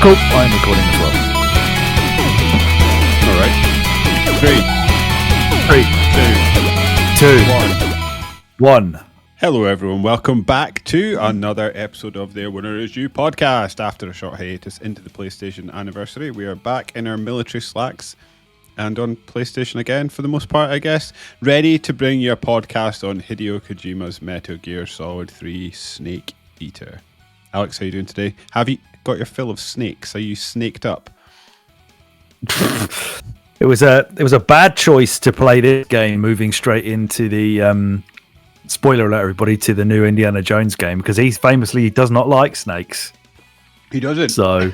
Cool. I'm recording as well. All right. 3, 2, 1. Hello, everyone. Welcome back to another episode of the Winner Is You podcast. After a short hiatus into the PlayStation anniversary, we are back in our military slacks and on PlayStation again for the most part, I guess, ready to bring you a podcast on Hideo Kojima's Metal Gear Solid 3 Snake Eater. Alex, how are you doing today? Have you got your fill of snakes? Are you snaked up? It was a bad choice to play this game moving straight into the spoiler alert, everybody, to the new Indiana Jones game, because he famously does not like snakes. He doesn't. So,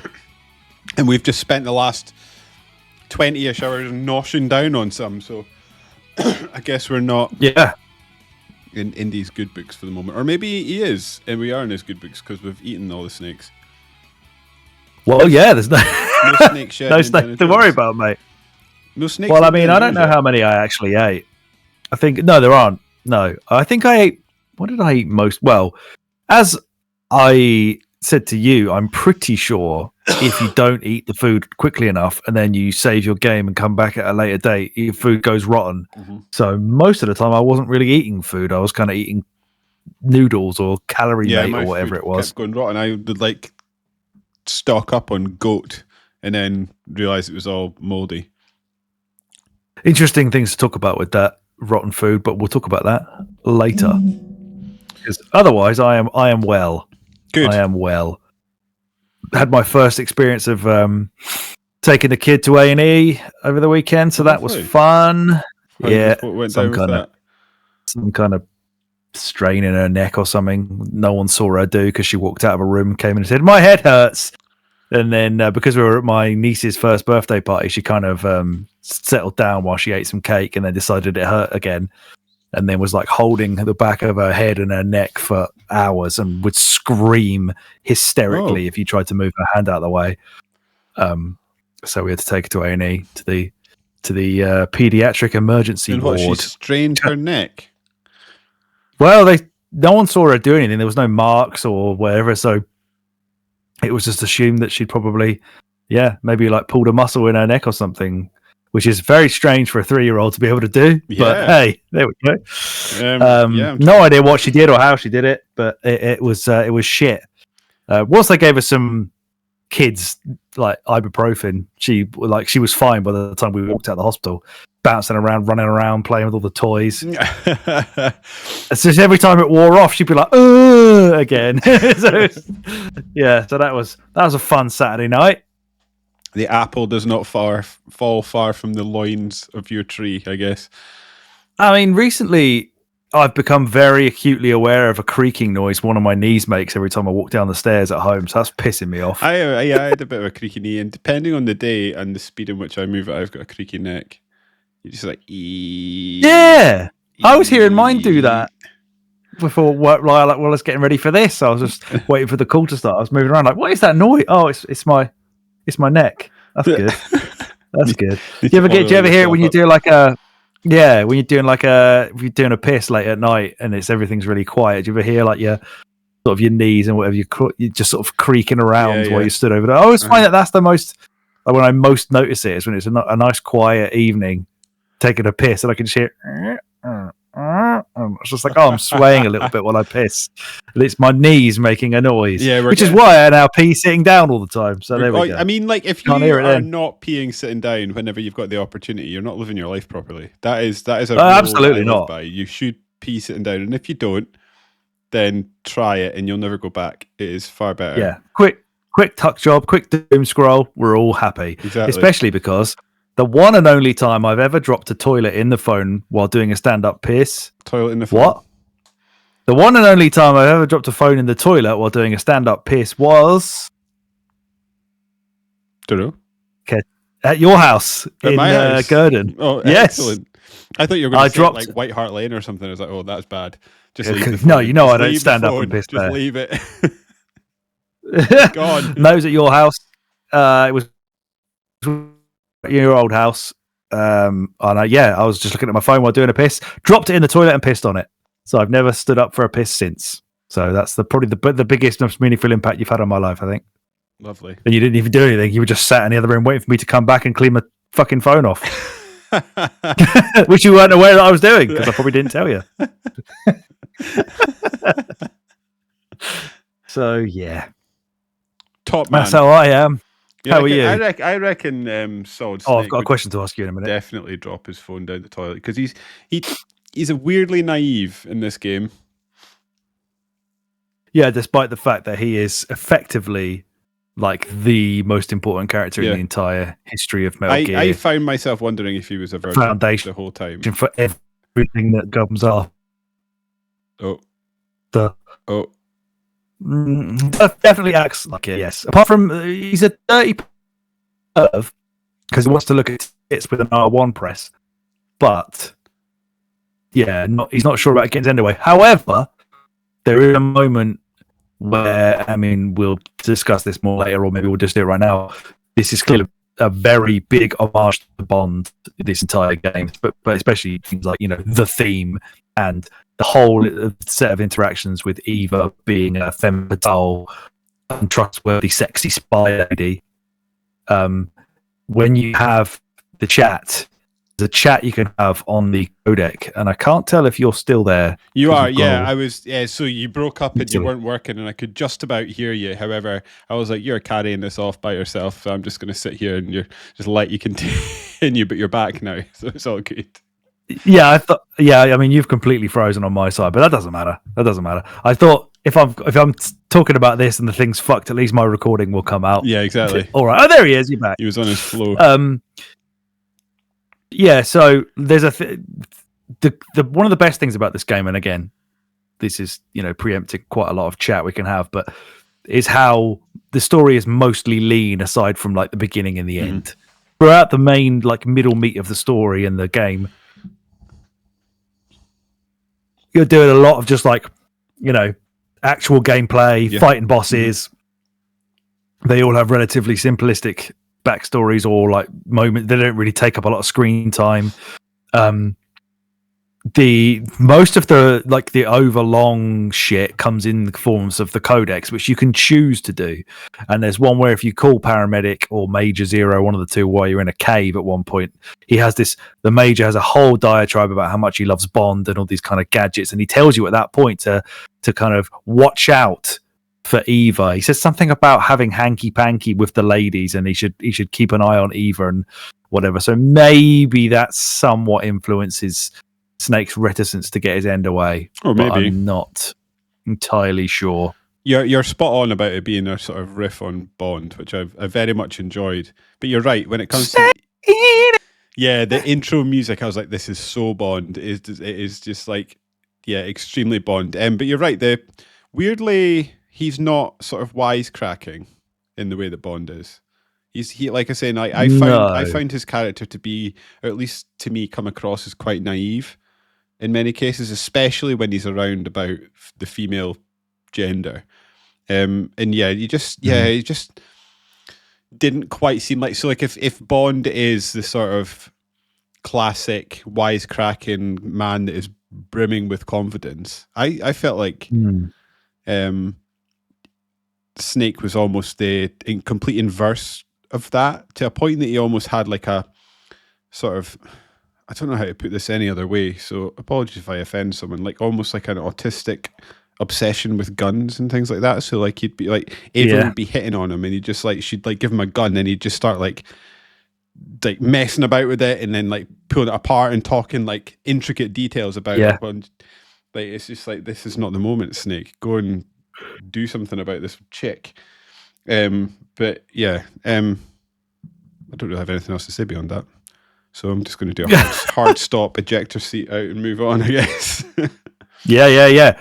and we've just spent the last 20-ish hours noshing down on some, so I guess we're not in Indy's good books for the moment. Or maybe he is, and we are in his good books because we've eaten all the snakes. Well, yeah, there's no snake shed. No snake to worry about, mate. No snakes. Well, I mean, I don't know how many I actually ate. I think, no, there aren't. No, I think I ate, what did I eat most? Well, as I said to you, I'm pretty sure if you don't eat the food quickly enough and then you save your game and come back at a later date, your food goes rotten. Mm-hmm. So most of the time I wasn't really eating food. I was kind of eating noodles or calorie mate or whatever it was. Kept going rotten. I would like stock up on goat and then realize it was all moldy. Interesting things to talk about with that rotten food, but we'll talk about that later. Because otherwise, I am well. Good. I am well. Had my first experience of taking the kid to A&E over the weekend, so that was fun. Some kind of strain in her neck or something. No one saw her do because she walked out of a room, came in and said, "My head hurts." And then because we were at my niece's first birthday party, she kind of settled down while she ate some cake and then decided it hurt again. And then was like holding the back of her head and her neck for hours and would scream hysterically if you tried to move her hand out of the way. So we had to take her to A&E, to the pediatric emergency ward. She strained her neck? Well, no one saw her do anything. There was no marks or whatever, so it was just assumed that she'd probably, maybe like pulled a muscle in her neck or something, which is very strange for a 3-year-old to be able to do. Yeah. But hey, there we go. No idea what she did or how she did it, but it was shit. Once they gave her some kids like ibuprofen, she was fine by the time we walked out of the hospital, bouncing around, running around, playing with all the toys. It's just every time it wore off, she'd be like, again. So that was a fun Saturday night. The apple does not fall far from the loins of your tree, I guess. I mean, recently I've become very acutely aware of a creaking noise one of my knees makes every time I walk down the stairs at home, so that's pissing me off. I had a bit of a creaky knee, and depending on the day and the speed in which I move it, I've got a creaky neck. You're just like, I was hearing mine do that before work. Like, well, I was getting ready for this. I was just waiting for the call to start. I was moving around like, what is that noise? Oh, it's my neck. That's good. That's good. Do you ever hear it when you do like if you're doing a piss late at night and everything's really quiet? Do you ever hear like your knees and whatever you just sort of creaking around while you stood over there? I always find that's the most, like, when I most notice it is when it's a nice quiet evening, taking a piss, and I can just hear. It's just like, I'm swaying a little bit while I piss, and it's my knees making a noise. Which is why I now pee sitting down all the time. So there we go. I mean, like, if you are not peeing sitting down whenever you've got the opportunity, you're not living your life properly. That is a rule absolutely not. You should pee sitting down, and if you don't, then try it, and you'll never go back. It is far better. Yeah, quick tuck job, quick doom scroll. We're all happy, especially because the one and only time I've ever dropped a toilet in the phone while doing a stand-up piss. Toilet in the phone? What? The one and only time I've ever dropped a phone in the toilet while doing a stand-up piss was... Don't know. At your house in my house? Gurdon. Oh, yes. Excellent. I thought you were going to say like White Hart Lane or something. I was like, oh, that's bad. Just leave the phone. No, I don't stand up and piss there. Just leave it. God. No, it was at your house. It was your old house. I was just looking at my phone while doing a piss, dropped it in the toilet and pissed on it. So I've never stood up for a piss since. So that's probably the biggest, most meaningful impact you've had on my life, I think. Lovely. And you didn't even do anything. You were just sat in the other room waiting for me to come back and clean my fucking phone off. Which you weren't aware that I was doing, because I probably didn't tell you. So, yeah. Top man. That's how I am. How are you? I reckon Solid Snake I've got a question to ask you in a minute. Definitely drop his phone down the toilet, because he's a weirdly naive in this game. Yeah, despite the fact that he is effectively like the most important character in the entire history of Metal Gear. I found myself wondering if he was a virgin foundation the whole time for everything that comes off. Definitely acts like it. Yes, apart from he's a dirty perv because he wants to look at tits with an R1 press, but yeah, he's not sure about getting anyway. However, there is a moment where, I mean, we'll discuss this more later, or maybe we'll just do it right now. This is clearly a very big homage to Bond, this entire game, but especially things like, the theme and the whole set of interactions with Eva being a femme fatale, untrustworthy, sexy spy lady. When you have the chat, there's a chat you can have on the codec, and I can't tell if you're still there. You are, yeah. I was, yeah. So you broke up and you weren't working, and I could just about hear you. However, I was like, "You're carrying this off by yourself, so I'm just going to sit here and you're just let you continue." But you're back now, so it's all good. Yeah, I thought. Yeah, I mean, you've completely frozen on my side, but that doesn't matter. I thought if I'm talking about this and the thing's fucked, at least my recording will come out. Yeah, exactly. All right. Oh, there he is. You're back. He was on his flow. Yeah, so there's the one of the best things about this game, and again, this is preempting quite a lot of chat we can have, but is how the story is mostly lean, aside from like the beginning and the end. Throughout the main middle meat of the story and the game, you're doing a lot of just actual gameplay, fighting bosses. They all have relatively simplistic backstories or moment. They don't really take up a lot of screen time. The most of the overlong shit comes in the forms of the codex, which you can choose to do. And there's one where if you call paramedic or Major Zero, one of the two, while you're in a cave at one point, the Major has a whole diatribe about how much he loves Bond and all these kind of gadgets, and he tells you at that point to kind of watch out for Eva. He says something about having hanky panky with the ladies, and he should keep an eye on Eva and whatever. So maybe that somewhat influences Snake's reticence to get his end away. Or maybe I'm not entirely sure. You're spot on about it being a sort of riff on Bond, which I very much enjoyed. But you're right, when it comes to the intro music, I was like, this is so Bond. It is just extremely Bond. But you're right, weirdly, he's not sort of wisecracking in the way that Bond is. He like I say, I found his character to be, or at least to me, come across as quite naive in many cases, especially when he's around about the female gender. He just didn't quite seem like, so if Bond is the sort of classic wisecracking man that is brimming with confidence, I felt like Snake was almost the complete inverse of that, to a point that he almost had a sort of, I don't know how to put this any other way, so apologies if I offend someone, almost like an autistic obsession with guns and things like that. So he'd be Ava would be hitting on him, and he'd just she'd give him a gun, and he'd just start messing about with it, and then pulling it apart and talking intricate details about it. And it's just this is not the moment, Snake. Go and do something about this chick. But yeah, I don't really have anything else to say beyond that. So I'm just going to do a hard stop, ejector seat out, and move on, I guess. Yeah.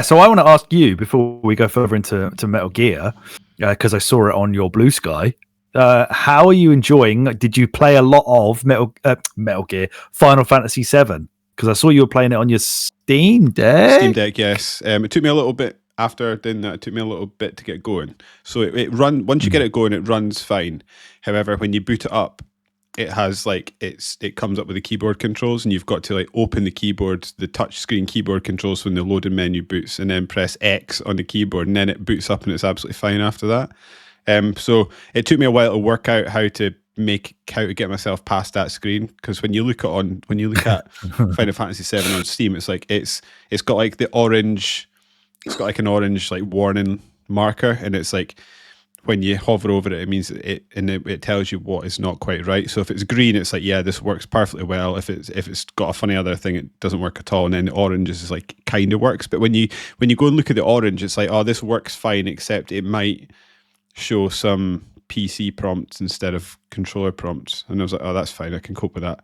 So I want to ask you, before we go further into Metal Gear, because I saw it on your Blue Sky. How are you enjoying? Did you play a lot of Metal Gear Final Fantasy VII? Because I saw you were playing it on your Steam Deck. Steam Deck, yes. It took me a little bit. After doing that, it took me a little bit to get going. So once you get it going, it runs fine. However, when you boot it up, it has it comes up with the keyboard controls, and you've got to open the keyboard, the touch screen keyboard controls when the loading menu boots, and then press X on the keyboard, and then it boots up, and it's absolutely fine after that. So it took me a while to work out how to get myself past that screen, because when you look at Final Fantasy VII on Steam, it's like it's got like the orange, it's got like an orange like warning marker, and it's like when you hover over it, it means it tells you what is not quite right. So if it's green, it's like, yeah, this works perfectly well. If it's got a funny other thing, it doesn't work at all. And then the orange is like kind of works. But when you go and look at the orange, it's like, oh, this works fine, except it might show some PC prompts instead of controller prompts. And I was like, oh, that's fine, I can cope with that.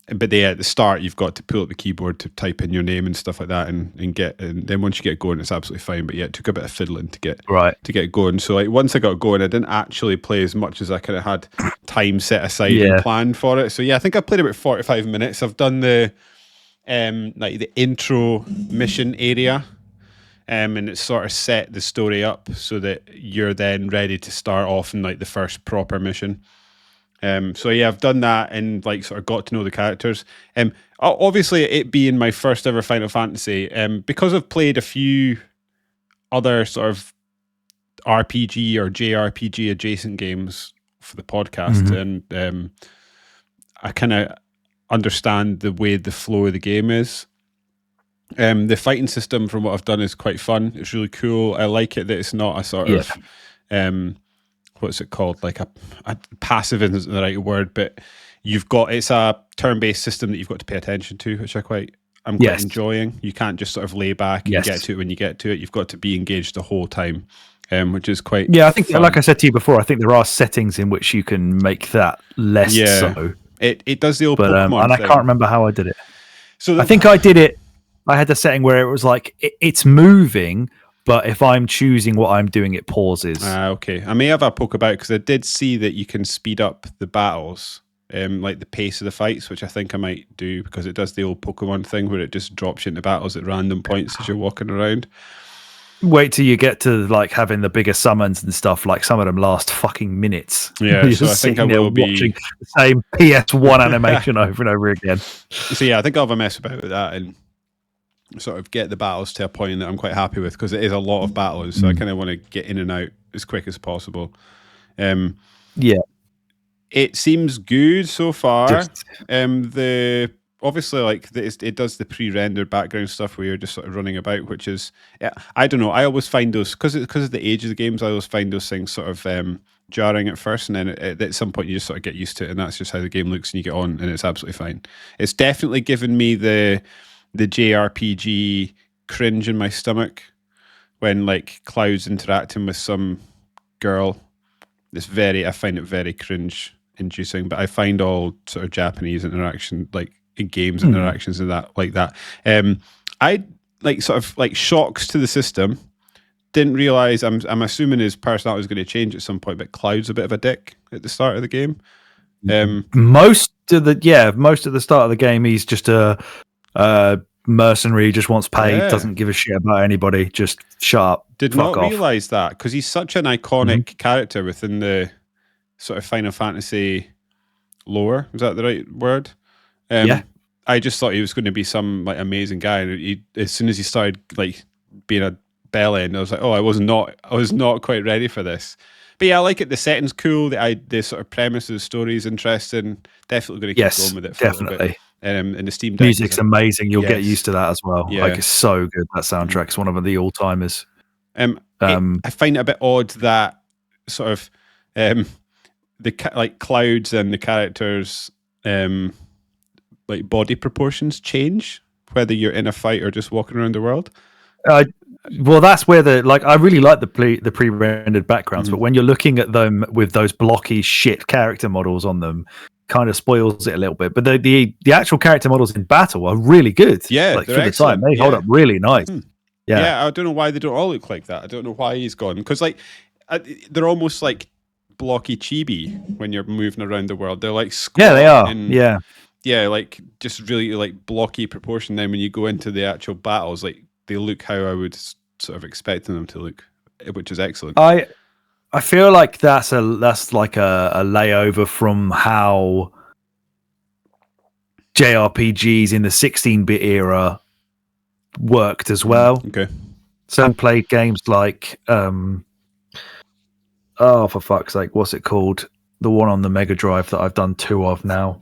But at the start, you've got to pull up the keyboard to type in your name and stuff like that, and then once you get going, it's absolutely fine. But yeah, it took a bit of fiddling to get going. So like once I got going, I didn't actually play as much as I kind of had time set aside and planned for it. So yeah, I think I played about 45 minutes. I've done the like the intro mission area, and it's sort of set the story up so that you're then ready to start off in like the first proper mission. So yeah, I've done that and like sort of got to know the characters. Obviously, it being my first ever Final Fantasy, because I've played a few other sort of RPG or JRPG adjacent games for the podcast, and I kind of understand the way the flow of the game is. The fighting system, from what I've done, is quite fun. It's really cool. I like it that it's not a sort of what's it called? Like a passive isn't the right word, but it's a turn-based system that you've got to pay attention to, which I'm quite enjoying. You can't just sort of lay back and get to it when you get to it. You've got to be engaged the whole time, which is quite I think fun. Like I said to you before, I think there are settings in which you can make that less so. It does the old Pokemon and I thing. can't remember how I did it. So I think I did it. I had the setting where it was like it's moving, but if I'm choosing what I'm doing, it pauses. Okay. I may have a poke about, because I did see that you can speed up the battles, like the pace of the fights, which I think I might do, because it does the old Pokemon thing where it just drops you into battles at random points as you're walking around. Wait till you get to like having the bigger summons and stuff. Like some of them last fucking minutes. Yeah, so I think I will be watching the same PS1 animation over and over again. So yeah, I think I'll have a mess about with that and sort of get the battles to a point that I'm quite happy with, because it is a lot of battles, so I kind of want to get in and out as quick as possible. It seems good so far. The obviously like it does the pre-rendered background stuff where you're just sort of running about, which is I don't know. I always find those, because of the age of the games, I always find those things sort of jarring at first, and then at some point you just sort of get used to it, and that's just how the game looks, and you get on, and it's absolutely fine. It's definitely given me the JRPG cringe in my stomach when like Cloud's interacting with some girl. I find it very cringe inducing, but I find all sort of Japanese interaction, like in games interactions and that like that. I like sort of like shocks to the system. Didn't realize, I'm assuming his personality is going to change at some point, but Cloud's a bit of a dick at the start of the game. Most of the start of the game, he's just a mercenary, just wants paid, doesn't give a shit about anybody, just shut up. Did not realize that, because he's such an iconic character within the sort of Final Fantasy lore. Is that the right word? I just thought he was going to be some like amazing guy, and as soon as he started like being a bell end, I was like, oh, I was not quite ready for this. But yeah, I like it. The setting's cool. The sort of premise of the story is interesting. Definitely going to keep going with it for a little bit. And the Steam Deck music's amazing. You'll get used to that as well. Like it's so good. That soundtrack's one of the all-timers. I find it a bit odd that sort of like Clouds and the characters like body proportions change whether you're in a fight or just walking around the world. Well, that's where I really like the pre-rendered backgrounds, but when you're looking at them with those blocky shit character models on them, kind of spoils it a little bit. But the actual character models in battle are really good. Yeah, like, for the time they hold up really nice. Yeah, I don't know why they don't all look like that. I don't know why he's gone, because like they're almost like blocky chibi when you're moving around the world. They're like they are. Yeah, like just really like blocky proportion. Then when you go into the actual battles, like they look how I would sort of expect them to look, which is excellent. I feel like that's like a layover from how JRPGs in the 16-bit era worked as well. Okay. So I played games like oh, for fuck's sake, what's it called? The one on the Mega Drive that I've done 2 of now.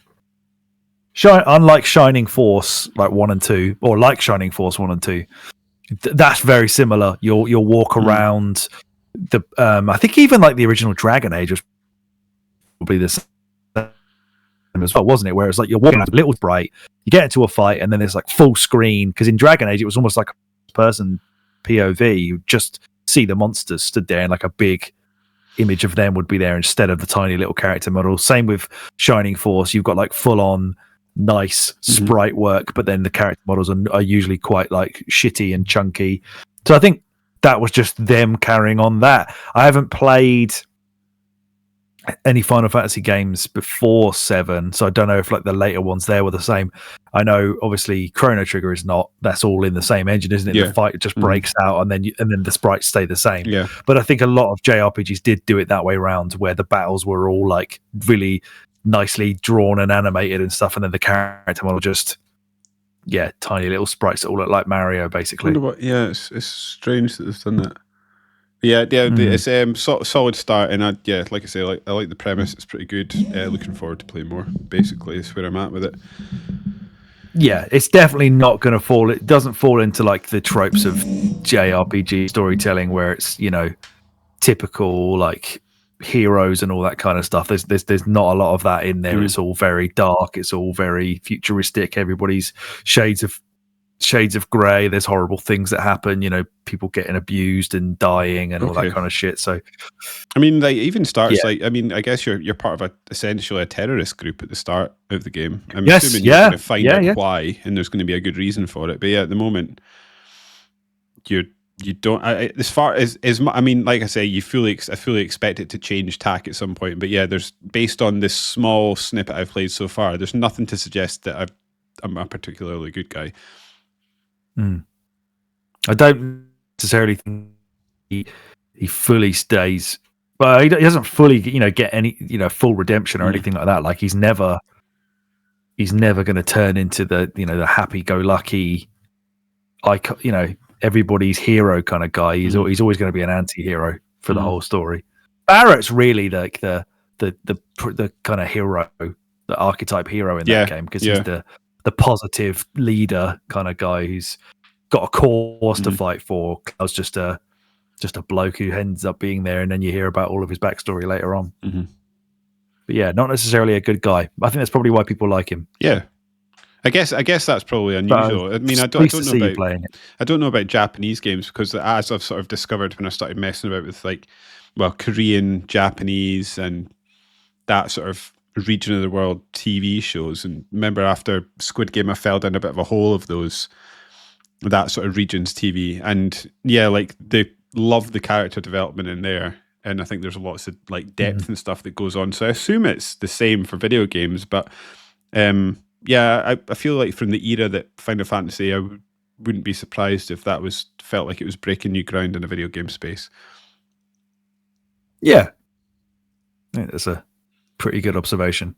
Unlike Shining Force, like 1 and 2, or like Shining Force 1 and 2, that's very similar. You'll walk around the. I think even like the original Dragon Age was probably the same as well, wasn't it? Where it's like you're walking around a little bright, you get into a fight, and then there's like full screen. Because in Dragon Age, it was almost like a person POV. You just see the monsters stood there, and like a big image of them would be there instead of the tiny little character model. Same with Shining Force. You've got like full on nice sprite work, but then the character models are usually quite like shitty and chunky. So I think that was just them carrying on that. I haven't played any Final Fantasy games before 7, so I don't know if like the later ones there were the same. I know obviously Chrono Trigger is not. That's all in the same engine, isn't it? Yeah. The fight just breaks out, and then the sprites stay the same. Yeah. But I think a lot of JRPGs did do it that way around, where the battles were all like really nicely drawn and animated and stuff, and then the character model just tiny little sprites that all look like Mario, basically. It's strange that they've done that. It's solid start, and like I say, I like the premise. It's pretty good. Looking forward to playing more. Basically, is where I'm at with it. Yeah, it's definitely not going to fall. It doesn't fall into like the tropes of JRPG storytelling, where it's typical like heroes and all that kind of stuff. There's not a lot of that in there. It's all very dark. It's all very futuristic. Everybody's shades of grey. There's horrible things that happen, people getting abused and dying and all that kind of shit. So I mean, like, even starts like, I mean, I guess you're part of essentially a terrorist group at the start of the game. I'm assuming you're going to find out why, and there's going to be a good reason for it. But at the moment you don't, as far as I mean, like I say, I fully expect it to change tack at some point. But there's, based on this small snippet I've played so far, there's nothing to suggest that I'm a particularly good guy. I don't necessarily think he fully stays, but he doesn't fully, get any, full redemption or anything like that. Like he's never going to turn into the, the happy-go-lucky, everybody's hero kind of guy. He's always going to be an anti-hero for the whole story. Barrett's really like the kind of hero, the archetype hero in that game, because he's the positive leader kind of guy who's got a cause to fight for. Cloud's just a bloke who ends up being there, and then you hear about all of his backstory later on. But not necessarily a good guy. I think that's probably why people like him. I guess that's probably unusual. I mean, I don't know about Japanese games, because as I've sort of discovered when I started messing about with Korean, Japanese, and that sort of region of the world TV shows, and remember after Squid Game I fell down a bit of a hole of that sort of region's TV, and like they love the character development in there, and I think there's lots of like depth and stuff that goes on, so I assume it's the same for video games. But I feel like from the era that Final Fantasy, I wouldn't be surprised if that felt like it was breaking new ground in a video game space. I think that's a pretty good observation.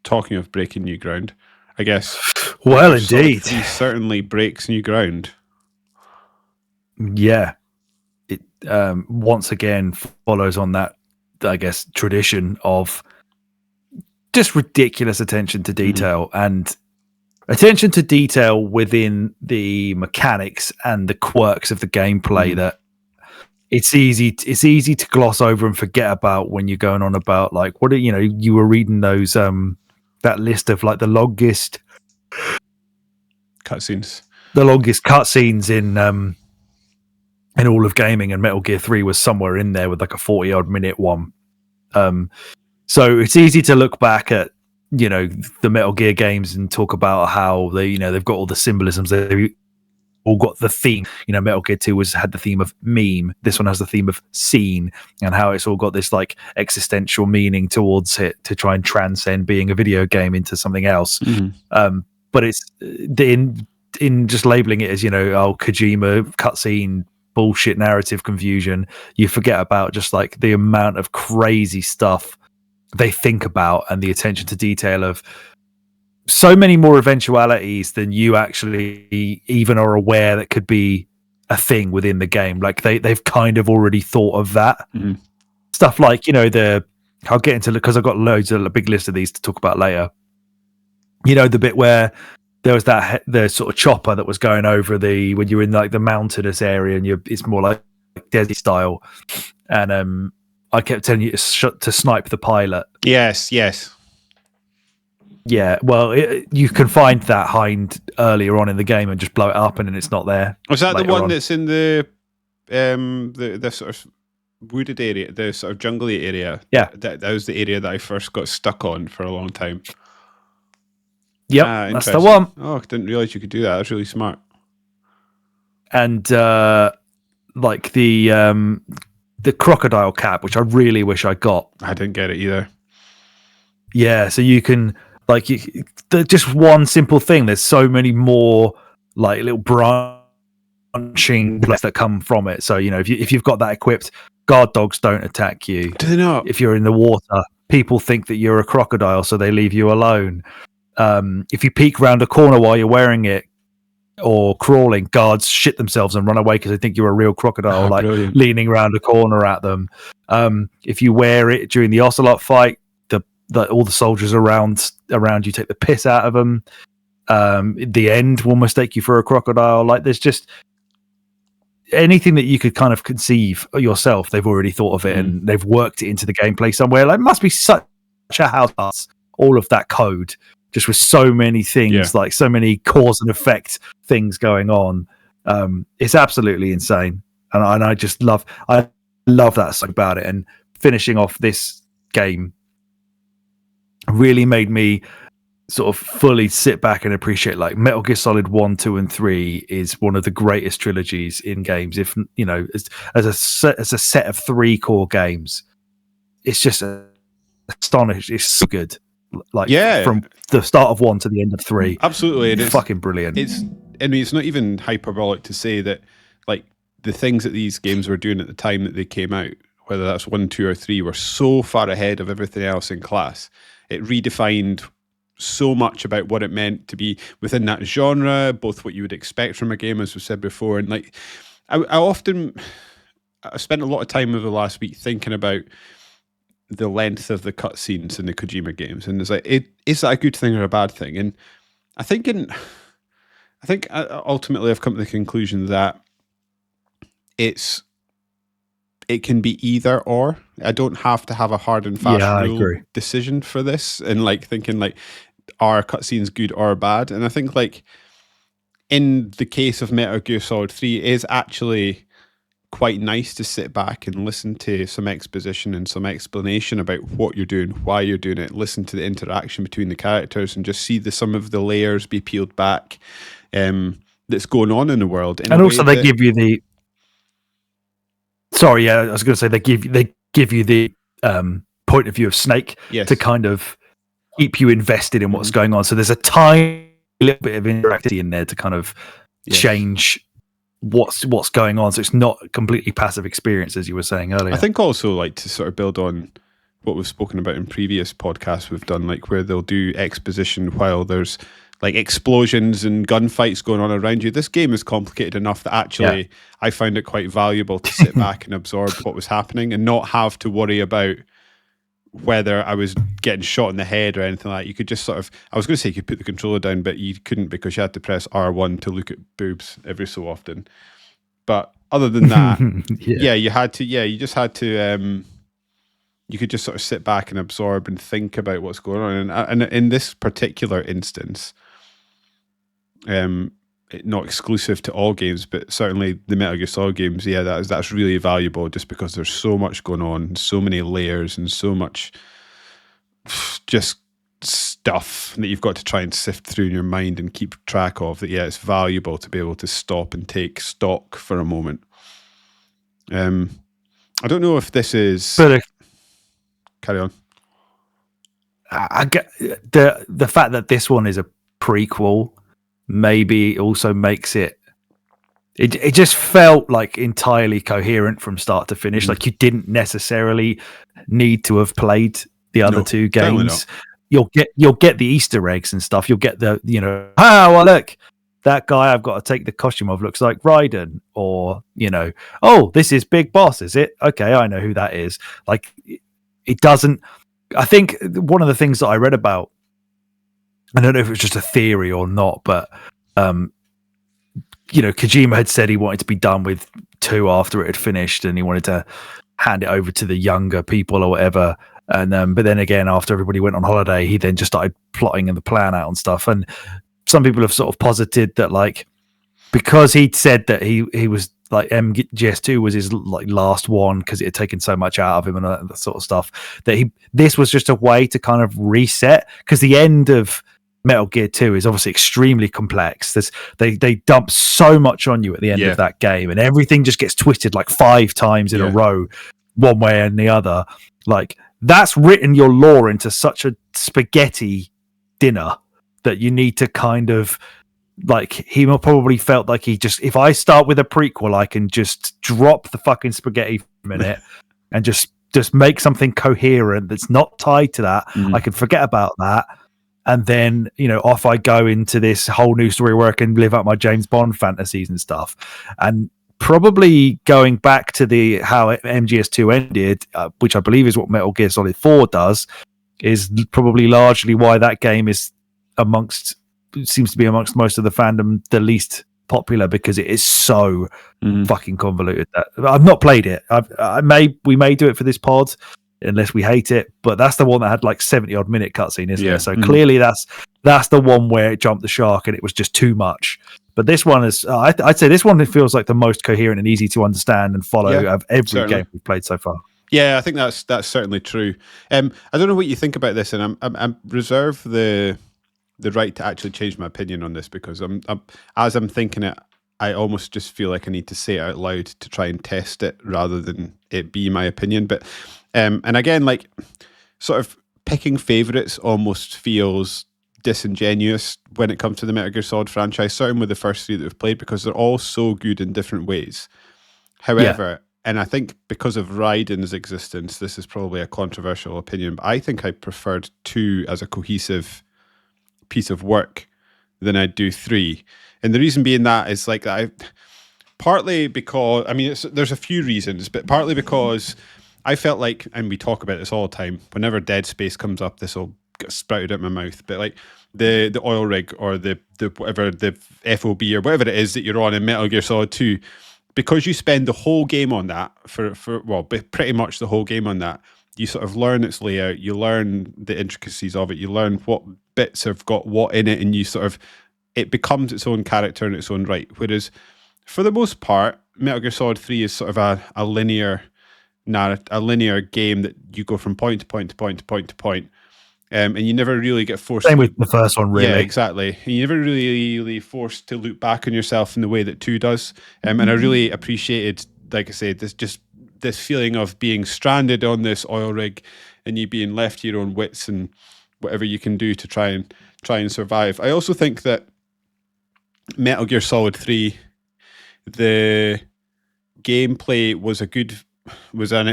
Talking of breaking new ground, I guess. Well, indeed. He certainly breaks new ground. Yeah. It once again follows on that, I guess, tradition of just ridiculous attention to detail, and attention to detail within the mechanics and the quirks of the gameplay that it's easy to gloss over and forget about when you're going on about like you were reading those that list of like the longest cutscenes in all of gaming, and Metal Gear 3 was somewhere in there with like a 40-odd minute one. So it's easy to look back at the Metal Gear games and talk about how they've got all the symbolisms. They've all got the theme. Metal Gear 2 had the theme of meme. This one has the theme of scene, and how it's all got this like existential meaning towards it to try and transcend being a video game into something else. But it's in just labeling it as Kojima cutscene bullshit narrative confusion. You forget about just like the amount of crazy stuff they think about and the attention to detail of so many more eventualities than you actually even are aware that could be a thing within the game. Like they've kind of already thought of that stuff. Like I'll get into, because I've got a big list of these to talk about later. The bit where there was the sort of chopper that was going over when you're in like the mountainous area and it's more like desert style, and I kept telling you to snipe the pilot. Yes. Yeah, well, you can find that hind earlier on in the game and just blow it up, and then it's not there. Was that the one that's in the sort of wooded area, the sort of jungly area? Yeah, that was the area that I first got stuck on for a long time. Yep, that's the one. Oh, I didn't realize you could do that. That's really smart. And like the crocodile cap, which I really wish I got. I didn't get it either. Yeah, so you can just one simple thing. There's so many more like little branching that come from it. So if you've got that equipped, guard dogs don't attack you. Do they not? If you're in the water, people think that you're a crocodile, so they leave you alone. If you peek round a corner while you're wearing it or crawling, guards shit themselves and run away because they think you're a real crocodile, brilliant. Leaning around a corner at them. If you wear it during the ocelot fight, all the soldiers around you take the piss out of them. The end will mistake you for a crocodile. Like, there's just anything that you could kind of conceive yourself, they've already thought of it and they've worked it into the gameplay somewhere. Like, it must be such a house, all of that code, just with so many things, like so many cause and effect things going on. It's absolutely insane, and I just love that so about it. And finishing off this game really made me sort of fully sit back and appreciate, like, Metal Gear Solid 1, 2, and 3 is one of the greatest trilogies in games. If as a set of 3 core games, it's just astonishing. It's so good. Like, from the start of 1 to the end of 3, absolutely, and it's fucking brilliant. It's not even hyperbolic to say that, like, the things that these games were doing at the time that they came out, whether that's 1, 2, or 3, were so far ahead of everything else in class. It redefined so much about what it meant to be within that genre, both what you would expect from a game, as we said before, and like I spent a lot of time over the last week thinking about the length of the cutscenes in the Kojima games, and it's like, is that a good thing or a bad thing? And I think ultimately I've come to the conclusion that it can be either or. I don't have to have a hard and fast rule decision for this, and like thinking like, are cutscenes good or bad? And I think, like, in the case of Metal Gear Solid 3, it is actually quite nice to sit back and listen to some exposition and some explanation about what you're doing, why you're doing it, listen to the interaction between the characters, and just see some of the layers be peeled back that's going on in the world. And also they give you the... Sorry, yeah, I was going to say they give you the point of view of Snake to kind of keep you invested in what's going on. So there's a tiny little bit of interactivity in there to kind of change what's going on. So it's not a completely passive experience, as you were saying earlier. I think also, like, to sort of build on what we've spoken about in previous podcasts we've done, like where they'll do exposition while there's like explosions and gunfights going on around you. This game is complicated enough that actually I found it quite valuable to sit back and absorb what was happening and not have to worry about whether I was getting shot in the head or anything like that. You could just sort of, I was going to say you could put the controller down, but you couldn't, because you had to press R1 to look at boobs every so often. But other than that, you just had to, you could just sort of sit back and absorb and think about what's going on. And in this particular instance, not exclusive to all games, but certainly the Metal Gear Solid games, that's really valuable, just because there's so much going on, so many layers, and so much just stuff that you've got to try and sift through in your mind and keep track of. That it's valuable to be able to stop and take stock for a moment. I don't know if this is... Carry on. I get the fact that this one is a prequel maybe also makes it just felt like entirely coherent from start to finish. Like, you didn't necessarily need to have played the other two games. You'll get the Easter eggs and stuff. You'll get the, well, look, that guy I've got to take the costume of looks like Raiden, or oh, this is Big Boss, is it? Okay, I know who that is. Like, it doesn't. I think one of the things that I read about, I don't know if it was just a theory or not, but Kojima had said he wanted to be done with 2 after it had finished, and he wanted to hand it over to the younger people or whatever. And but then again, after everybody went on holiday, he then just started plotting and the plan out and stuff. And some people have sort of posited that, like, because he'd said that he was like MGS2 was his like last one because it had taken so much out of him and that sort of stuff, that this was just a way to kind of reset, because the end of Metal Gear 2 is obviously extremely complex. They dump so much on you at the end of that game, and everything just gets twisted like 5 times in a row, one way and the other. Like, that's written your lore into such a spaghetti dinner that you need to kind of, like, he probably felt like if I start with a prequel, I can just drop the fucking spaghetti for a minute and just make something coherent that's not tied to that. I can forget about that. And then, off I go into this whole new story where I can live out my James Bond fantasies and stuff. And probably going back to how MGS2 ended, which I believe is what Metal Gear Solid 4 does, is probably largely why that game is seems to be amongst most of the fandom the least popular, because it is so fucking convoluted. I've not played it. We may do it for this pod unless we hate it, but that's the one that had like 70 odd minute cutscene, isn't it? So clearly that's the one where it jumped the shark and it was just too much. But this one is, I'd say this one feels like the most coherent and easy to understand and follow of every game we've played so far. Yeah, I think that's certainly true. I don't know what you think about this, and I'm reserve the right to actually change my opinion on this, because as I'm thinking it, I almost just feel like I need to say it out loud to try and test it rather than it be my opinion. But and again, like, sort of picking favorites almost feels disingenuous when it comes to the Metal Gear Solid franchise, certainly with the first 3 that we've played, because they're all so good in different ways. However, and I think because of Raiden's existence, this is probably a controversial opinion, but I think I preferred 2 as a cohesive piece of work than I do 3. And the reason being that is, like, partly because, I mean, there's a few reasons, but partly because I felt like, and we talk about this all the time, whenever Dead Space comes up, this will get sprouted out my mouth, but like the oil rig or the whatever, the FOB or whatever it is that you're on in Metal Gear Solid 2, because you spend the whole game on that for pretty much the whole game on that, you sort of learn its layout, you learn the intricacies of it, you learn what bits have got what in it, and it becomes its own character in its own right. Whereas for the most part, Metal Gear Solid 3 is sort of a linear game that you go from point to point to point to point to point. And you never really get forced. Same with the first one, really. Yeah, exactly. And you never really forced to look back on yourself in the way that 2 does. And I really appreciated, like I said, this feeling of being stranded on this oil rig and you being left to your own wits and whatever you can do to try and survive. I also think that Metal Gear Solid 3, the gameplay was a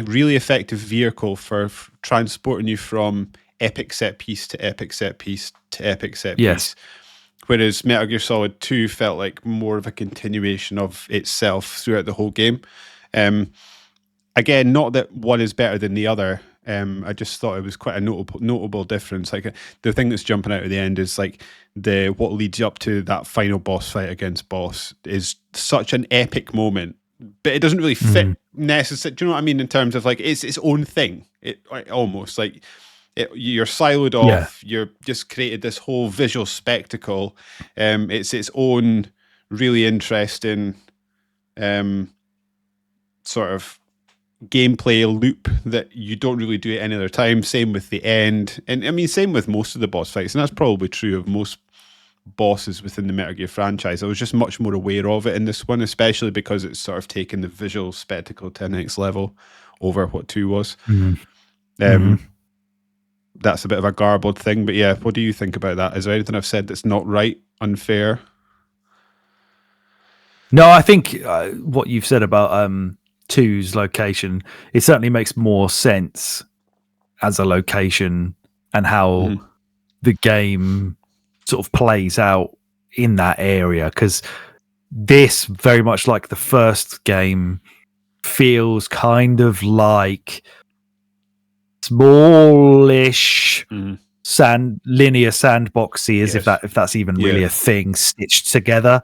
really effective vehicle for transporting you from epic set piece to epic set piece to epic set piece. Whereas Metal Gear Solid 2 felt like more of a continuation of itself throughout the whole game. Again, not that one is better than the other. I just thought it was quite a notable difference. Like, the thing that's jumping out at the end is like what leads you up to that final boss fight against Boss is such an epic moment, but it doesn't really fit necessarily. Do you know what I mean? In terms of, like, it's its own thing. It almost like you're siloed off. You're just created this whole visual spectacle. It's its own really interesting sort of gameplay loop that you don't really do at any other time. Same with the end, and I mean, same with most of the boss fights, and that's probably true of most bosses within the Metal Gear franchise. I was just much more aware of it in this one, especially because it's sort of taken the visual spectacle to the next level over what 2 was. That's a bit of a garbled thing, but yeah, what do you think about that? Is there anything I've said that's not right, unfair? No, I think what you've said about 2's location, it certainly makes more sense as a location and how the game sort of plays out in that area, because this, very much like the first game, feels kind of like smallish linear sandboxy, as if that's even really a thing, stitched together.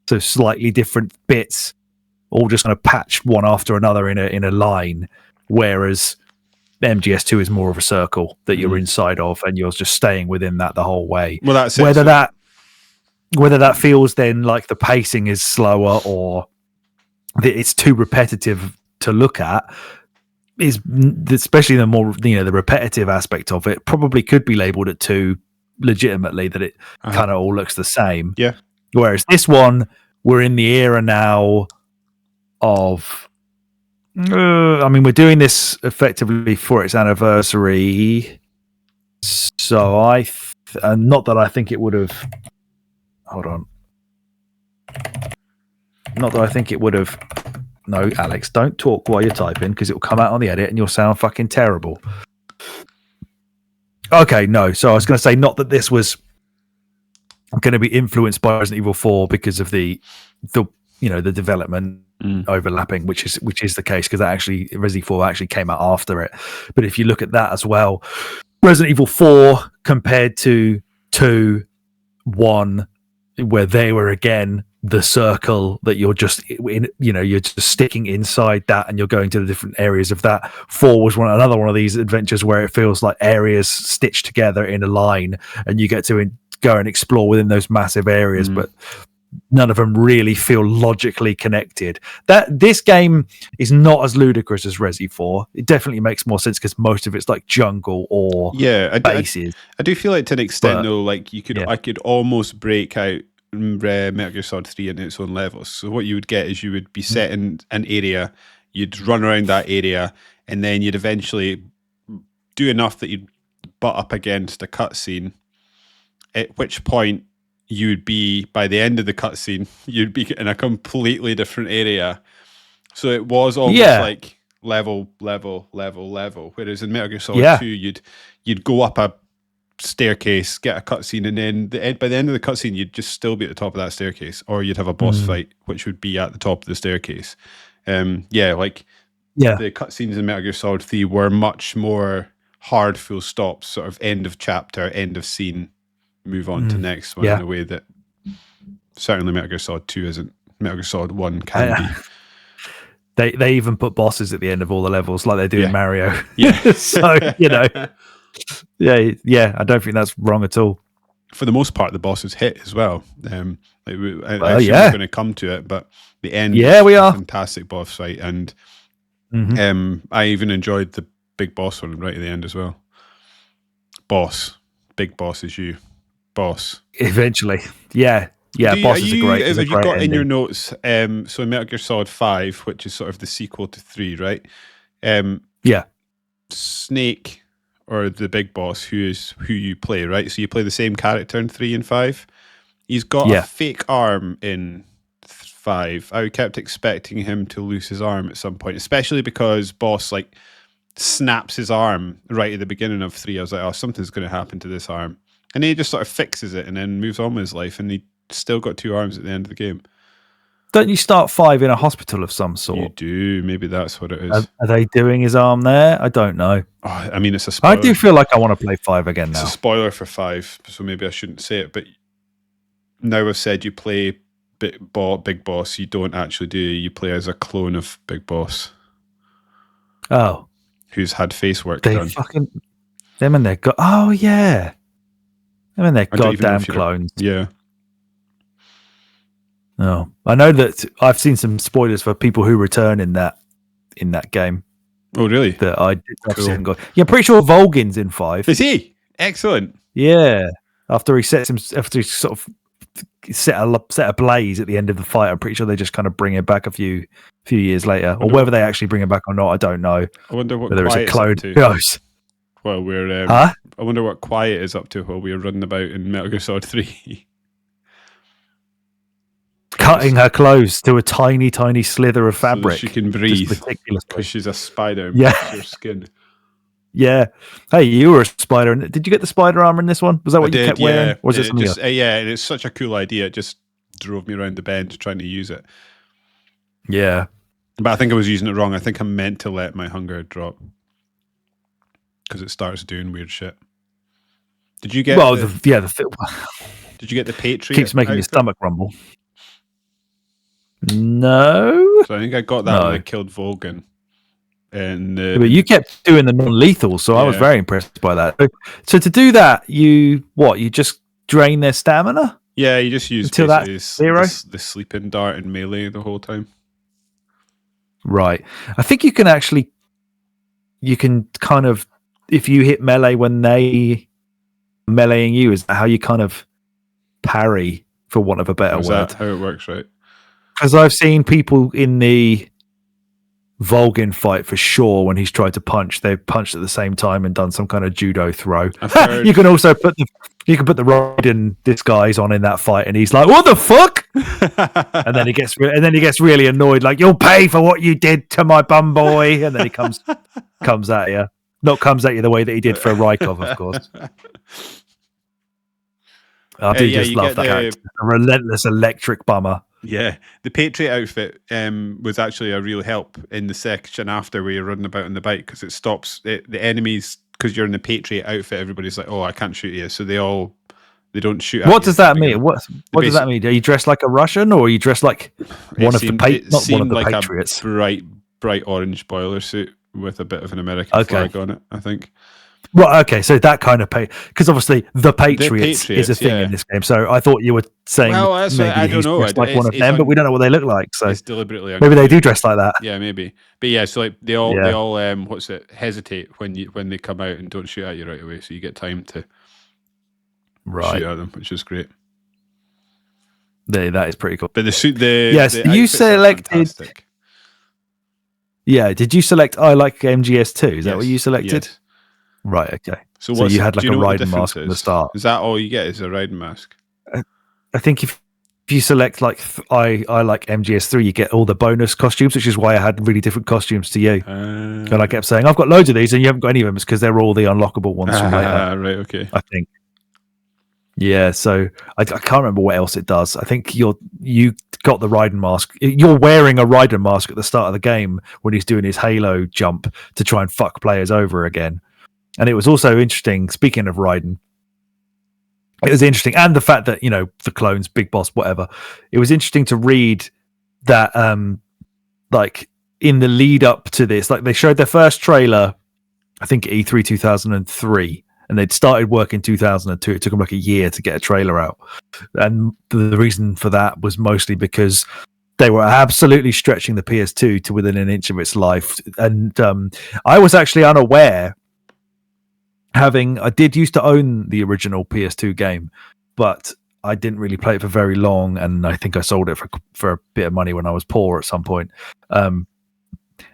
So slightly different bits, all just kind of patched one after another in a line. Whereas MGS2 is more of a circle that you're inside of, and you're just staying within that the whole way. Well, that's whether that feels then like the pacing is slower or that it's too repetitive to look at, is especially the more the repetitive aspect of it probably could be labeled at 2 legitimately, that it kind of all looks the same. Yeah. Whereas this one, we're in the era now of we're doing this effectively for its anniversary, so not that I think it would have. Hold on. Not that I think it would have. No, Alex, don't talk while you're typing, because it will come out on the edit and you'll sound fucking terrible. Okay, no. So I was going to say, not that this was going to be influenced by Resident Evil 4 because of the development overlapping, which is the case, because that actually Resident Evil 4 actually came out after it. But if you look at that as well, Resident Evil 4 compared to 2, 1, where they were again the circle that you're just in, you're just sticking inside that and you're going to the different areas of that. 4 was another one of these adventures where it feels like areas stitched together in a line, and you get to go and explore within those massive areas, but none of them really feel logically connected. That this game is not as ludicrous as Resi 4. It definitely makes more sense because most of it's like jungle or bases. I do feel like to an extent though, like I could almost break out Metal Gear Solid 3 into its own levels. So what you would get is you would be set in an area, you'd run around that area, and then you'd eventually do enough that you'd butt up against a cutscene, at which point you'd be, by the end of the cutscene, you'd be in a completely different area. So it was almost like level. Whereas in Metal Gear Solid 2, you'd go up a staircase, get a cutscene, and then by the end of the cutscene, you'd just still be at the top of that staircase, or you'd have a boss fight, which would be at the top of the staircase. The cutscenes in Metal Gear Solid 3 were much more hard full stops, sort of end of chapter, end of scene, move on to next one, in a way that certainly Metal Gear Solid 2 isn't. Metal Gear Solid 1 can be. They even put bosses at the end of all the levels, like they do in Mario. So I don't think that's wrong at all. For the most part, the bosses hit as well. I assume we're going to come to it, but the end, we are a fantastic boss fight, and I even enjoyed the big boss one right at the end as well. Big boss is you. Boss. Eventually. Bosses are great. Have you got in your notes, so in Metal Gear Solid 5, which is sort of the sequel to 3, right? Snake, or the big boss, who you play, right? So you play the same character in 3 and 5. He's got a fake arm in 5. I kept expecting him to lose his arm at some point, especially because boss snaps his arm right at the beginning of 3. I was like, oh, something's going to happen to this arm. And he just sort of fixes it and then moves on with his life, and he still got 2 arms at the end of the game. Don't you start 5 in a hospital of some sort? You do. Maybe that's what it is. Are they doing his arm there? I don't know. Oh, I mean, it's a spoiler. I do feel like I want to play 5 again now. It's a spoiler for 5, so maybe I shouldn't say it. But now I've said you play Big Boss. You don't actually do. You play as a clone of Big Boss. Oh. Who's had face work done. Them and their them and their goddamn clones. Yeah. Oh, I know that I've seen some spoilers for people who return in that game. Oh, really? That I haven't got. Yeah, I'm pretty sure Volgin's in 5. Is he? Excellent. Yeah. After he sort of set a blaze at the end of the fight, I'm pretty sure they just kind of bring him back a few years later, or whether they actually bring him back or not, I don't know. I wonder whether it's a clone. Who knows? Well, I wonder what Quiet is up to while we're running about in Metal Gear Solid 3. Cutting her clothes to a tiny, tiny slither of fabric. So she can breathe. Ridiculous. Because she's a spider. Yeah. Her skin. Yeah. Hey, you were a spider. Did you get the spider armor in this one? Was that what you kept wearing? Or was it something else? Yeah, and it's such a cool idea. It just drove me around the bend trying to use it. Yeah. But I think I was using it wrong. I think I'm meant to let my hunger drop because it starts doing weird shit. Did you get? Did you get the Patriot? Keeps making your stomach rumble. No. So I think I got that when I killed Volgan. And but you kept doing the non-lethal, so I was very impressed by that. So to do that, you just drain their stamina? Yeah, you just use until that zero? The sleeping dart and melee the whole time. Right. I think you can kind of, if you hit melee when they meleeing you, is that how you kind of parry, for want of a better word? Is that how it works, right? Because I've seen people in the Volgin fight for sure, when he's tried to punch, they've punched at the same time and done some kind of judo throw. You can also put the Raiden disguise on in that fight, and he's like, "What the fuck?" and then he gets really annoyed, like, "You'll pay for what you did to my bum boy." And then he comes at you, not comes at you the way that he did for Rykov, of course. I do just love that character. A relentless electric bummer. Yeah, the Patriot outfit was actually a real help in the section after where you're running about on the bike, because it stops the enemies, because you're in the Patriot outfit. Everybody's like, "Oh, I can't shoot you," so they don't shoot. What does that mean? What does that mean? Are you dressed like a Russian, or are you dressed like one of the Patriots? Bright orange boiler suit with a bit of an American flag on it, I think. Well, okay, so that kind of because obviously the Patriots is a thing in this game. So I thought you were saying maybe I don't know, like one of them, but we don't know what they look like. So it's deliberately maybe they do dress like that. Yeah, maybe. But yeah, so like they all hesitate when they come out and don't shoot at you right away, so you get time to shoot at them, which is great. That is pretty cool. But you selected. Yeah, did you select I like MGS2? Is that what you selected? Yes. Right, okay. So you had like a Raiden mask at the start. Is that all you get, is a Raiden mask? I think if you select like I like MGS3, you get all the bonus costumes, which is why I had really different costumes to you. And I kept saying, I've got loads of these and you haven't got any of them. It's because they're all the unlockable ones from later. Right, okay. I think. Yeah, so I can't remember what else it does. I think you got the Raiden mask. You're wearing a Raiden mask at the start of the game when he's doing his Halo jump to try and fuck players over again. And it was also interesting, speaking of Raiden, it was interesting, and the fact that, the clones, Big Boss, whatever, it was interesting to read that, like, in the lead up to this, like, they showed their first trailer, I think E3 2003, and they'd started work in 2002. It took them like a year to get a trailer out. And the reason for that was mostly because they were absolutely stretching the PS2 to within an inch of its life. And I was actually unaware, I did used to own the original PS2 game, but I didn't really play it for very long, and I think I sold it for a bit of money when I was poor at some point.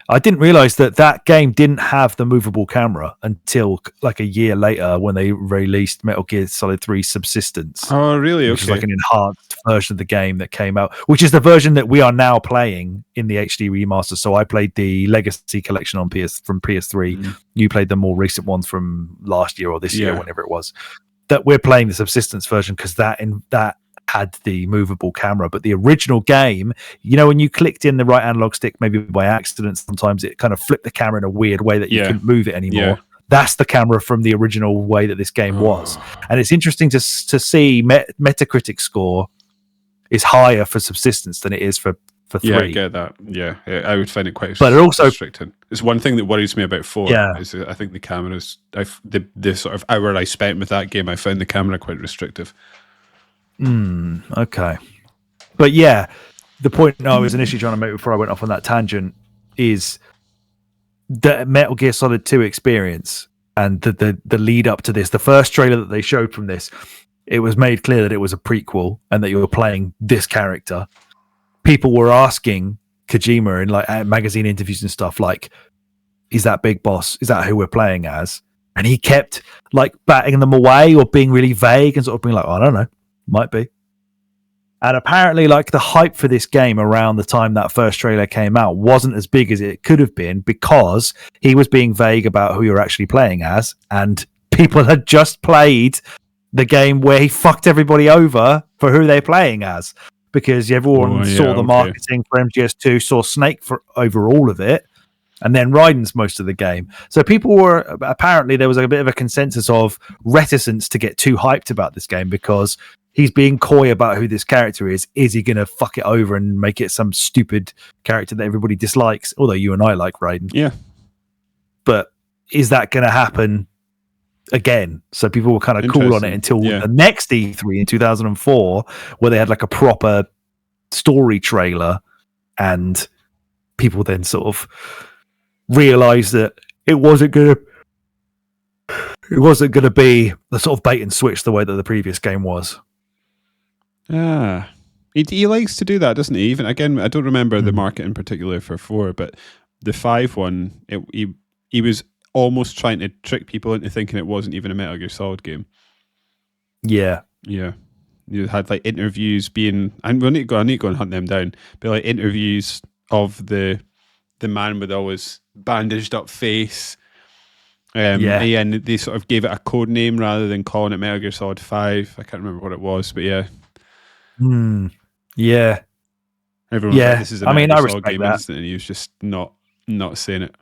I didn't realize that game didn't have the movable camera until like a year later when they released Metal Gear Solid 3 Subsistence. Oh, really? Which is like an enhanced version of the game that came out, which is the version that we are now playing in the HD remaster. So I played the Legacy Collection on from PS3. Mm. You played the more recent ones from last year or this year, whenever it was. That we're playing the Subsistence version because that had the movable camera. But the original game, when you clicked in the right analog stick, maybe by accident, sometimes it kind of flipped the camera in a weird way that you couldn't move it anymore. Yeah. That's the camera from the original way that this game was. And it's interesting to see Metacritic score is higher for Subsistence than it is for 3. Yeah, I get that. Yeah, I would find it quite restricting. It's one thing that worries me about 4. Is I think the cameras, the sort of hour I spent with that game, I found the camera quite restrictive. Okay. But yeah, the point I was initially trying to make before I went off on that tangent is the Metal Gear Solid 2 experience and the lead up to this. The first trailer that they showed from this, it was made clear that it was a prequel and that you were playing this character. People were asking Kojima in like magazine interviews and stuff like, is that Big Boss? Is that who we're playing as? And he kept like batting them away or being really vague and sort of being like, I don't know. Might be. And apparently, like, the hype for this game around the time that first trailer came out wasn't as big as it could have been because he was being vague about who you're actually playing as, and people had just played the game where he fucked everybody over for who they're playing as, because everyone saw the marketing for MGS2, saw Snake for over all of it, and then Raiden's most of the game. So people were, apparently there was a bit of a consensus of reticence to get too hyped about this game because he's being coy about who this character is. Is he going to fuck it over and make it some stupid character that everybody dislikes? Although you and I like Raiden. Yeah. But is that going to happen again? So people were kind of cool on it until the next E3 in 2004, where they had like a proper story trailer, and people then sort of realized that it wasn't going to be the sort of bait and switch the way that the previous game was. He likes to do that, doesn't he? Even again, I don't remember the market in particular for 4, but the 5 one, he was almost trying to trick people into thinking it wasn't even a Metal Gear Solid game. Yeah. You had like interviews being, and I need to go and hunt them down, but like interviews of the man with always bandaged up face. And they sort of gave it a code name rather than calling it Metal Gear Solid 5. I can't remember what it was, but yeah. Yeah. Everyone was like, this is a Metal Gear Solid game, and he was just not saying it.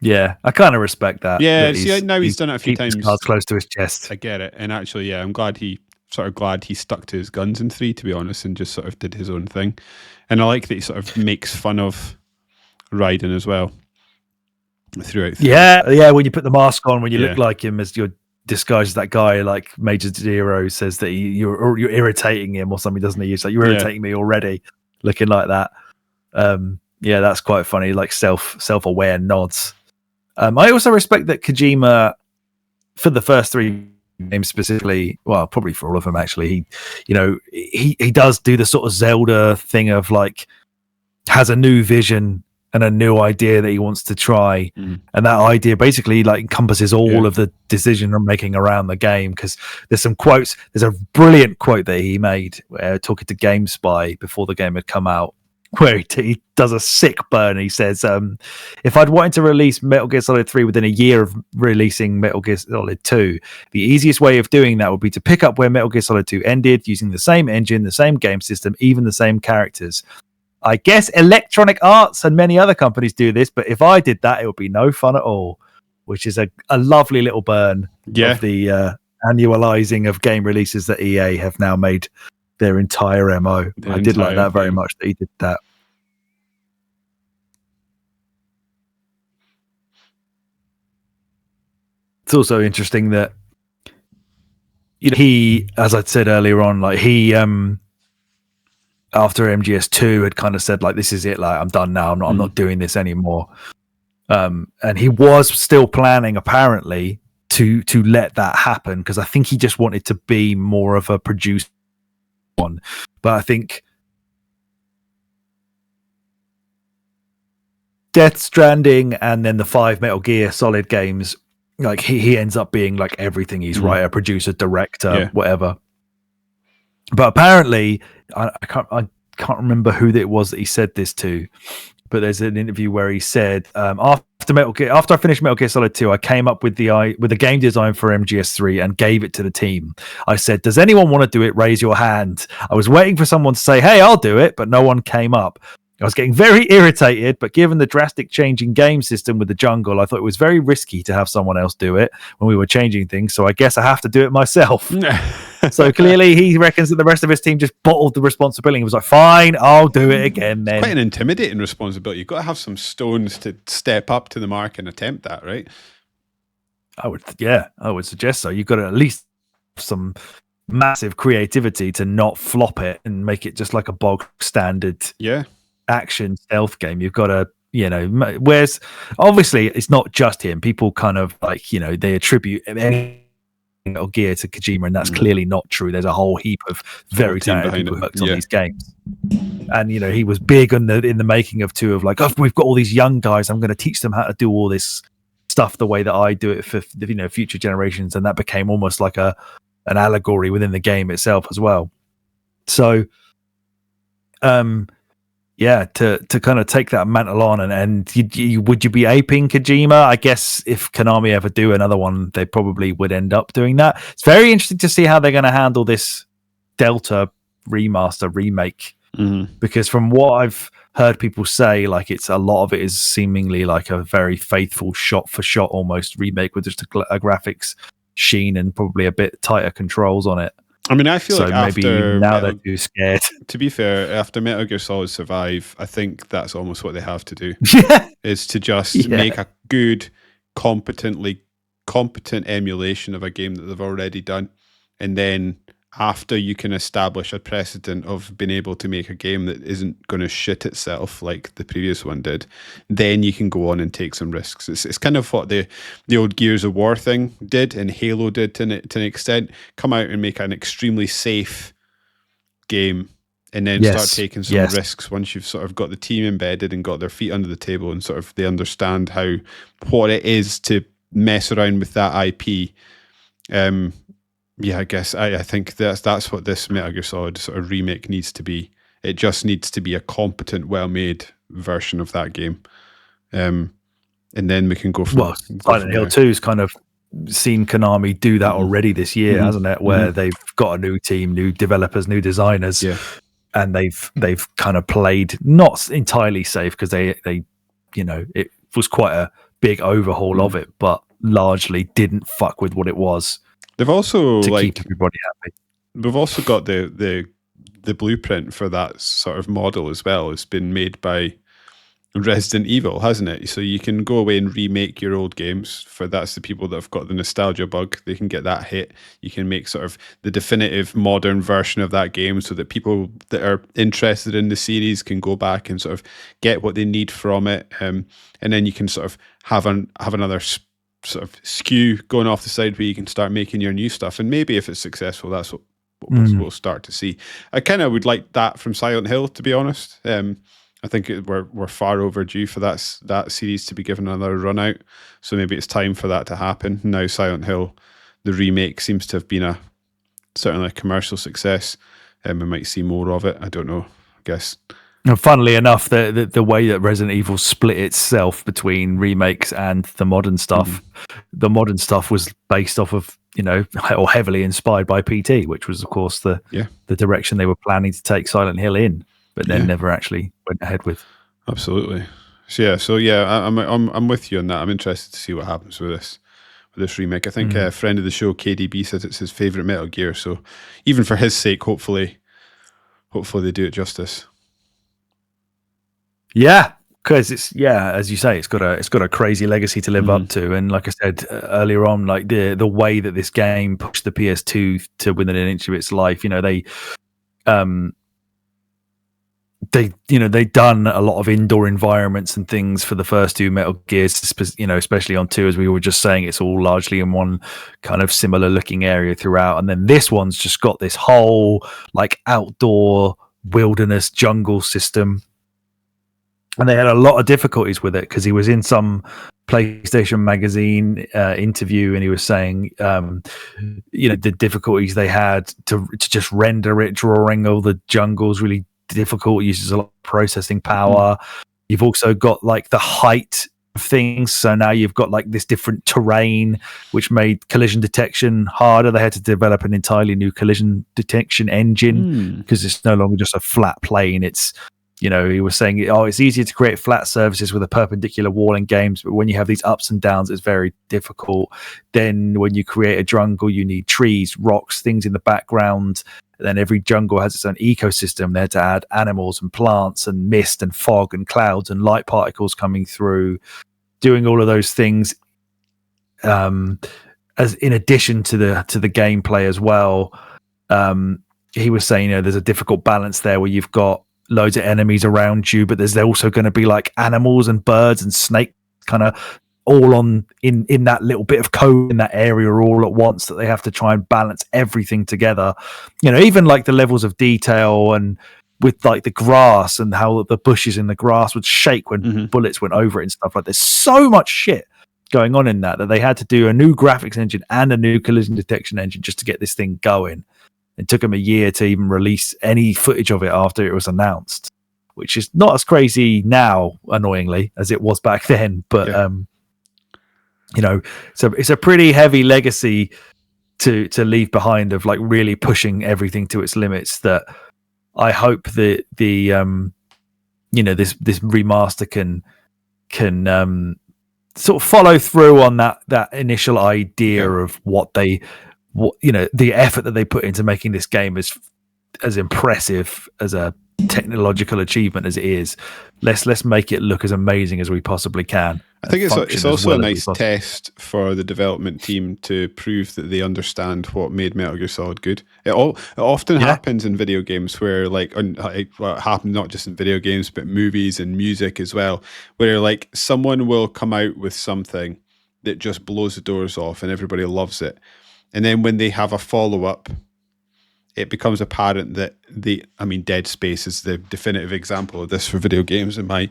Yeah, I kind of respect that. Yeah, now he's done it a few times. His cards close to his chest. I get it. And actually, I'm glad he stuck to his guns in 3, to be honest, and just sort of did his own thing. And I like that he sort of makes fun of Raiden as well throughout 3. Yeah, when you put the mask on, when you look like him as you're disguised as that guy, like Major Zero says that you're irritating him or something, doesn't he? He's like, you're irritating me already, looking like that. Yeah, that's quite funny, like self-aware nods. I also respect that Kojima, for the first 3 games specifically, well, probably for all of them actually, he does do the sort of Zelda thing of like has a new vision and a new idea that he wants to try, and that idea basically like encompasses all of the decision making around the game. Because there's some quotes. There's a brilliant quote that he made talking to GameSpy before the game had come out, where he does a sick burn. He says, if I'd wanted to release Metal Gear Solid 3 within a year of releasing Metal Gear Solid 2, the easiest way of doing that would be to pick up where Metal Gear Solid 2 ended, using the same engine, the same game system, even the same characters. I guess Electronic Arts and many other companies do this, but if I did that, it would be no fun at all, which is a lovely little burn of the annualizing of game releases that EA have now made their entire MO. I did like that very much that he did that. It's also interesting that he, as I said earlier on, like he after MGS2 had kind of said like, this is it, like I'm done now, I'm not doing this anymore. And he was still planning apparently to let that happen, because I think he just wanted to be more of a producer one. But I think Death Stranding and then the 5 Metal Gear Solid games, like he ends up being like everything. He's writer, producer, director, whatever. But apparently, I can't remember who it was that he said this to, but there's an interview where he said, after I finished Metal Gear Solid 2, I came up with the game design for MGS3 and gave it to the team. I said, does anyone want to do it? Raise your hand. I was waiting for someone to say, hey, I'll do it, but no one came up. I was getting very irritated, but given the drastic change in game system with the jungle, I thought it was very risky to have someone else do it when we were changing things, so I guess I have to do it myself. So clearly he reckons that the rest of his team just bottled the responsibility. He was like, fine, I'll do it again then. It's quite an intimidating responsibility. You've got to have some stones to step up to the mark and attempt that, right? I would suggest so. You've got to at least have some massive creativity to not flop it and make it just like a bog standard action stealth game. You've got to, whereas obviously it's not just him. People kind of like, they attribute any Metal Gear to Kojima, and that's clearly not true. There's a whole heap of very talented people who worked on these games, and he was big in the making of 2 of like, oh, we've got all these young guys, I'm going to teach them how to do all this stuff the way that I do it for future generations, and that became almost like an allegory within the game itself as well. So, yeah, to kind of take that mantle on, and would you be aping Kojima? I guess if Konami ever do another one, they probably would end up doing that. It's very interesting to see how they're going to handle this Delta remaster remake, because from what I've heard people say, like, it's a lot of it is seemingly like a very faithful shot for shot almost remake with just a graphics sheen and probably a bit tighter controls on it. I mean, I feel like maybe after now they're too scared. To be fair, after Metal Gear Solid Survive, I think that's almost what they have to do. Is to just make a good, competent emulation of a game that they've already done, and then after you can establish a precedent of being able to make a game that isn't going to shit itself like the previous one did, then you can go on and take some risks. It's kind of what the old Gears of War thing did, and Halo did to an extent. Come out and make an extremely safe game, and then start taking some risks once you've sort of got the team embedded and got their feet under the table, and sort of they understand what it is to mess around with that IP. Yeah, I guess I think that's what this Metal Gear Solid sort of remake needs to be. It just needs to be a competent, well-made version of that game, and then we can go from. Silent Hill 2's kind of seen Konami do that already this year, hasn't it? Where they've got a new team, new developers, new designers, and they've kind of played not entirely safe, because they it was quite a big overhaul of it, but largely didn't fuck with what it was. They've also to keep everybody happy. We've also got the blueprint for that sort of model as well. It's been made by Resident Evil, hasn't it? So you can go away and remake your old games. That's the people that have got the nostalgia bug. They can get that hit. You can make sort of the definitive modern version of that game, so that people that are interested in the series can go back and sort of get what they need from it. And then you can sort of have another sort of skew going off the side where you can start making your new stuff, and maybe if it's successful, that's what we'll start to see. I kind of would like that from Silent Hill, to be honest. I think we're far overdue for that series to be given another run out, so maybe it's time for that to happen. Now Silent Hill, the remake, seems to have been certainly a commercial success, and we might see more of it. I don't know, I guess. And funnily enough, the way that Resident Evil split itself between remakes and the modern stuff, the modern stuff was based off of, or heavily inspired by PT, which was, of course, the direction they were planning to take Silent Hill in, but then never actually went ahead with. Absolutely. So yeah, I'm with you on that. I'm interested to see what happens with this remake. I think a friend of the show, KDB, says it's his favorite Metal Gear. So even for his sake, hopefully they do it justice. Yeah, because it's as you say, it's got a crazy legacy to live up to, and like I said earlier on, like the way that this game pushed the PS2 to within an inch of its life, they done a lot of indoor environments and things for the first two Metal Gears, especially on 2, as we were just saying, it's all largely in one kind of similar looking area throughout, and then this one's just got this whole like outdoor wilderness jungle system. And they had a lot of difficulties with it, because he was in some PlayStation magazine interview, and he was saying, the difficulties they had to just render it, drawing all the jungles really difficult, uses a lot of processing power. You've also got like the height of things, so now you've got like this different terrain, which made collision detection harder. They had to develop an entirely new collision detection engine, because it's no longer just a flat plane. It's he was saying, it's easier to create flat surfaces with a perpendicular wall in games, but when you have these ups and downs, it's very difficult. Then when you create a jungle, you need trees, rocks, things in the background. And then every jungle has its own ecosystem. They had to add animals and plants and mist and fog and clouds and light particles coming through, doing all of those things as in addition to the gameplay as well. He was saying, there's a difficult balance there where you've got loads of enemies around you, but there's also going to be like animals and birds and snakes kind of all on in that little bit of code in that area all at once, that they have to try and balance everything together. Even like the levels of detail, and with like the grass and how the bushes in the grass would shake when bullets went over it and stuff. Like, there's so much shit going on in that they had to do a new graphics engine and a new collision detection engine just to get this thing going. It took them a year to even release any footage of it after it was announced, which is not as crazy now, annoyingly, as it was back then. But so it's a pretty heavy legacy to leave behind of like really pushing everything to its limits. That I hope that the this remaster can sort of follow through on that initial idea of the effort that they put into making this game as impressive as a technological achievement as it is. Let's make it look as amazing as we possibly can. I think it's also a nice test for the development team to prove that they understand what made Metal Gear Solid good. It often happens in video games where it happens not just in video games but movies and music as well, where like someone will come out with something that just blows the doors off and everybody loves it. And then when they have a follow-up, it becomes apparent that Dead Space is the definitive example of this for video games, in my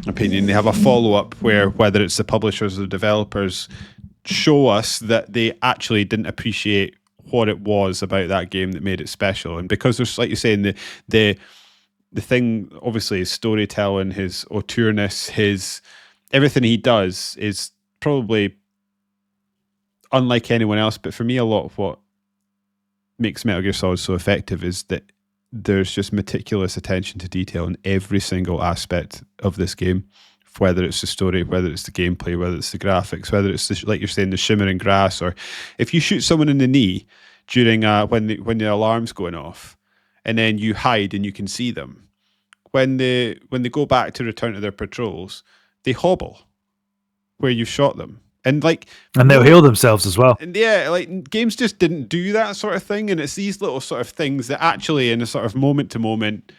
opinion. They have a follow-up where, whether it's the publishers or the developers, show us that they actually didn't appreciate what it was about that game that made it special. And because there's, like you're saying, the thing, obviously, his storytelling, his autourness, his everything he does is probably unlike anyone else. But for me, a lot of what makes Metal Gear Solid so effective is that there's just meticulous attention to detail in every single aspect of this game, whether it's the story, whether it's the gameplay, whether it's the graphics, whether it's like you're saying, the shimmering grass, or if you shoot someone in the knee during when the alarm's going off, and then you hide and you can see them. When they go back to return to their patrols, they hobble where you shot them. And they'll heal themselves as well. And games just didn't do that sort of thing. And it's these little sort of things that actually, in a sort of moment to moment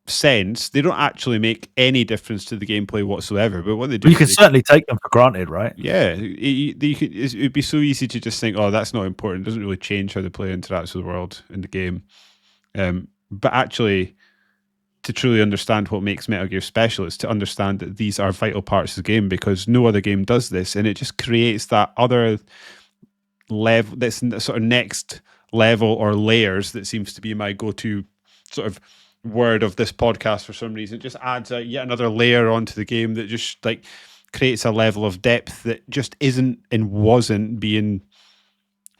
sense, they don't actually make any difference to the gameplay whatsoever. But what they do, you can certainly take them for granted, right? Yeah, it'd be so easy to just think, oh, that's not important. It doesn't really change how the player interacts with the world in the game. But actually, to truly understand what makes Metal Gear special, is to understand that these are vital parts of the game, because no other game does this, and it just creates that other level, that's sort of next level or layers, that seems to be my go-to sort of word of this podcast for some reason. It just adds yet another layer onto the game that just creates a level of depth that just isn't and wasn't being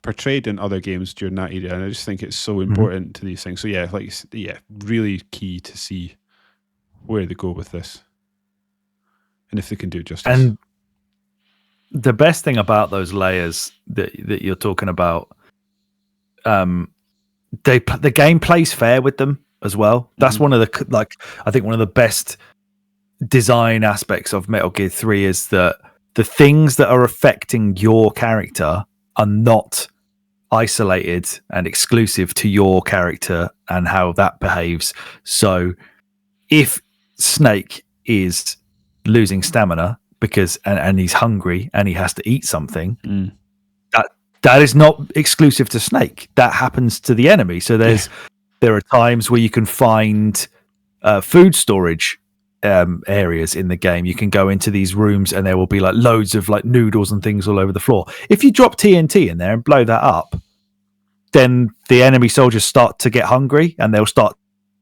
portrayed in other games during that era. And I just think it's so important to these things. So really key to see where they go with this, and if they can do justice. And the best thing about those layers that you're talking about, the game plays fair with them as well. That's one of the I think one of the best design aspects of Metal Gear 3 is that the things that are affecting your character are not isolated and exclusive to your character and how that behaves. So if Snake is losing stamina because and he's hungry and he has to eat something, that is not exclusive to Snake. That happens to the enemy. So there are times where you can find food storage areas in the game. You can go into these rooms and there will be loads of noodles and things all over the floor. If you drop TNT in there and blow that up, then the enemy soldiers start to get hungry, and they'll start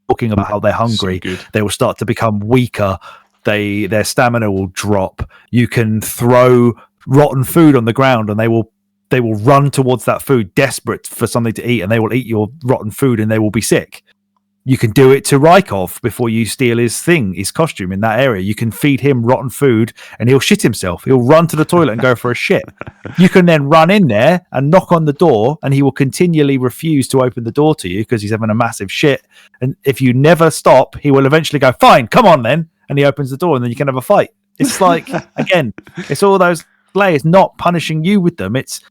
talking about how they're hungry. So they will start to become weaker. Their stamina will drop. You can throw rotten food on the ground and they will run towards that food desperate for something to eat, and they will eat your rotten food and they will be sick. You can do it to Rykov before you steal his costume in that area. You can feed him rotten food and he'll shit himself. He'll run to the toilet and go for a shit. You can then run in there and knock on the door, and he will continually refuse to open the door to you because he's having a massive shit. And if you never stop, he will eventually go, fine, come on then. And he opens the door, and then you can have a fight. It's again, it's all those layers, not punishing you with them. It's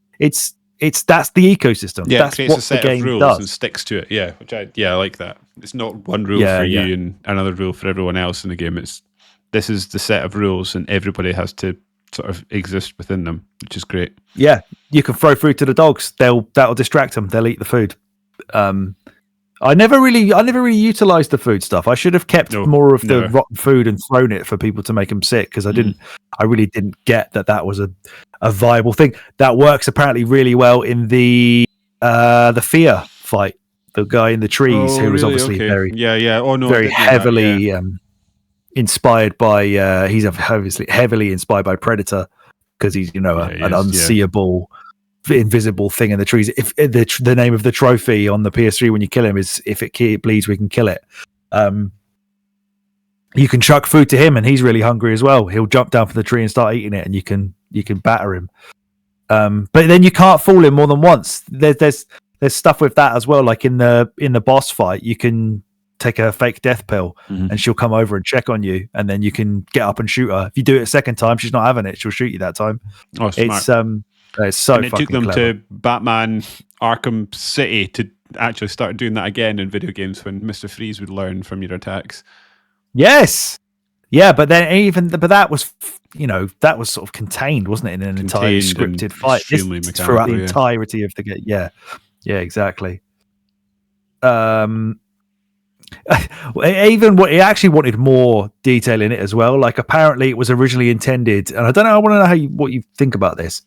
that's the ecosystem. Yeah, that's it creates what a set the game of rules does. And sticks to it. Yeah, which I like that. It's not one rule for you and another rule for everyone else in the game. This is the set of rules, and everybody has to sort of exist within them, which is great. Yeah, you can throw food to the dogs. That'll distract them. They'll eat the food. I never really utilized the food stuff. I should have kept more of the rotten food and thrown it for people to make them sick, because I really didn't get that was a viable thing. That works apparently really well in the the Fear fight, the guy in the trees who was obviously very very heavily inspired by he's obviously heavily inspired by Predator because he's an unseeable invisible thing in the trees. If the name of the trophy on the PS3 when you kill him is if it bleeds we can kill it. You can chuck food to him and he's really hungry as well. He'll jump down from the tree and start eating it and you can batter him. But then you can't fool him more than once. There's stuff with that as well. Like in the boss fight, you can take a fake death pill and she'll come over and check on you, and then you can get up and shoot her. If you do it a second time, she's not having it. She'll shoot you that time. Oh, smart. It's so. And it took them to Batman Arkham City to actually start doing that again in video games when Mr. Freeze would learn from your attacks. Yes. Yeah, but then that was that was sort of contained, wasn't it, in an entirely scripted fight throughout the entirety of the game. Yeah, exactly. Even what it actually wanted more detail in it as well. Like apparently it was originally intended, and I don't know. I want to know what you think about this.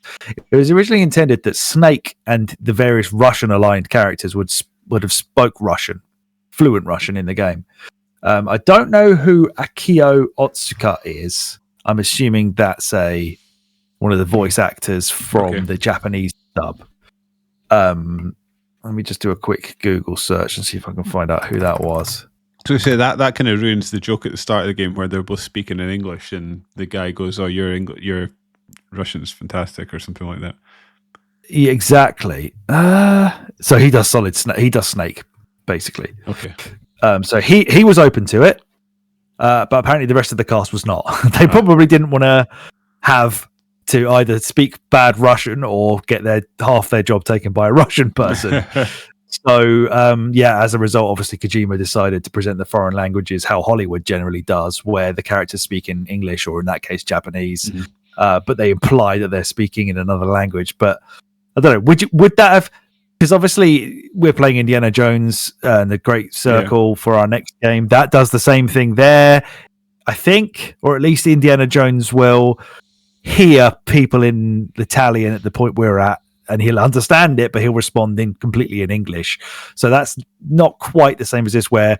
It was originally intended that Snake and the various Russian aligned characters would have spoke Russian, fluent Russian in the game. I don't know who Akio Otsuka is. I'm assuming that's one of the voice actors from the Japanese dub. Let me just do a quick Google search and see if I can find out who that was. So say that kind of ruins the joke at the start of the game where they're both speaking in English and the guy goes, "Oh, your Russian's fantastic," or something like that. Yeah, exactly. So he does he does Snake basically. Okay. So he was open to it, but apparently the rest of the cast was not. They probably didn't want to have to either speak bad Russian or get half their job taken by a Russian person. So as a result, obviously Kojima decided to present the foreign languages how Hollywood generally does, where the characters speak in English or in that case Japanese, but they imply that they're speaking in another language. But I don't know. Would that have? Because obviously we're playing Indiana Jones and the Great Circle for our next game. That does the same thing there, I think, or at least Indiana Jones will hear people in Italian at the point we're at, and he'll understand it, but he'll respond completely in English. So that's not quite the same as this, where,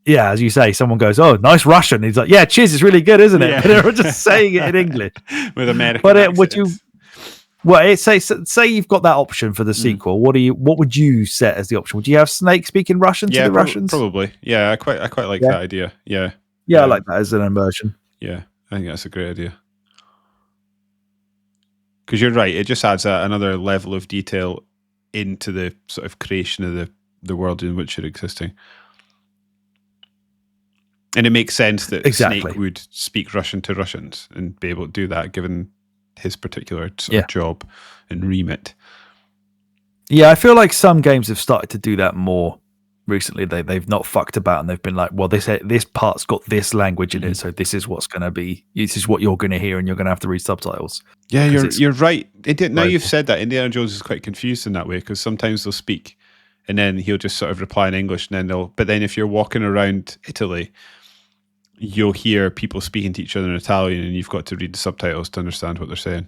as you say, someone goes, "Oh, nice Russian." He's like, "Yeah, cheers, it's really good, isn't it?" Yeah. But they're just saying it in English with American accents. Would you? Well, say you've got that option for the sequel. What would you set as the option? Would you have Snake speaking Russian to the Russians? Probably. Yeah, I quite like that idea. Yeah. I like that as an immersion. Yeah, I think that's a great idea. Because you're right, it just adds another level of detail into the sort of creation of the world in which you're existing. And it makes sense that Snake would speak Russian to Russians and be able to do that given his particular sort of job and remit. Yeah, I feel like some games have started to do that more recently. They've not fucked about and they've been like, well, this part's got this language in it, so this is what's going to be. This is what you're going to hear, and you're going to have to read subtitles. Yeah, you're right. Now you've said that, Indiana Jones is quite confused in that way because sometimes they'll speak, and then he'll just sort of reply in English, and then But then if you're walking around Italy, you'll hear people speaking to each other in Italian, and you've got to read the subtitles to understand what they're saying.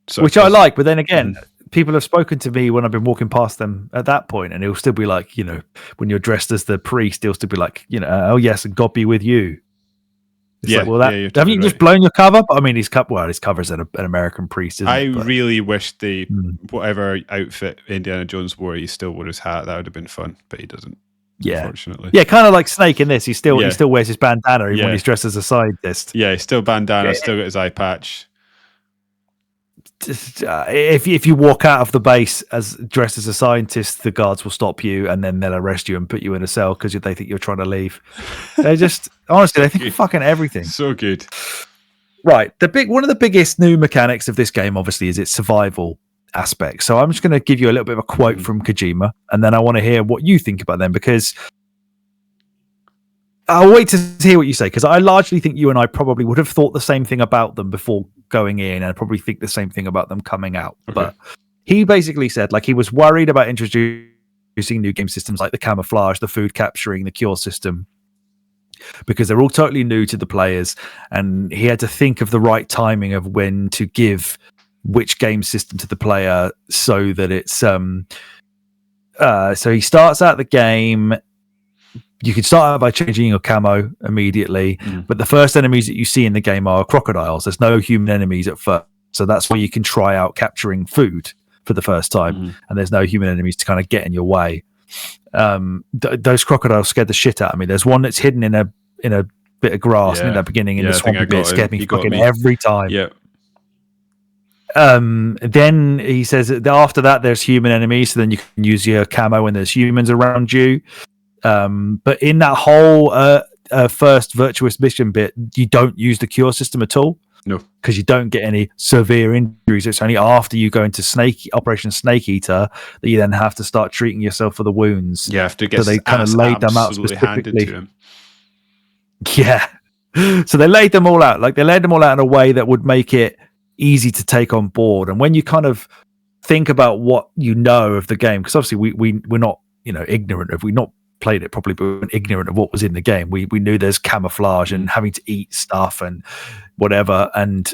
So which I like, but then again, people have spoken to me when I've been walking past them at that point, and it'll still be like, when you're dressed as the priest, it'll still be like, oh yes, and God be with you. It's like, well, haven't you just blown your cover? But I mean, his cover's an American priest. Isn't it? But really wish whatever outfit Indiana Jones wore, he still wore his hat. That would have been fun, but he doesn't. Yeah, unfortunately. Yeah, kind of like Snake in this. He still wears his bandana even when he's dressed as a scientist. Yeah, he's still bandana, still got his eye patch. If you walk out of the base as dressed as a scientist, the guards will stop you and then they'll arrest you and put you in a cell because they think you're trying to leave. They just honestly, they think of fucking everything. So good. Right. One of the biggest new mechanics of this game, obviously, is its survival aspect. So I'm just going to give you a little bit of a quote from Kojima, and then I want to hear what you think about them, because I'll wait to hear what you say, because I largely think you and I probably would have thought the same thing about them before going in, and I probably think the same thing about them coming out. Okay. But he basically said he was worried about introducing new game systems like the camouflage, the food capturing, the cure system, because they're all totally new to the players, and he had to think of the right timing of when to give which game system to the player so that it's so he starts out the game. You can start out by changing your camo immediately, but the first enemies that you see in the game are crocodiles. There's no human enemies at first, so that's where you can try out capturing food for the first time, and there's no human enemies to kind of get in your way. Those crocodiles scared the shit out of me. There's one that's hidden in a bit of grass in the beginning in the swampy bit. It scared me fucking every time. Yeah. Then he says that after that there's human enemies, so then you can use your camo when there's humans around you. But in that whole first virtuous mission bit, you don't use the cure system at all. No, because you don't get any severe injuries. It's only after you go into Operation Snake Eater that you then have to start treating yourself for the wounds. You have to get. So they kind of laid them out specifically. To him. Yeah, so they laid them all out. Like they laid them all out in a way that would make it easy to take on board. And when you kind of think about what you know of the game, because obviously we're not ignorant of, we've not played it properly, but we're ignorant of what was in the game. We knew there's camouflage and having to eat stuff and whatever, and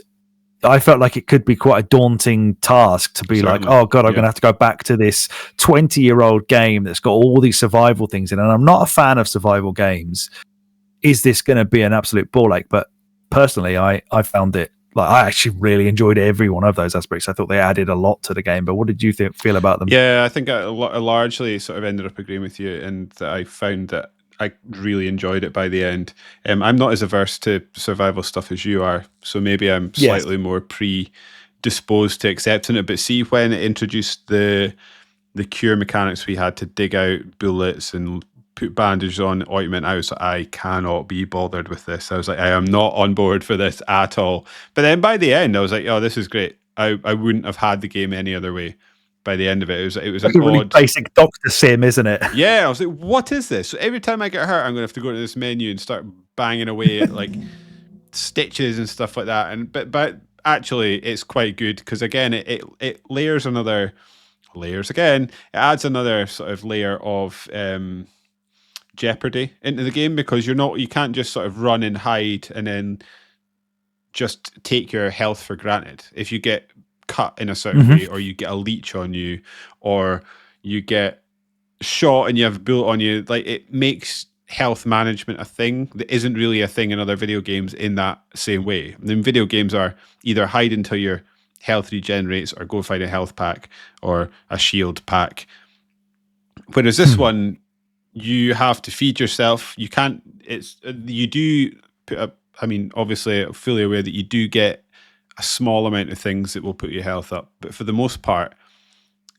I felt like it could be quite a daunting task to be like, oh god, I'm gonna have to go back to this 20-year-old game that's got all these survival things in it. And I'm not a fan of survival games. Is this going to be an absolute ball ache? But personally, I found it, like, I actually really enjoyed every one of those aspects. I thought they added a lot to the game. But what did you feel about them? Yeah, I think I largely sort of ended up agreeing with you, and I found that I really enjoyed it by the end. I'm not as averse to survival stuff as you are, so maybe I'm slightly more predisposed to accepting it. But see, when it introduced the cure mechanics, we had to dig out bullets and put bandages on, ointment, I was like, I cannot be bothered with this. I was like, I am not on board for this at all. But then by the end, I was like, oh, this is great. I wouldn't have had the game any other way. By the end of it, it was like an really basic Doctor Sim, isn't it? Yeah, I was like, what is this? So every time I get hurt, I'm gonna have to go to this menu and start banging away at like stitches and stuff like that. And but actually, it's quite good because again, it layers again. It adds another sort of layer of jeopardy into the game, because you can't just sort of run and hide and then just take your health for granted. If you get cut in a certain way, or you get a leech on you, or you get shot and you have a bullet on you, like, it makes health management a thing that isn't really a thing in other video games in that same way. And then video games are either hide until your health regenerates, or go find a health pack or a shield pack. Whereas this one, you have to feed yourself. You can't. You do put up. I mean, obviously, I'm fully aware that you do get a small amount of things that will put your health up, but for the most part,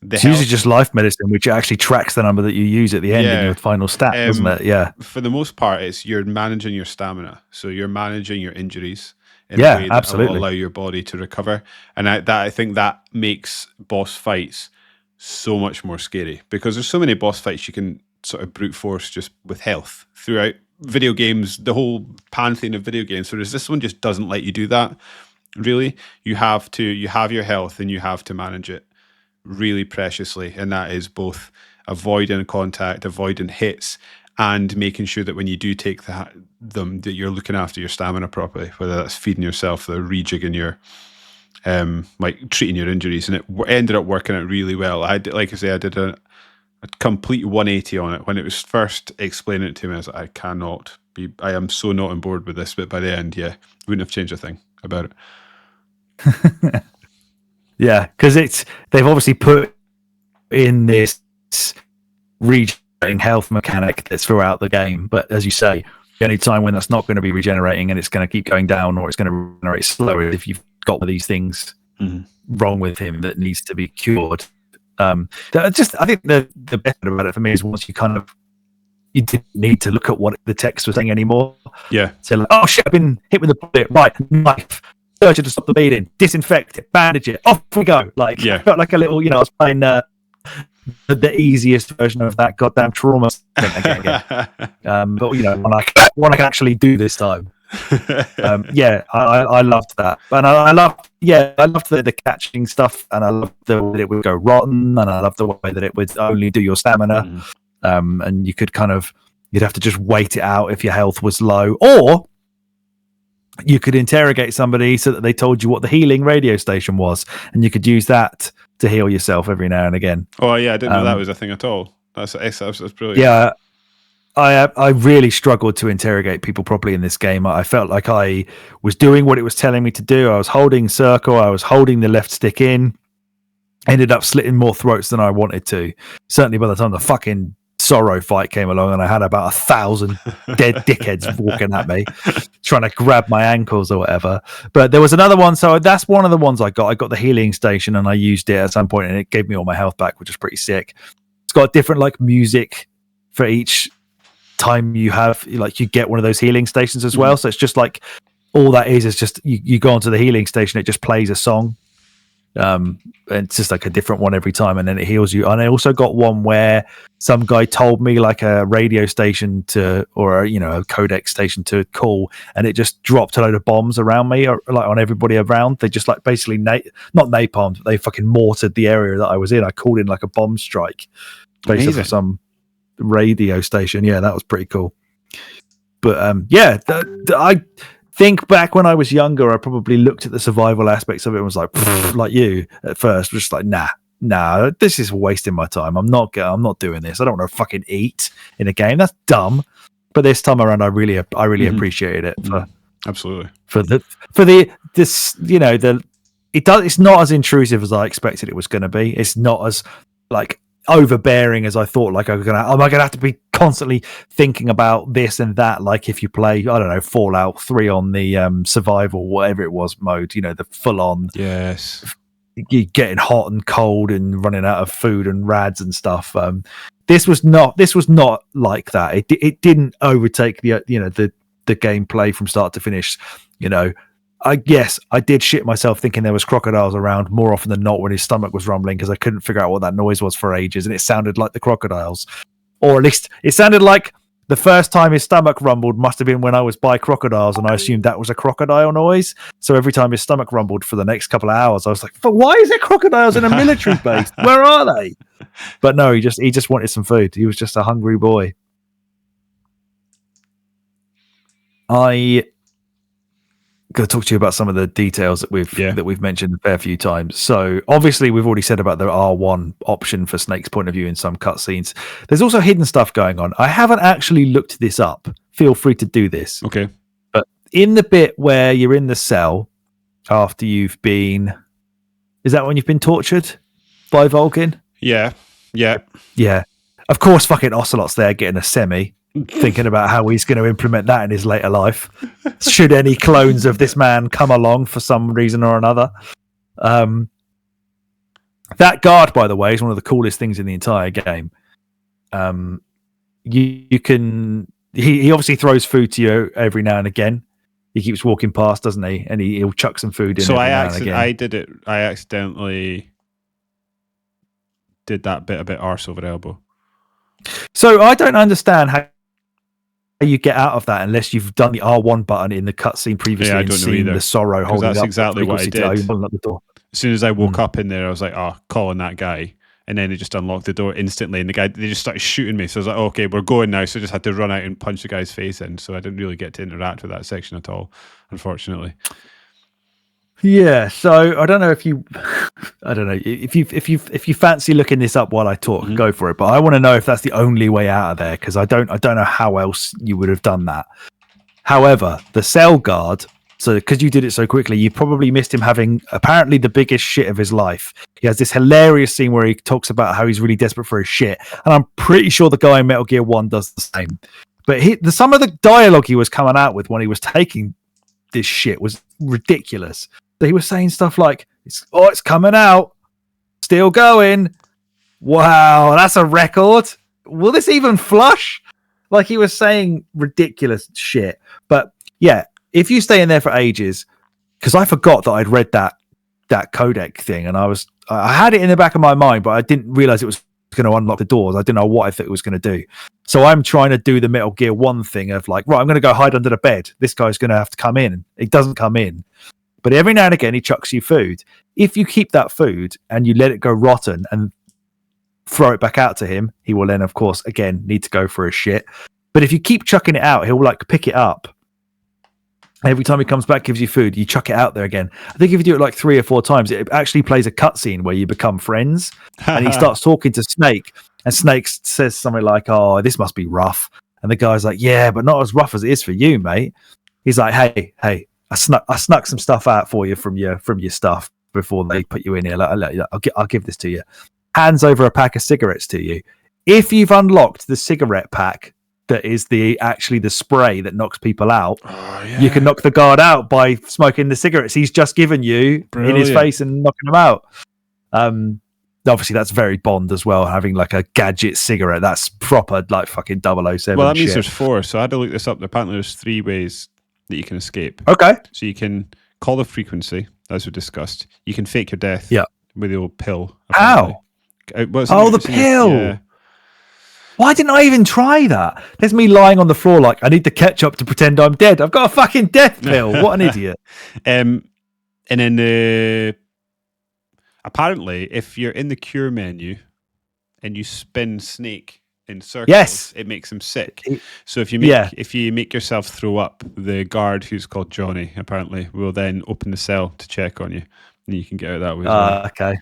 it's usually just life medicine, which actually tracks the number that you use at the end in your final stat, doesn't it? Yeah. For the most part, it's you're managing your stamina, so you're managing your injuries in a way that will allow your body to recover, and I think that makes boss fights so much more scary, because there's so many boss fights you can sort of brute force just with health throughout video games, the whole pantheon of video games. Whereas this one just doesn't let you do that. Really, you have your health and you have to manage it really preciously, and that is both avoiding contact, avoiding hits, and making sure that when you do take them, that you're looking after your stamina properly, whether that's feeding yourself or rejigging your like treating your injuries. And it ended up working out really well. I did a complete 180 on it when it was first explaining it to me. I was like, I am so not on board with this, but by the end, wouldn't have changed a thing about it. Yeah, because they've obviously put in this regenerating health mechanic that's throughout the game, but as you say, the only time when that's not going to be regenerating and it's going to keep going down, or it's going to regenerate slower, if you've got one of these things wrong with him that needs to be cured. I think the best part about it for me is once you didn't need to look at what the text was saying anymore. Yeah. So like, oh shit, I've been hit with a bullet. Right, knife. Surgeon to stop the bleeding. Disinfect it. Bandage it. Off we go. Like, I felt like a little, I was playing the easiest version of that goddamn trauma again. But what I can actually do this time. I loved that, and I loved the catching stuff, and I loved the way that it would go rotten, and I loved the way that it would only do your stamina, and you could you'd have to just wait it out if your health was low, or you could interrogate somebody so that they told you what the healing radio station was, and you could use that to heal yourself every now and again. Oh yeah, I didn't know that was a thing at all. That's brilliant. Yeah, I really struggled to interrogate people properly in this game. I felt like I was doing what it was telling me to do. I was holding circle. I was holding the left stick in. Ended up slitting more throats than I wanted to. Certainly by the time the fucking Sorrow fight came along and I had about 1,000 dead dickheads walking at me, trying to grab my ankles or whatever. But there was another one. So that's one of the ones I got. I got the healing station and I used it at some point and it gave me all my health back, which is pretty sick. It's got different like music for each time you have, like you get one of those healing stations as well. So it's just like, all that is just you go onto the healing station, it just plays a song. And it's just like a different one every time, and then it heals you. And I also got one where some guy told me like a radio station to, or a codec station to call, and it just dropped a load of bombs around me, or like on everybody around. They just like basically not napalmed, but they fucking mortared the area that I was in. I called in like a bomb strike based on some radio station. Yeah, that was pretty cool. But I think back when I was younger, I probably looked at the survival aspects of it and was like you at first, just like, nah, this is wasting my time. I'm not doing this. I don't want to fucking eat in a game. That's dumb. But this time around, I really appreciated it. Absolutely. It's not as intrusive as I expected it was going to be. It's not as like overbearing as I thought. Like am I gonna have to be constantly thinking about this and that, like if you play, I don't know, Fallout 3 on the survival, whatever it was mode, the full on, yes, you're getting hot and cold and running out of food and rads and stuff. This was not like that. It didn't overtake the gameplay from start to finish. I did shit myself thinking there was crocodiles around more often than not when his stomach was rumbling, because I couldn't figure out what that noise was for ages, and it sounded like the crocodiles, or at least it sounded like the first time his stomach rumbled must have been when I was by crocodiles, and I assumed that was a crocodile noise. So every time his stomach rumbled for the next couple of hours, I was like, "But why is there crocodiles in a military base? Where are they?" But no, he just wanted some food. He was just a hungry boy. I going to talk to you about some of the details that we've mentioned a fair few times. So obviously we've already said about the R1 option for Snake's point of view in some cutscenes. There's also hidden stuff going on. I haven't actually looked this up. Feel free to do this. Okay. But in the bit where you're in the cell after you've been, is that when you've been tortured by Vulcan? Yeah. Of course, fucking Ocelot's there getting a semi. Thinking about how he's going to implement that in his later life, should any clones of this man come along for some reason or another. That guard, by the way, is one of the coolest things in the entire game. You can he obviously throws food to you every now and again. He keeps walking past, doesn't he? And he'll chuck some food in. So I accidentally did that bit a bit arse over elbow. So I don't understand how you get out of that unless you've done the R1 button in the cutscene previously and seen the Sorrow holding that's up. Exactly what I did. Up the door. As soon as I woke up in there, I was like, calling that guy. And then it just unlocked the door instantly, and they just started shooting me. So I was like, okay, we're going now. So I just had to run out and punch the guy's face in. So I didn't really get to interact with that section at all, unfortunately. Yeah, so I don't know if you fancy looking this up while I talk, go for it. But I want to know if that's the only way out of there, because I don't know how else you would have done that. However, the cell guard, so because you did it so quickly, you probably missed him having apparently the biggest shit of his life. He has this hilarious scene where he talks about how he's really desperate for his shit, and I'm pretty sure the guy in Metal Gear 1 does the same. But some of the dialogue he was coming out with when he was taking this shit was ridiculous. So he was saying stuff like, it's coming out, still going, wow, that's a record, will this even flush? Like, he was saying ridiculous shit. But yeah, if you stay in there for ages, because I forgot that I'd read that codec thing, and I had it in the back of my mind, but I didn't realize it was going to unlock the doors. I didn't know what I thought it was going to do. So I'm trying to do the Metal Gear 1 thing of like, right, I'm going to go hide under the bed. This guy's going to have to come in. He doesn't come in. But every now and again, he chucks you food. If you keep that food and you let it go rotten and throw it back out to him, he will then, of course, again, need to go for a shit. But if you keep chucking it out, he'll like pick it up Every time he comes back, gives you food, you chuck it out there again. I think if you do it like 3 or 4 times, it actually plays a cutscene where you become friends. And he starts talking to Snake, and Snake says something like, "Oh, this must be rough." And the guy's like, "Yeah, but not as rough as it is for you, mate." He's like, "Hey, I snuck some stuff out for you from your stuff before they put you in here. I'll give this to you." Hands over a pack of cigarettes to you. If you've unlocked the cigarette pack that is actually the spray that knocks people out, you can knock the guard out by smoking the cigarettes he's just given you in his face and knocking them out. Obviously that's very Bond as well, having like a gadget cigarette. That's proper like fucking 007. Well, that means there's 4, so I had to look this up. Apparently there's 3 ways that you can escape. Okay. So you can call the frequency, as we discussed. You can fake your death with the old pill. How? The pill! Yeah. Why didn't I even try that? There's me lying on the floor like, I need the ketchup to pretend I'm dead. I've got a fucking death pill. What an idiot. And then apparently, if you're in the cure menu and you spin Snake in circles, it makes him sick. So if you make yourself throw up, the guard, who's called Johnny, apparently, will then open the cell to check on you. And you can get out that way as well. Okay.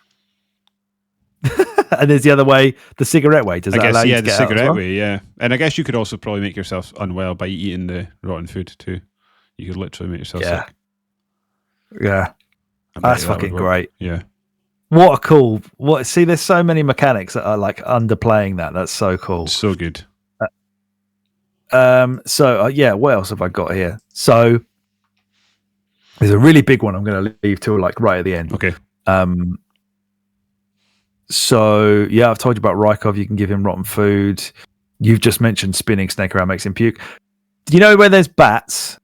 And there's the other way, the cigarette way. Does that allow you to get out as well? Yeah, the cigarette way, yeah. And I guess you could also probably make yourself unwell by eating the rotten food too. You could literally make yourself sick. Yeah. That's fucking great. Yeah. What a cool... See, there's so many mechanics that are like underplaying that. That's so cool. So good. What else have I got here? So there's a really big one I'm going to leave till like right at the end. Okay. So, I've told you about Rykov. You can give him rotten food. You've just mentioned spinning Snake around makes him puke. Do you know where there's bats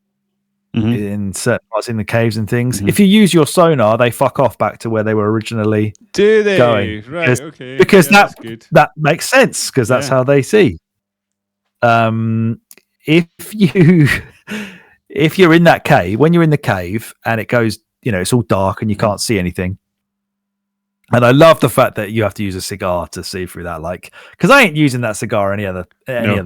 in certain parts in the caves and things? If you use your sonar, they fuck off back to where they were originally going. Right, okay. Because that makes sense, because that's how they see. If you're in that cave, when you're in the cave and it goes, it's all dark and you can't see anything. And I love the fact that you have to use a cigar to see through that, like, because I ain't using that cigar any other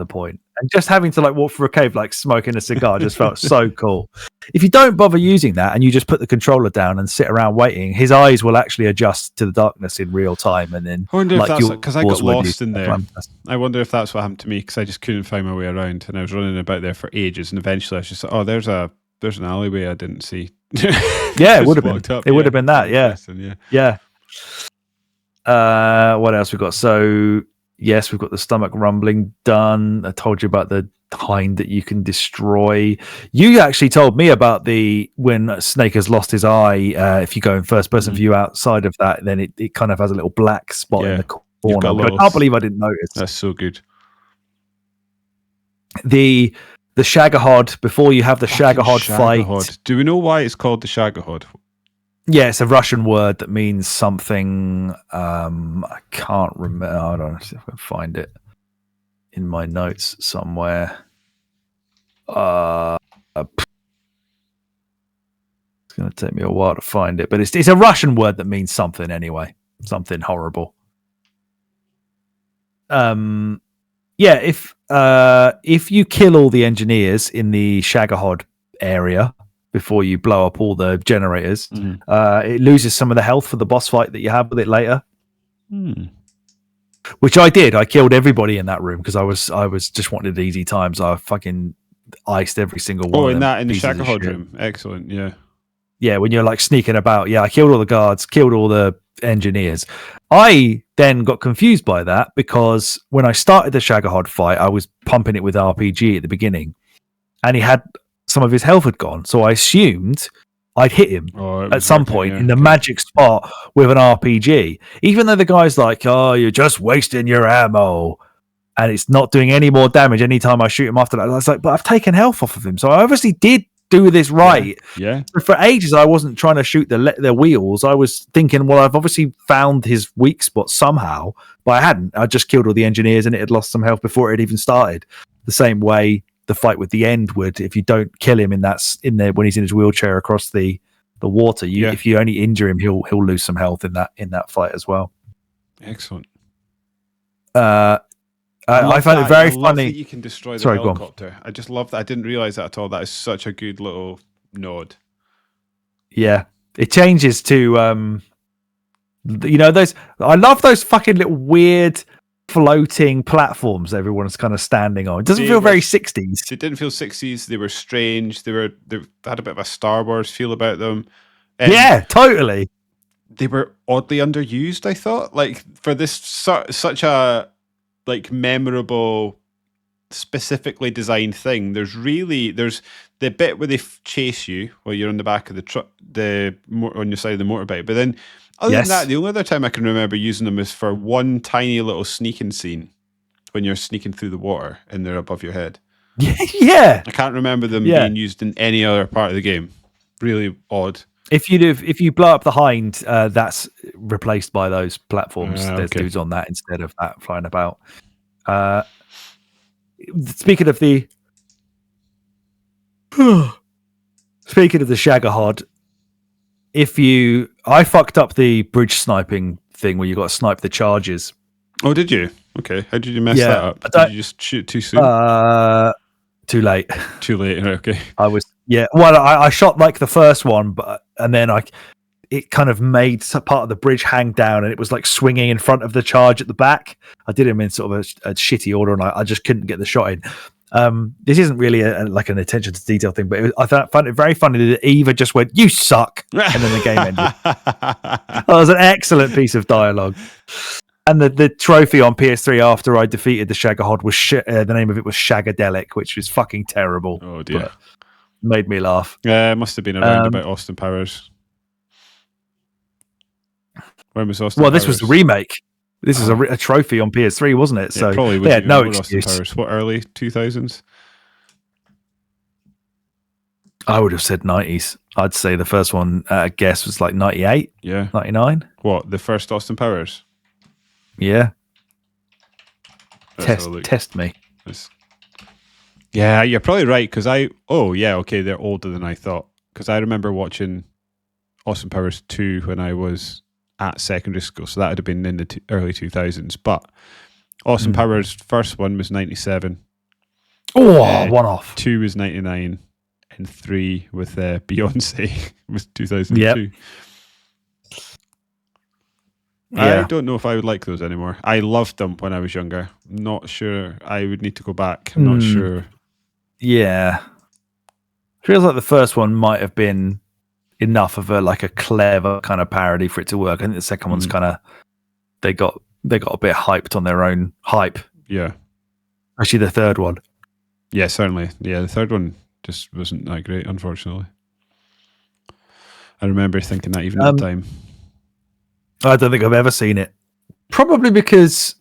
point. And just having to like walk through a cave, like smoking a cigar, just felt so cool. If you don't bother using that and you just put the controller down and sit around waiting, his eyes will actually adjust to the darkness in real time. And then I wonder if that's because I got lost in there. I wonder if that's what happened to me, because I just couldn't find my way around and I was running about there for ages. And eventually I was just like, oh, there's an alleyway I didn't see. It would have been. It would have been that. Yeah. What else we got? So yes, we've got the stomach rumbling done. I told you about the hind that you can destroy. You actually told me about when Snake has lost his eye. If you go in first person view outside of that, then it kind of has a little black spot in the corner. I can't believe I didn't notice. That's so good. The Shagohod, before you have the Shagohod fight. Do we know why it's called the Shagohod? Yeah, it's a Russian word that means something. I can't remember. I don't know if I can find it in my notes somewhere. It's going to take me a while to find it, but it's a Russian word that means something anyway. Something horrible. If you kill all the engineers in the Shagohod area before you blow up all the generators, it loses some of the health for the boss fight that you have with it later. Which I did. I killed everybody in that room because I was just wanted easy times. I fucking iced every single one. In the Shagohod room. Excellent. Yeah, when you're like sneaking about. Yeah, I killed all the guards, killed all the engineers. I then got confused by that because when I started the Shagohod fight, I was pumping it with RPG at the beginning, and he had some of his health had gone, so I assumed I'd hit him at some point in the magic spot with an RPG, even though the guy's like, oh, you're just wasting your ammo and it's not doing any more damage anytime I shoot him after that. I was like, but I've taken health off of him, so I obviously did do this right. So for ages I wasn't trying to shoot the wheels. I was thinking, well, I've obviously found his weak spot somehow, but I hadn't. I just killed all the engineers and it had lost some health before it had even started. The same way the fight with the end would, if you don't kill him in there when he's in his wheelchair across the water, if you only injure him, he'll lose some health in that fight as well. Excellent. I found it very funny that you can destroy the helicopter. I just love that. I didn't realize that at all. That is such a good little nod. Yeah, it changes to those. I love those fucking little weird floating platforms everyone's kind of standing on. It doesn't feel very 60s. They didn't feel 60s. They were strange. They had a bit of a Star Wars feel about them. Yeah, totally. They were oddly underused, I thought. Like, for this such a like memorable, specifically designed thing, there's the bit where they chase you while you're on the back of the truck, on your side of the motorbike. But then, other than that, the only other time I can remember using them is for one tiny little sneaking scene when you're sneaking through the water and they're above your head. Yeah, I can't remember them being used in any other part of the game. Really odd. If you blow up the hind, that's replaced by those platforms. There's dudes on that instead of that flying about. Speaking of the Shagahod, I fucked up the bridge sniping thing where you got to snipe the charges. Oh, did you? Okay, how did you mess that up? Did you just shoot too soon? Too late. Too late. Okay. Well, I shot like the first one, and then it kind of made part of the bridge hang down, and it was like swinging in front of the charge at the back. I did him in sort of a shitty order, and I just couldn't get the shot in. This isn't really like an attention to detail thing, but I found it very funny that Eva just went, "You suck," and then the game ended. That was an excellent piece of dialogue. And the trophy on PS3 after I defeated the Shagahod was the name of it was Shagadelic, which was fucking terrible. Oh dear, made me laugh. Yeah, it must have been around about Austin Powers. When was Austin? Well, this was the remake. This is a trophy on PS3, wasn't it? So probably they had no excuse. Austin Powers. What, early 2000s? I would have said 90s. I'd say the first one, I guess, was like 98. Yeah, 99. What, the first Austin Powers? Yeah. Test me. Yeah, you're probably right, because they're older than I thought, because I remember watching Austin Powers 2 when I was at secondary school, so that would have been in the early 2000s, but Austin Powers first one was 97. Oh, one off. 2 was 99, and 3 with Beyonce was 2002. Yep. Yeah. I don't know if I would like those anymore. I loved them when I was younger. Not sure. I would need to go back. I'm not sure. Yeah. Feels like the first one might have been enough of a clever kind of parody for it to work. I think the second one's kind of they got a bit hyped on their own hype. Yeah. Actually, the third one. Yeah, certainly. Yeah, the third one just wasn't that great, unfortunately. I remember thinking that even at the time. I don't think I've ever seen it. Probably because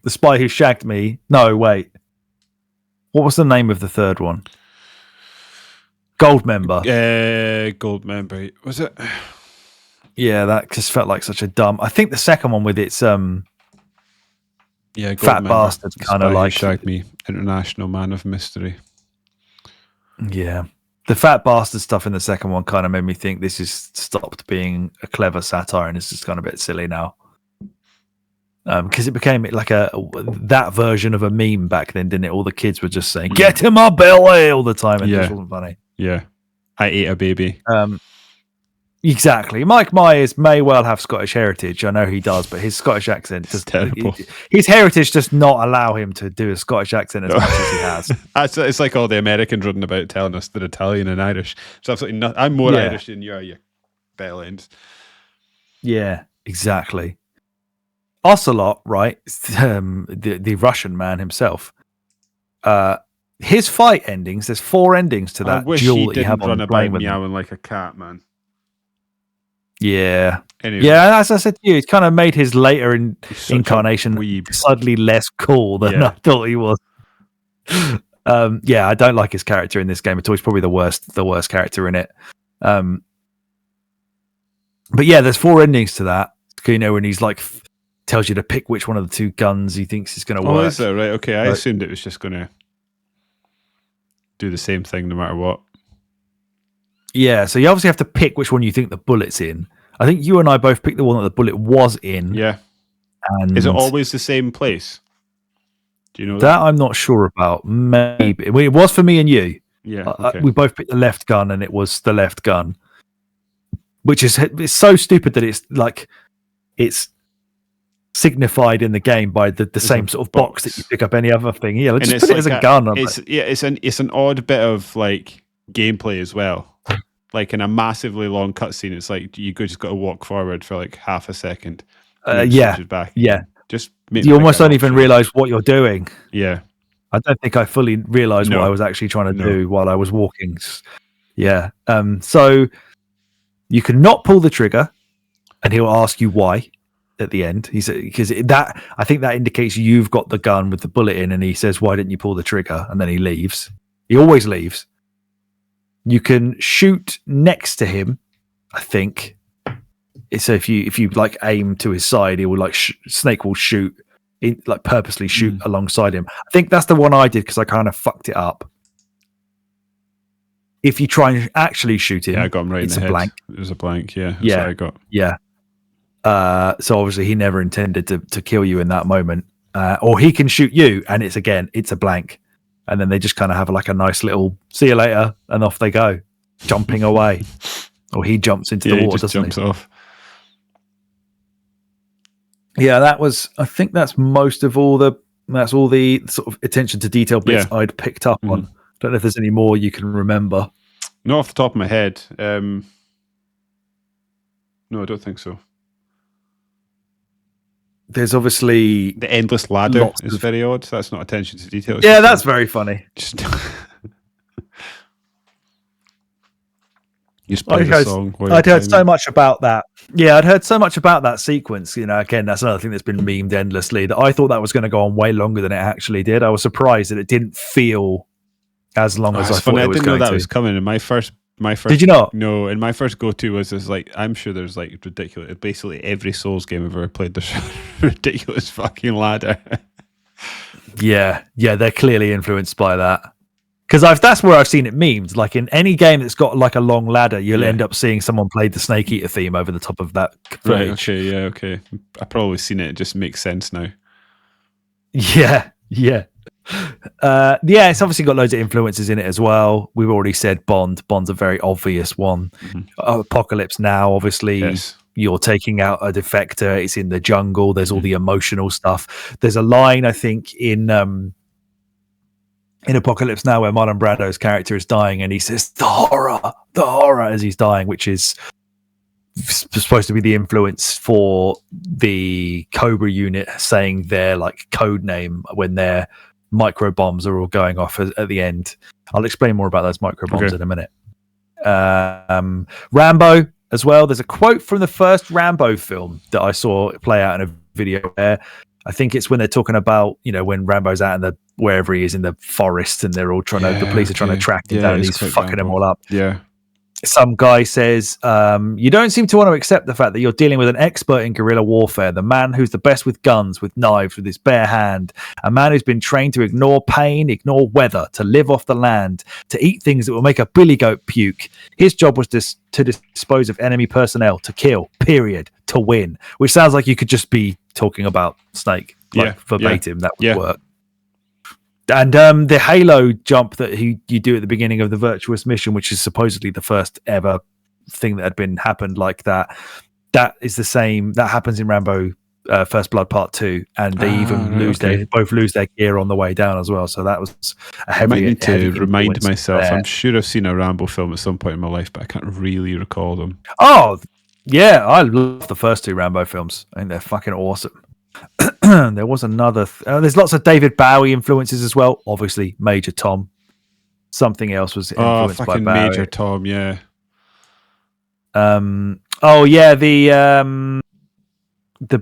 The Spy Who Shagged Me. No, wait. What was the name of the third one? Goldmember. Goldmember. Was it? Yeah, that just felt like such a dumb. I think the second one with its fat bastard kind of like Shagged Me, International Man of Mystery. Yeah. The fat bastard stuff in the second one kind of made me think this has stopped being a clever satire and it's just kind of a bit silly now. Because it became like that version of a meme back then, didn't it? All the kids were just saying, "Get in my belly" all the time, and it just wasn't funny. Yeah. I ate a baby. Exactly. Mike Myers may well have Scottish heritage. I know he does, but his Scottish accent just terrible. His heritage does not allow him to do a Scottish accent as much as he has. It's like all the Americans running about telling us they're Italian and Irish. It's absolutely not. I'm more Irish than you are, you bell ends. Yeah, exactly. Ocelot, right? The Russian man himself. His fight endings. There's 4 endings to that duel that you have on the plane with him. Meowing like a cat, man. Yeah. Anyway. Yeah, as I said to you, it's kind of made his later incarnation suddenly less cool than I thought he was. I don't like his character in this game at all. He's probably the worst character in it. But yeah, there's 4 endings to that. You know, when he's like tells you to pick which one of the 2 guns he thinks is going to work. Oh, is that right? Okay, I assumed it was just going to do the same thing no matter what. Yeah, so you obviously have to pick which one you think the bullet's in. I think you and I both picked the one that the bullet was in. Yeah. And is it always the same place? Do you know that? I'm not sure about. Maybe. Well, it was for me and you. Yeah, okay. We both picked the left gun, and it was the left gun, which is it's so stupid that it's like it's signified in the game by the same sort of box that you pick up any other thing. Yeah, let's just put it as a gun. It's an odd bit of like gameplay as well. Like in a massively long cutscene, it's like you just got to walk forward for like half a second. Back. Just you almost don't even realize what you're doing. Yeah, I don't think I fully realized what I was actually trying to do while I was walking. Yeah. So you can not pull the trigger, and he'll ask you why at the end. He said, because that, I think that indicates you've got the gun with the bullet in, and he says, why didn't you pull the trigger? And then he leaves. He always leaves. You can shoot next to him, I think. So if you like aim to his side, he will like Snake will shoot, like purposely shoot alongside him. I think that's the one I did because I kind of fucked it up. If you try and actually shoot him, I got him right in the head. Blank. It was a blank. Yeah, that's what I got. Yeah. So obviously he never intended to kill you in that moment, or he can shoot you, and it's a blank, and then they just kind of have like a nice little see you later, and off they go, jumping away, or he jumps into the water, jumps off. Yeah, I think that's all the sort of attention to detail bits I'd picked up on. Don't know if there's any more you can remember. Not off the top of my head. No, I don't think so. There's obviously the endless ladder is very odd. That's not attention to detail. Yeah, that's very funny. Just play the song. I'd heard so much about that. Yeah, I'd heard so much about that sequence. You know, again, that's another thing that's been memed endlessly. That I thought that was going to go on way longer than it actually did. I was surprised that it didn't feel as long as I thought it was going to. I didn't know that was coming. And my first. Did you not? No, and my first go-to was like, I'm sure there's like ridiculous. Basically, every Souls game I've ever played, there's ridiculous fucking ladder. Yeah, they're clearly influenced by that. Because that's where I've seen it memed. Like in any game that's got like a long ladder, you'll end up seeing someone play the Snake Eater theme over the top of that footage. Right, okay, yeah, okay. I've probably seen it. It just makes sense now. Yeah. It's obviously got loads of influences in it as well. We've already said Bond. Bond's a very obvious one. Apocalypse Now, obviously. Yes. You're taking out a defector. It's in the jungle. There's all the emotional stuff. There's a line, I think, in Apocalypse Now where Marlon Brando's character is dying, and he says the horror as he's dying, which is supposed to be the influence for the Cobra unit saying their like code name when their micro bombs are all going off at the end. I'll explain more about those micro bombs in a minute. Rambo as well. There's a quote from the first Rambo film that I saw play out in a video where I think it's when they're talking about, you know, when Rambo's out in the wherever he is in the forest, and they're all trying to, the police are trying to track him down, and he's fucking them all up. Yeah. Some guy says, you don't seem to want to accept the fact that you're dealing with an expert in guerrilla warfare, the man who's the best with guns, with knives, with his bare hand, a man who's been trained to ignore pain, ignore weather, to live off the land, to eat things that will make a billy goat puke. His job was to dispose of enemy personnel, to kill, period, to win, which sounds like you could just be talking about Snake, like verbatim. That would work. And the Halo jump that you do at the beginning of the Virtuous mission, which is supposedly the first ever thing that had happened like that, that is the same. That happens in Rambo First Blood Part 2, and they even both lose their gear on the way down as well. So that was a heavy. I might need to remind myself. I'm sure I've seen a Rambo film at some point in my life, but I can't really recall them. Oh, yeah, I love the first two Rambo films. I think they're fucking awesome. There was another there's lots of David Bowie influences as well, obviously Major Tom. Something else was influenced by Bowie. Major Tom, yeah. The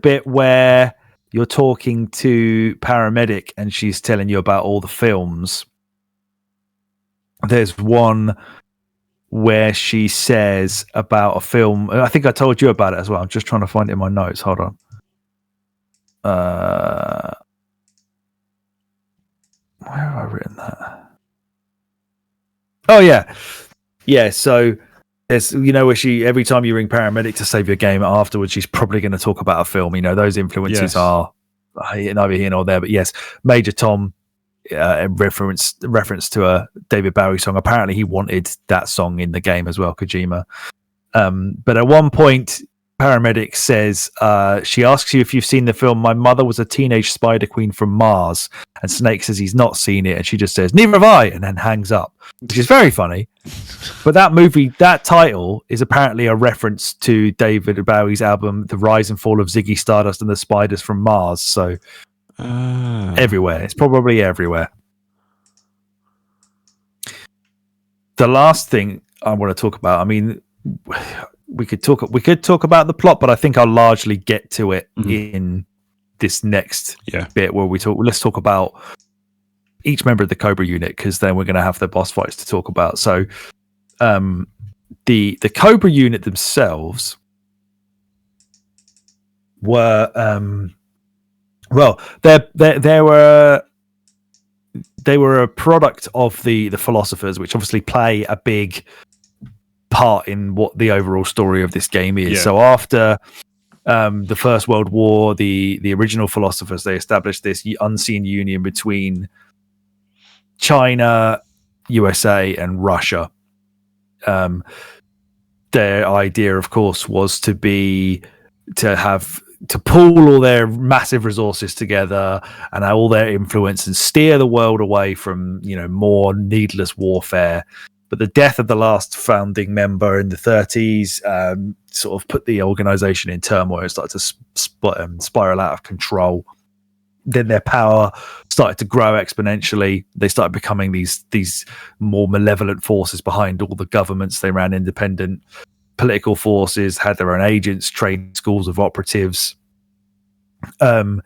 bit where you're talking to paramedic and she's telling you about all the films. There's one where she says about a film, I think I told you about it as well. I'm just trying to find it in my notes. Hold on. Where have I written that? Oh yeah. So there's, you know, where she, every time you ring paramedic to save your game, afterwards she's probably going to talk about a film. You know, those influences are neither here nor there. But yes, Major Tom reference to a David Bowie song. Apparently he wanted that song in the game as well, Kojima. But at one point, paramedic says, she asks you if you've seen the film My Mother Was a Teenage Spider Queen from Mars, and Snake says he's not seen it, and she just says, neither have I, and then hangs up, which is very funny. But that movie, that title is apparently a reference to David Bowie's album The Rise and Fall of Ziggy Stardust and the Spiders from Mars. So everywhere, it's probably everywhere. The last thing I want to talk about, I mean, we could talk about the plot, but I think I'll largely get to it in this next bit where let's talk about each member of the Cobra unit, because then we're going to have the boss fights to talk about. So the Cobra unit themselves were they were a product of the philosophers, which obviously play a big part in what the overall story of this game is. So after the First World War, the original philosophers, they established this unseen union between China, USA, and Russia. Their idea, of course, was to pool all their massive resources together and all their influence and steer the world away from, more needless warfare. But the death of the last founding member in the 30s sort of put the organization in turmoil. It started to spiral out of control. Then their power started to grow exponentially. They started becoming these more malevolent forces behind all the governments. They ran independent political forces, had their own agents, trained schools of operatives. Their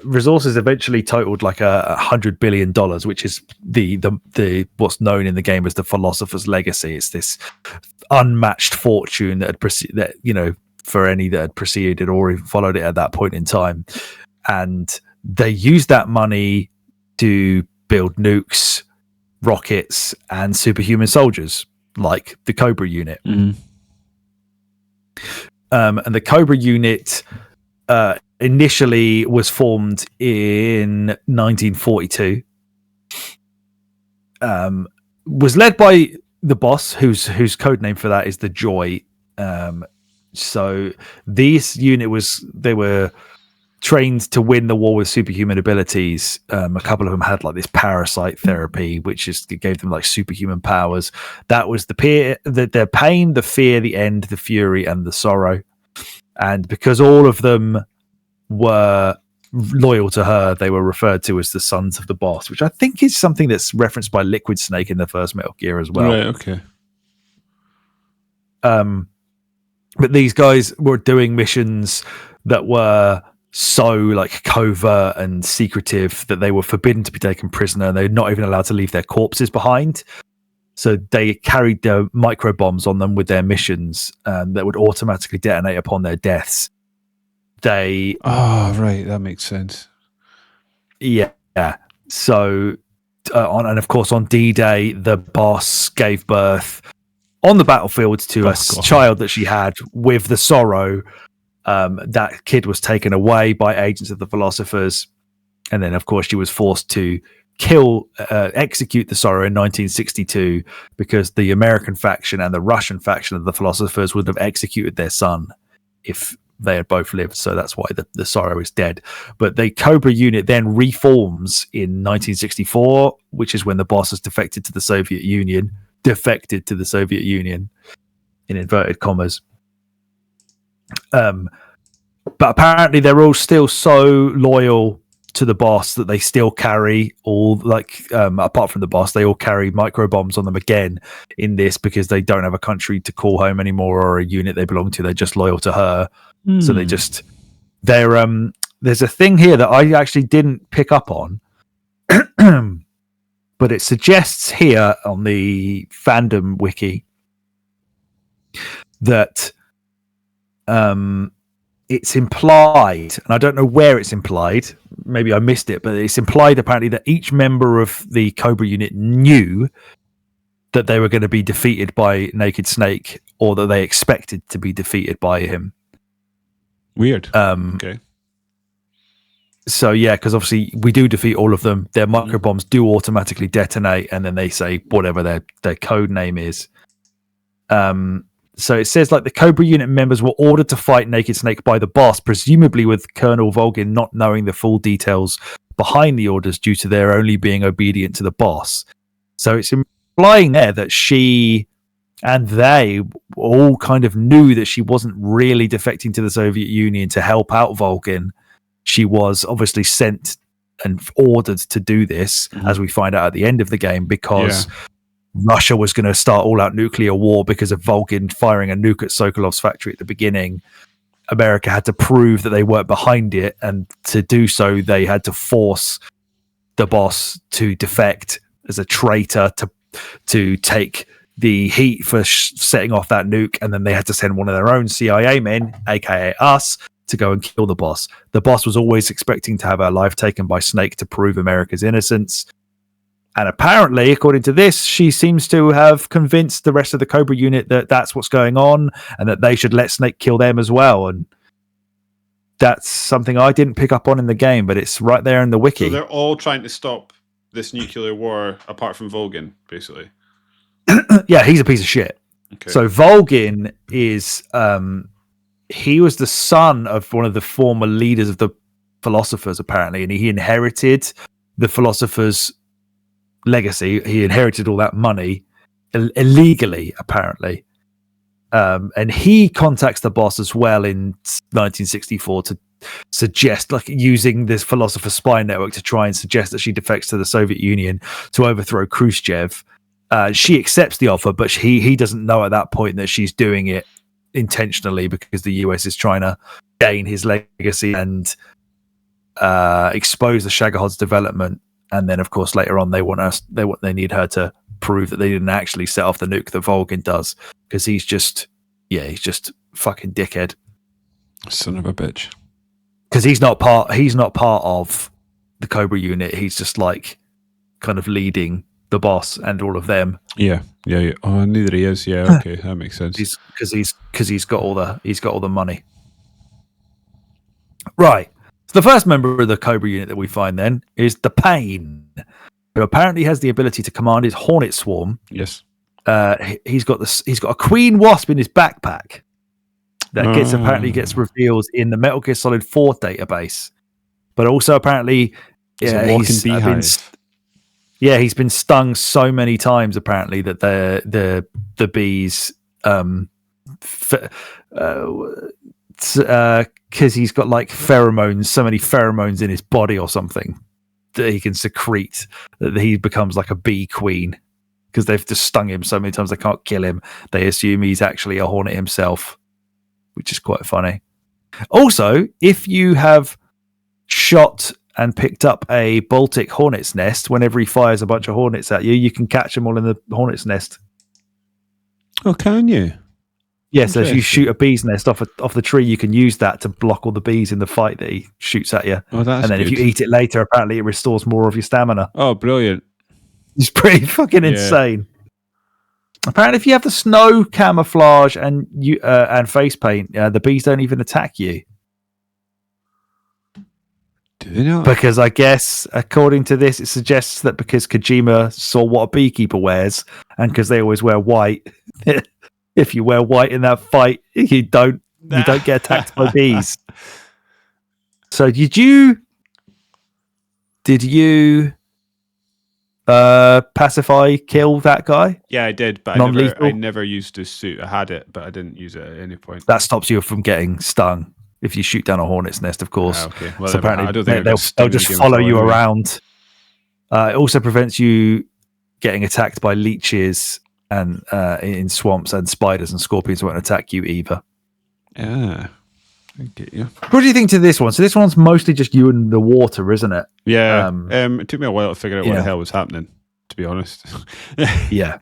resources eventually totaled like $100 billion, which is the what's known in the game as the Philosopher's Legacy. It's this unmatched fortune that for any that had preceded or even followed it at that point in time, and they used that money to build nukes, rockets, and superhuman soldiers like the Cobra unit. And the Cobra unit initially was formed in 1942. Was led by the boss, whose code name for that is the Joy. So this unit they were trained to win the war with superhuman abilities. A couple of them had like this parasite therapy, which gave them like superhuman powers. That was their pain, the fear, the end, the fury, and the sorrow. And because all of them were loyal to her, they were referred to as the Sons of the Boss, which I think is something that's referenced by Liquid Snake in the first Metal Gear as well. Right, okay. But these guys were doing missions that were so like covert and secretive that they were forbidden to be taken prisoner, and they're not even allowed to leave their corpses behind. So they carried the micro bombs on them with their missions that would automatically detonate upon their deaths. Right, that makes sense. Yeah. So and of course on D-Day, the boss gave birth on the battlefield to a child that she had with the Sorrow. That kid was taken away by agents of the Philosophers, and then of course she was forced to execute the Sorrow in 1962 because the American faction and the Russian faction of the Philosophers would have executed their son if they had both lived. So that's why the Sorrow is dead. But the Cobra unit then reforms in 1964, which is when the boss has defected to the Soviet Union in inverted commas. But apparently they're all still so loyal to the boss that they still carry apart from the boss, they all carry micro bombs on them again in this, because they don't have a country to call home anymore or a unit they belong to. They're just loyal to her. So there's a thing here that I actually didn't pick up on, but it suggests here on the fandom wiki that it's implied, and I don't know where it's implied, maybe I missed it, but it's implied apparently that each member of the Cobra unit knew that they were going to be defeated by Naked Snake, or that they expected to be defeated by him. Weird. Okay. So yeah, because obviously we do defeat all of them. Their micro bombs do automatically detonate, and then they say whatever their code name is. So it says like the Cobra unit members were ordered to fight Naked Snake by the boss, presumably with Colonel Volgin not knowing the full details behind the orders due to their only being obedient to the boss. So it's implying there that she and they all kind of knew that she wasn't really defecting to the Soviet Union to help out Volgin. She was obviously sent and ordered to do this, as we find out at the end of the game, because Russia was going to start all-out nuclear war because of Volgin firing a nuke at Sokolov's factory at the beginning. America had to prove that they weren't behind it, and to do so, they had to force the boss to defect as a traitor to take the heat for setting off that nuke, and then they had to send one of their own CIA men, aka us, to go and kill the boss. The boss was always expecting to have her life taken by Snake to prove America's innocence. And apparently, according to this, she seems to have convinced the rest of the Cobra unit that that's what's going on and that they should let Snake kill them as well. And that's something I didn't pick up on in the game, but it's right there in the wiki. So they're all trying to stop this nuclear war apart from Volgin, basically. Yeah, he's a piece of shit. Okay. So Volgin is... he was the son of one of the former leaders of the philosophers, apparently, and he inherited the philosophers' legacy. He inherited all that money illegally, apparently. And he contacts the boss as well in 1964 to suggest, like, using this philosopher spy network to try and suggest that she defects to the Soviet Union to overthrow Khrushchev. She accepts the offer, but he doesn't know at that point that she's doing it intentionally because the US is trying to gain his legacy and expose the Shagohod's development. And then, of course, later on, they need her to prove that they didn't actually set off the nuke that Volgin does, because he's just fucking dickhead, son of a bitch. Because he's not part of the Cobra unit. He's just like kind of leading the boss and all of them. Yeah. Oh, neither he is. Yeah, okay, that makes sense. He's got all the money. Right. So the first member of the Cobra unit that we find then is the Pain, who apparently has the ability to command his Hornet Swarm. Yes. He's got a Queen Wasp in his backpack that apparently gets revealed in the Metal Gear Solid 4 database, but also apparently he's been stung so many times apparently that the bees because he's got like pheromones, so many pheromones in his body or something that he can secrete, that he becomes like a bee queen, because they've just stung him so many times they can't kill him. They assume he's actually a hornet himself, which is quite funny. Also, if you have shot and picked up a Baltic hornet's nest, whenever he fires a bunch of hornets at you, you can catch them all in the hornet's nest. Oh, can you? Yes, as you shoot a bee's nest off the tree, you can use that to block all the bees in the fight that he shoots at you. Oh, that's and then good. If you eat it later, apparently it restores more of your stamina. Oh, brilliant. It's pretty fucking insane. Apparently, if you have the snow camouflage and face paint, the bees don't even attack you. Do they not? Because I guess, according to this, it suggests that because Kojima saw what a beekeeper wears, and because they always wear white, if you wear white in that fight, you don't get attacked by bees. So did you pacify kill that guy? Yeah, I did, but I never used his suit. I had it, but I didn't use it at any point. That stops you from getting stung if you shoot down a hornet's nest, of course. Okay. Well, so apparently they'll just follow you around. It also prevents you getting attacked by leeches and in swamps, and spiders and scorpions won't attack you either. Yeah, I get you. What do you think to this one? So this one's mostly just you in the water, isn't it? Yeah. It took me a while to figure out what the hell was happening, to be honest. Yeah.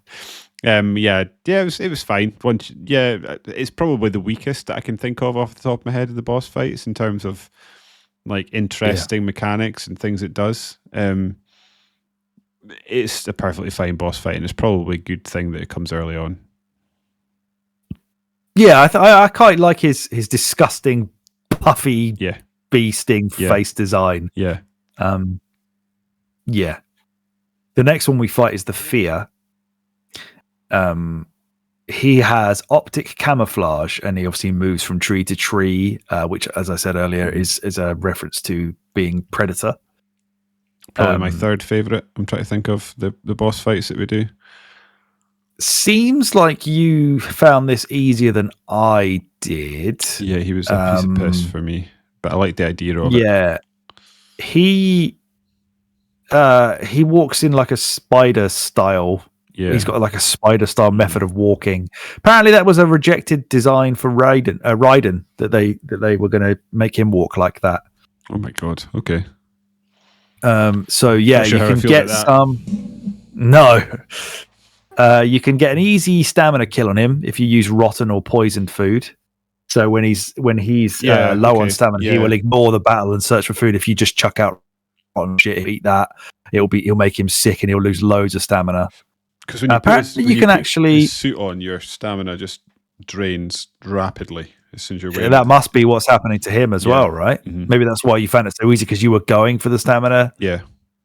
It was fine. It's probably the weakest that I can think of off the top of my head of the boss fights in terms of like interesting mechanics and things it does. It's a perfectly fine boss fight, and it's probably a good thing that it comes early on. Yeah, I quite like his disgusting, puffy bee sting face design. Yeah. Yeah. The next one we fight is the Fear. He has optic camouflage, and he obviously moves from tree to tree, which, as I said earlier, is a reference to being Predator. Probably my third favorite. I'm trying to think of the boss fights that we do. Seems like you found this easier than I did. Yeah, he was a piece of piss for me, but I like the idea of it. Yeah, he walks in like a spider style. Yeah, he's got like a spider style method of walking. Apparently, that was a rejected design for Raiden that they were going to make him walk like that. Oh my god! Okay. So yeah, sure you can get some. No. You can get an easy stamina kill on him if you use rotten or poisoned food. So when he's low on stamina, he will ignore the battle and search for food. If you just chuck out rotten shit, eat that, it'll make him sick and he'll lose loads of stamina. Because when you apparently put you can actually suit on, your stamina just drains rapidly as soon as you're wearing that must be what's happening to him as well, right? Mm-hmm. Maybe that's why you found it so easy, because you were going for the stamina. Yeah.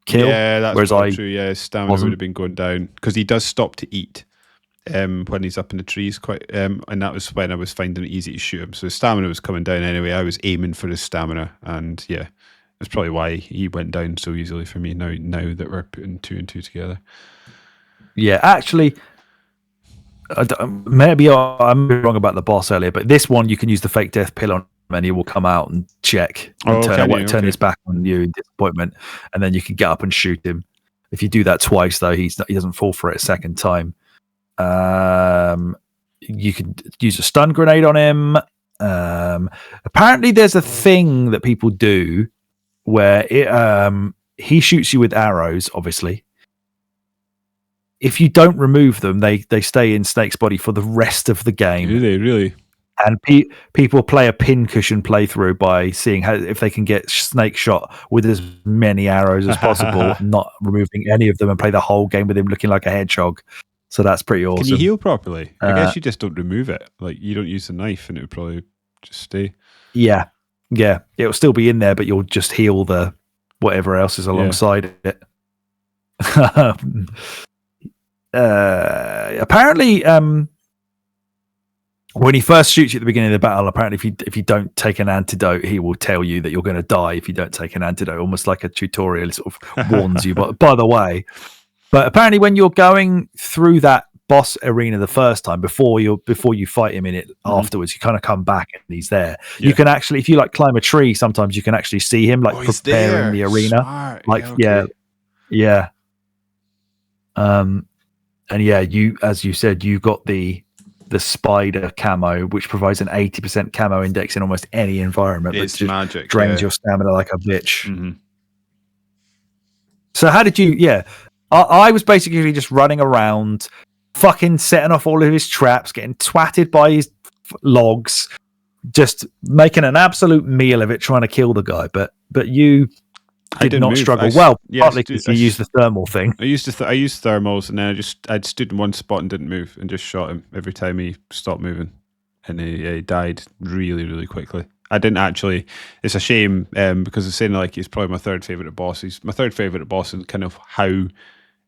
Kill. Yeah, that's whereas true. Yeah, his stamina would have been going down because he does stop to eat when he's up in the trees and that was when I was finding it easy to shoot him. So his stamina was coming down anyway. I was aiming for his stamina, and yeah, that's probably why he went down so easily for me. Now that we're putting 2 and 2 together. Yeah, actually, maybe I'm wrong about the boss earlier, but this one you can use the fake death pill on, and he will come out and check and turn his back on you in disappointment, and then you can get up and shoot him. If you do that twice, though, he doesn't fall for it a second time. You can use a stun grenade on him. Apparently, there's a thing that people do where he shoots you with arrows, obviously. If you don't remove them, they stay in Snake's body for the rest of the game. Do they really? And people play a pincushion playthrough by seeing if they can get Snake shot with as many arrows as possible, not removing any of them, and play the whole game with him looking like a hedgehog. So that's pretty awesome. Can you heal properly? I guess you just don't remove it. Like, you don't use the knife and it would probably just stay. Yeah. It'll still be in there, but you'll just heal the whatever else is alongside it. Apparently, when he first shoots you at the beginning of the battle, apparently if you don't take an antidote, he will tell you that you're going to die if you don't take an antidote, almost like a tutorial. It sort of warns you, by the way. But apparently when you're going through that boss arena the first time, before you fight him in it afterwards, you kind of come back and he's there. Yeah. You can actually, if you like climb a tree, sometimes you can actually see him preparing the arena. Smart. Yeah. And yeah, you, as you said, you got the spider camo, which provides an 80% camo index in almost any environment. It's just magic. Drains your stamina like a bitch. Mm-hmm. So how did you? Yeah, I was basically just running around, fucking setting off all of his traps, getting twatted by his logs, just making an absolute meal of it, trying to kill the guy. But you did not struggle partly because you used the thermal thing. I used thermals, and then I'd stood in one spot and didn't move, and just shot him every time he stopped moving, and he died really, really quickly. I didn't actually. It's a shame because it's saying like he's probably my third favorite boss. He's my third favorite boss, and kind of how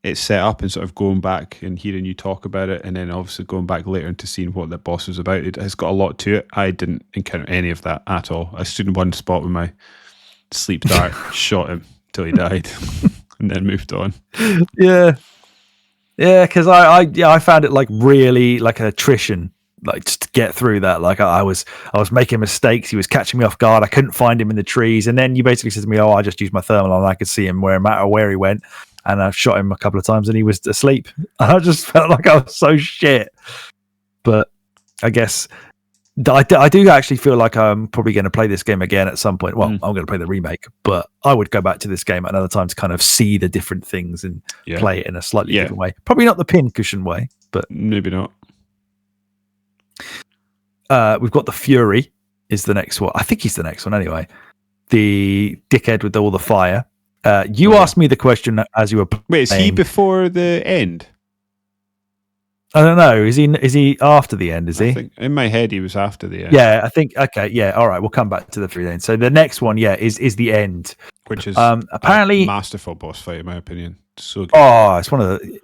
it's set up, and sort of going back and hearing you talk about it, and then obviously going back later into seeing what that boss was about. It has got a lot to it. I didn't encounter any of that at all. I stood in one spot with my sleep dart, shot him till he died, and then moved on. Yeah, because I found it like really like an attrition, like just to get through that. Like I was making mistakes. He was catching me off guard. I couldn't find him in the trees, and then you basically said to me, "Oh, I just used my thermal, and I could see him no matter where he went." And I shot him a couple of times, and he was asleep. And I just felt like I was so shit. But I guess I do actually feel like I'm probably going to play this game again at some point. Well, I'm going to play the remake, but I would go back to this game at another time to kind of see the different things and play it in a slightly different way. Probably not the pincushion way, but maybe not. We've got the Fury is the next one. I think he's the next one anyway. The dickhead with all the fire. You asked me the question as you were playing. Wait, is he before the end? I don't know. Is he after the end? Is he? I think in my head he was after the end. Yeah, I think. Okay, yeah. All right, we'll come back to the 3 then. So the next one, yeah, is the end, which is apparently a masterful boss fight in my opinion. So good. Oh, it's one of the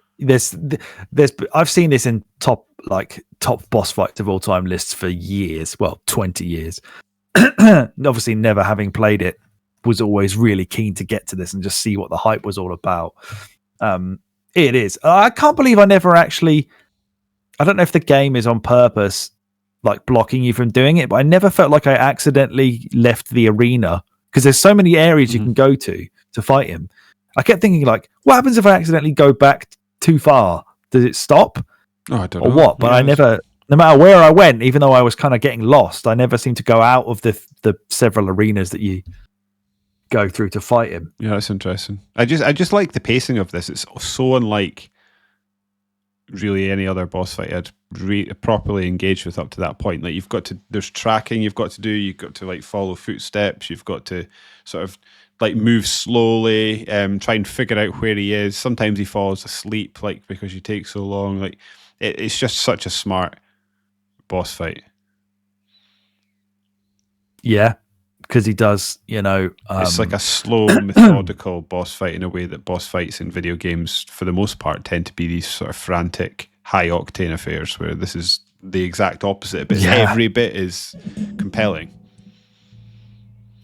there's I've seen this in top boss fights of all time lists for years. Well, 20 years. Obviously, never having played it, was always really keen to get to this and just see what the hype was all about. It is. I can't believe I never actually. I don't know if the game is on purpose, like blocking you from doing it, but I never felt like I accidentally left the arena because there's so many areas you can go to fight him. I kept thinking, like, what happens if I accidentally go back too far? Does it stop? Oh, I don't know. Or what? But I never, no matter where I went, even though I was kind of getting lost, I never seemed to go out of the several arenas that you go through to fight him. Yeah, that's interesting. I just like the pacing of this. It's so unlike really any other boss fight I'd properly engaged with up to that point. Like there's tracking you've got to like follow footsteps, you've got to sort of like move slowly, try and figure out where he is. Sometimes he falls asleep, like because you take so long. Like it's just such a smart boss fight. Yeah, because he does, it's like a slow, methodical boss fight in a way that boss fights in video games, for the most part, tend to be these sort of frantic, high-octane affairs, where this is the exact opposite, but every bit is compelling.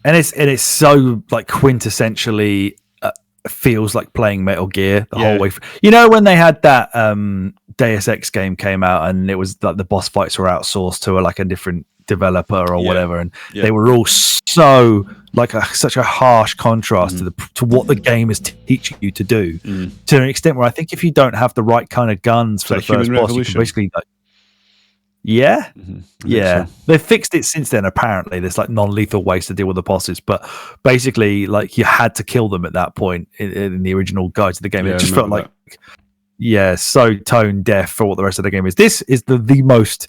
And it's so like quintessentially feels like playing Metal Gear the whole way. When they had that Deus Ex game came out, and it was like the boss fights were outsourced to like a different developer or whatever, and they were all so like such a harsh contrast to what the game is teaching you to do, to an extent where I think if you don't have the right kind of guns for the first boss, you can basically like, so. They've fixed it since then. Apparently there's like non-lethal ways to deal with the bosses, but basically like you had to kill them at that point in the original guide to the game. It just felt like so tone deaf for what the rest of the game is. This is the most,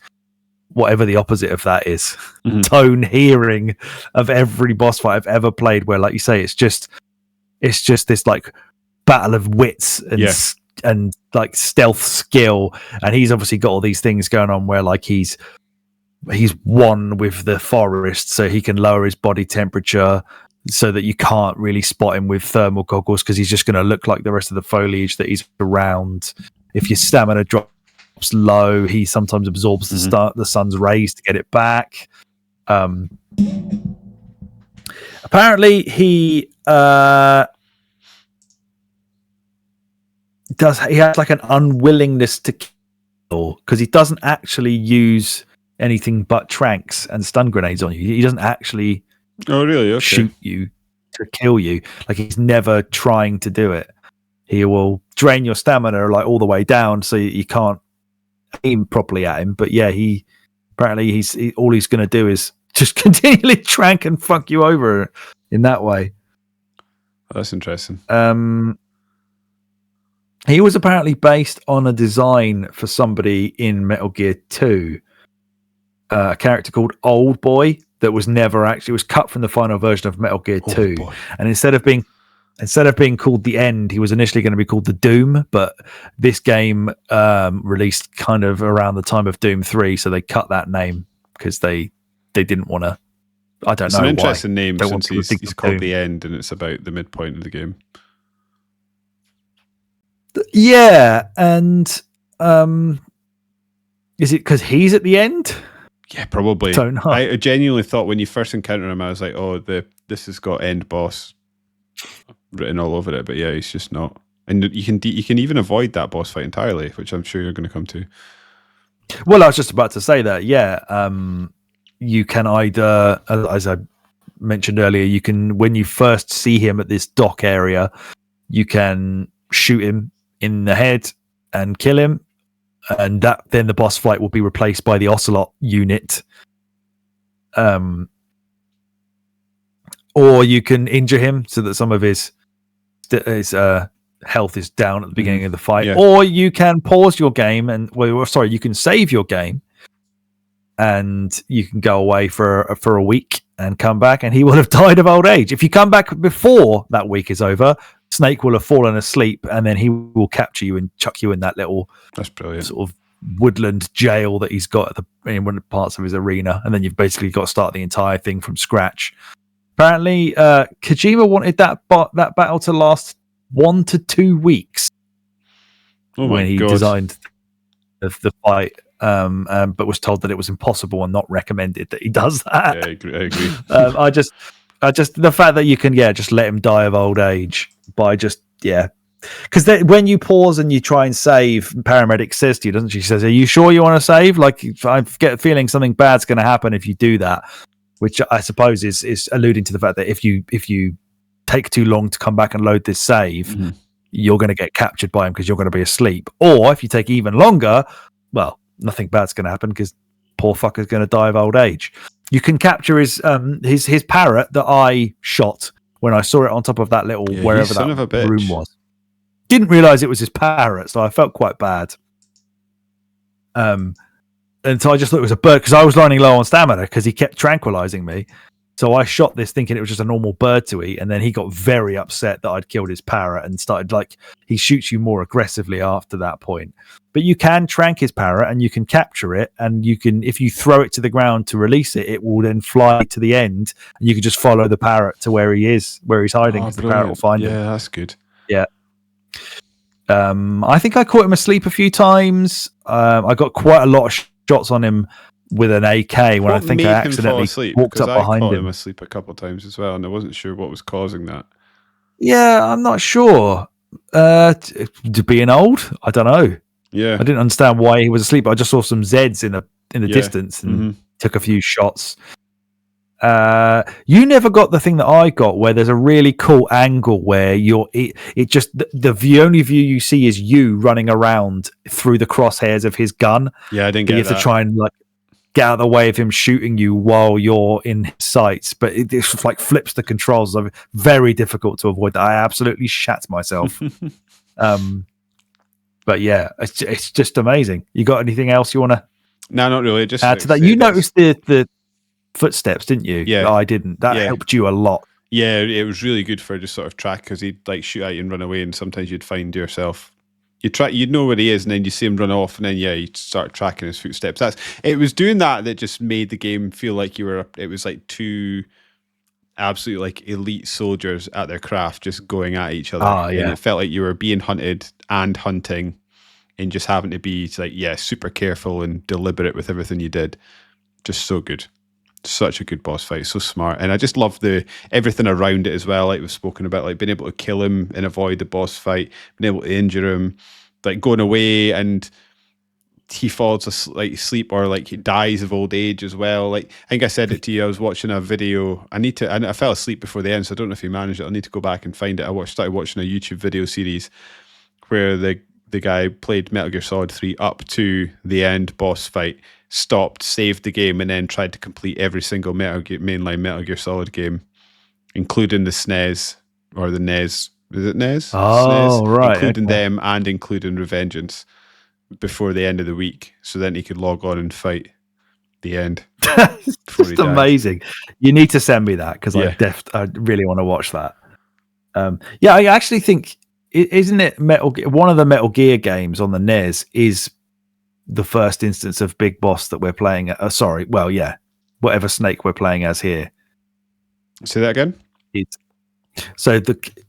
whatever the opposite of that is, tone hearing of every boss fight I've ever played, where like you say, it's just this like battle of wits and like stealth skill, and he's obviously got all these things going on where like he's one with the forest, so he can lower his body temperature so that you can't really spot him with thermal goggles because he's just going to look like the rest of the foliage that he's around. If your stamina drops low, he sometimes absorbs the sun's rays to get it back. Apparently he has like an unwillingness to kill because he doesn't actually use anything but tranks and stun grenades on you. He doesn't actually shoot you to kill you. Like he's never trying to do it. He will drain your stamina like all the way down so you can't aim properly at him. But yeah, apparently all he's going to do is just continually trank and fuck you over in that way. That's interesting. He was apparently based on a design for somebody in Metal Gear 2, a character called Old Boy that was never actually was cut from the final version of Metal Gear 2. And instead of being called The End, he was initially going to be called The Doom, but this game released kind of around the time of Doom 3, so they cut that name because they didn't want to. I don't know. It's an interesting name since he's called The End, and it's about the midpoint of the game. Yeah, and is it because he's at the end? Yeah, probably. Don't know. I genuinely thought when you first encountered him, I was like, "Oh, this has got end boss written all over it." But yeah, he's just not. And you can even avoid that boss fight entirely, which I'm sure you're going to come to. Well, I was just about to say that. Yeah, you can either, as I mentioned earlier, you can, when you first see him at this dock area, you can shoot him in the head and kill him, and then the boss fight will be replaced by the Ocelot unit. Or you can injure him so that some of his health is down at the beginning of the fight. Or you can pause your game you can save your game, and you can go away for a week and come back, and he will have died of old age. If you come back before that week is over, Snake will have fallen asleep, and then he will capture you and chuck you in that little That's brilliant. sort of woodland jail that he's got in one of the parts of his arena, and then you've basically got to start the entire thing from scratch. Apparently, Kojima wanted that battle to last 1 to 2 weeks when he designed the fight, but was told that it was impossible and not recommended that he does that. Yeah, I agree. I just the fact that you can just let him die of old age by because when you pause and you try and save, paramedic says to you, doesn't she? She says, "Are you sure you want to save? Like, I get a feeling something bad's going to happen if you do that," which I suppose is alluding to the fact that if you take too long to come back and load this save, you're going to get captured by him because you're going to be asleep. Or if you take even longer, well, nothing bad's going to happen because poor fucker's going to die of old age. You can capture his parrot that I shot when I saw it on top of that little wherever that room was. Didn't realize it was his parrot, so I felt quite bad. And so I just thought it was a bird because I was running low on stamina because he kept tranquilizing me. So I shot this thinking it was just a normal bird to eat, and then he got very upset that I'd killed his parrot and started he shoots you more aggressively after that point. But you can trank his parrot and you can capture it, and you can, if you throw it to the ground to release it, it will then fly to the end, and you can just follow the parrot to where he's hiding, because the parrot will find him. Yeah, that's good. Yeah. I think I caught him asleep a few times. I got quite a lot of shots on him with an AK when I think I accidentally walked up behind him. I caught him asleep a couple of times as well, and I wasn't sure what was causing that. Yeah, I'm not sure. Being old, I don't know. Yeah, I didn't understand why he was asleep. I just saw some Zeds in the distance and took a few shots. You never got the thing that I got, where there's a really cool angle where it just the only view you see is you running around through the crosshairs of his gun. Yeah, I didn't get that. You have to try and get out of the way of him shooting you while you're in his sights, but it just flips the controls. So very difficult to avoid that. I absolutely shat myself. But yeah, it's just amazing. You got anything else you want to? No, not really. Just add to that. You noticed the footsteps, didn't you? Yeah, no, I didn't. That helped you a lot. Yeah, it was really good for just sort of track, because he'd shoot at you and run away, and sometimes you'd find yourself. You'd know where he is, and then you see him run off, and then you start tracking his footsteps. It was doing that just made the game feel like it was like two absolute elite soldiers at their craft, just going at each other. And it felt like you were being hunted and hunting, and just having to be super careful and deliberate with everything you did. Just so good. Such a good boss fight, so smart. And I just love everything around it as well, like we've spoken about, being able to kill him and avoid the boss fight, being able to injure him, going away and he falls asleep or he dies of old age as well. I think I said it to you, I was watching a video. I fell asleep before the end, so I don't know if he managed it. I'll need to go back and find it. I started watching a YouTube video series where the guy played Metal Gear Solid 3 up to the end boss fight, stopped, saved the game, and then tried to complete every single mainline Metal Gear Solid game, including the SNES or the NES. Is it NES? Oh, SNES, right. Including them and including Revengeance before the end of the week, so then he could log on and fight the end. It's just amazing. You need to send me that, because I really want to watch that. I actually think, isn't it one of the Metal Gear games on the NES is the first instance of Big Boss that we're playing whatever Snake we're playing as here. Say that again.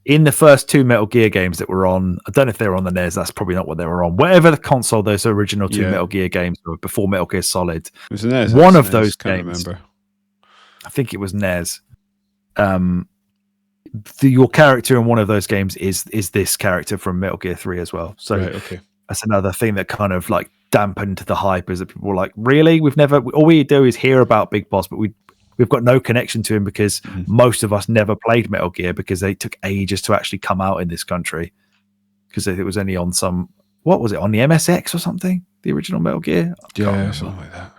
In the first two Metal Gear games that were on, I don't know if they were on the NES, that's probably not what they were on. Whatever the console those original two Metal Gear games were before Metal Gear Solid. It was the NES. One of those games. Remember. I think it was NES. Your character in one of those games is this character from Metal Gear 3 as well. So that's another thing that kind of dampened the hype, is that people were like, really? All we do is hear about Big Boss, but we've got no connection to him, because most of us never played Metal Gear, because they took ages to actually come out in this country, because it was only on what was it, on the MSX or something, the original Metal Gear? Yeah, something like that.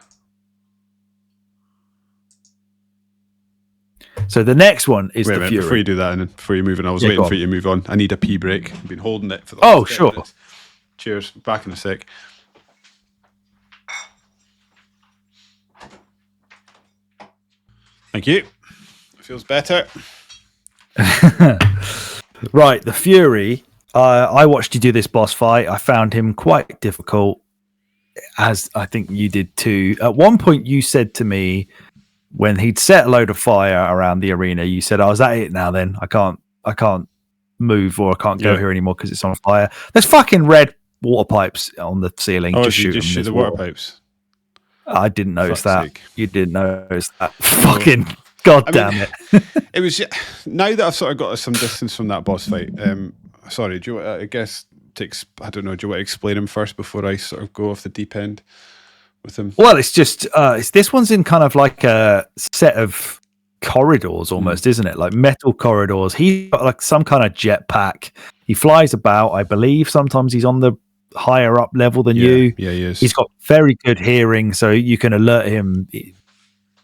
So the next one is the Fury. Before you do that, and before you move on, I was waiting for you to move on. I need a pee break. I've been holding it for the last 10 minutes. Cheers. Back in a sec. Thank you. It feels better. Right, the Fury. I watched you do this boss fight. I found him quite difficult. as I think you did too. At one point, you said to me when he'd set a load of fire around the arena, you said, "Oh, is that it now? Then I can't move or I can't go here anymore because it's on fire." There's fucking red water pipes on the ceiling. Oh, just so you shoot just shoot the water pipes. I didn't notice that. Sake. You didn't notice that. Fucking goddamn it! It was now that I've sort of got some distance from that boss fight. Sorry, do you? I guess I don't know. Do you want to explain him first before I sort of go off the deep end with him? Well, it's just this one's in kind of like a set of corridors almost, isn't it? Like metal corridors. He's got like some kind of jetpack. He flies about, I believe. Sometimes he's on the higher up level than you. Yeah, he is. He's got very good hearing, so you can alert him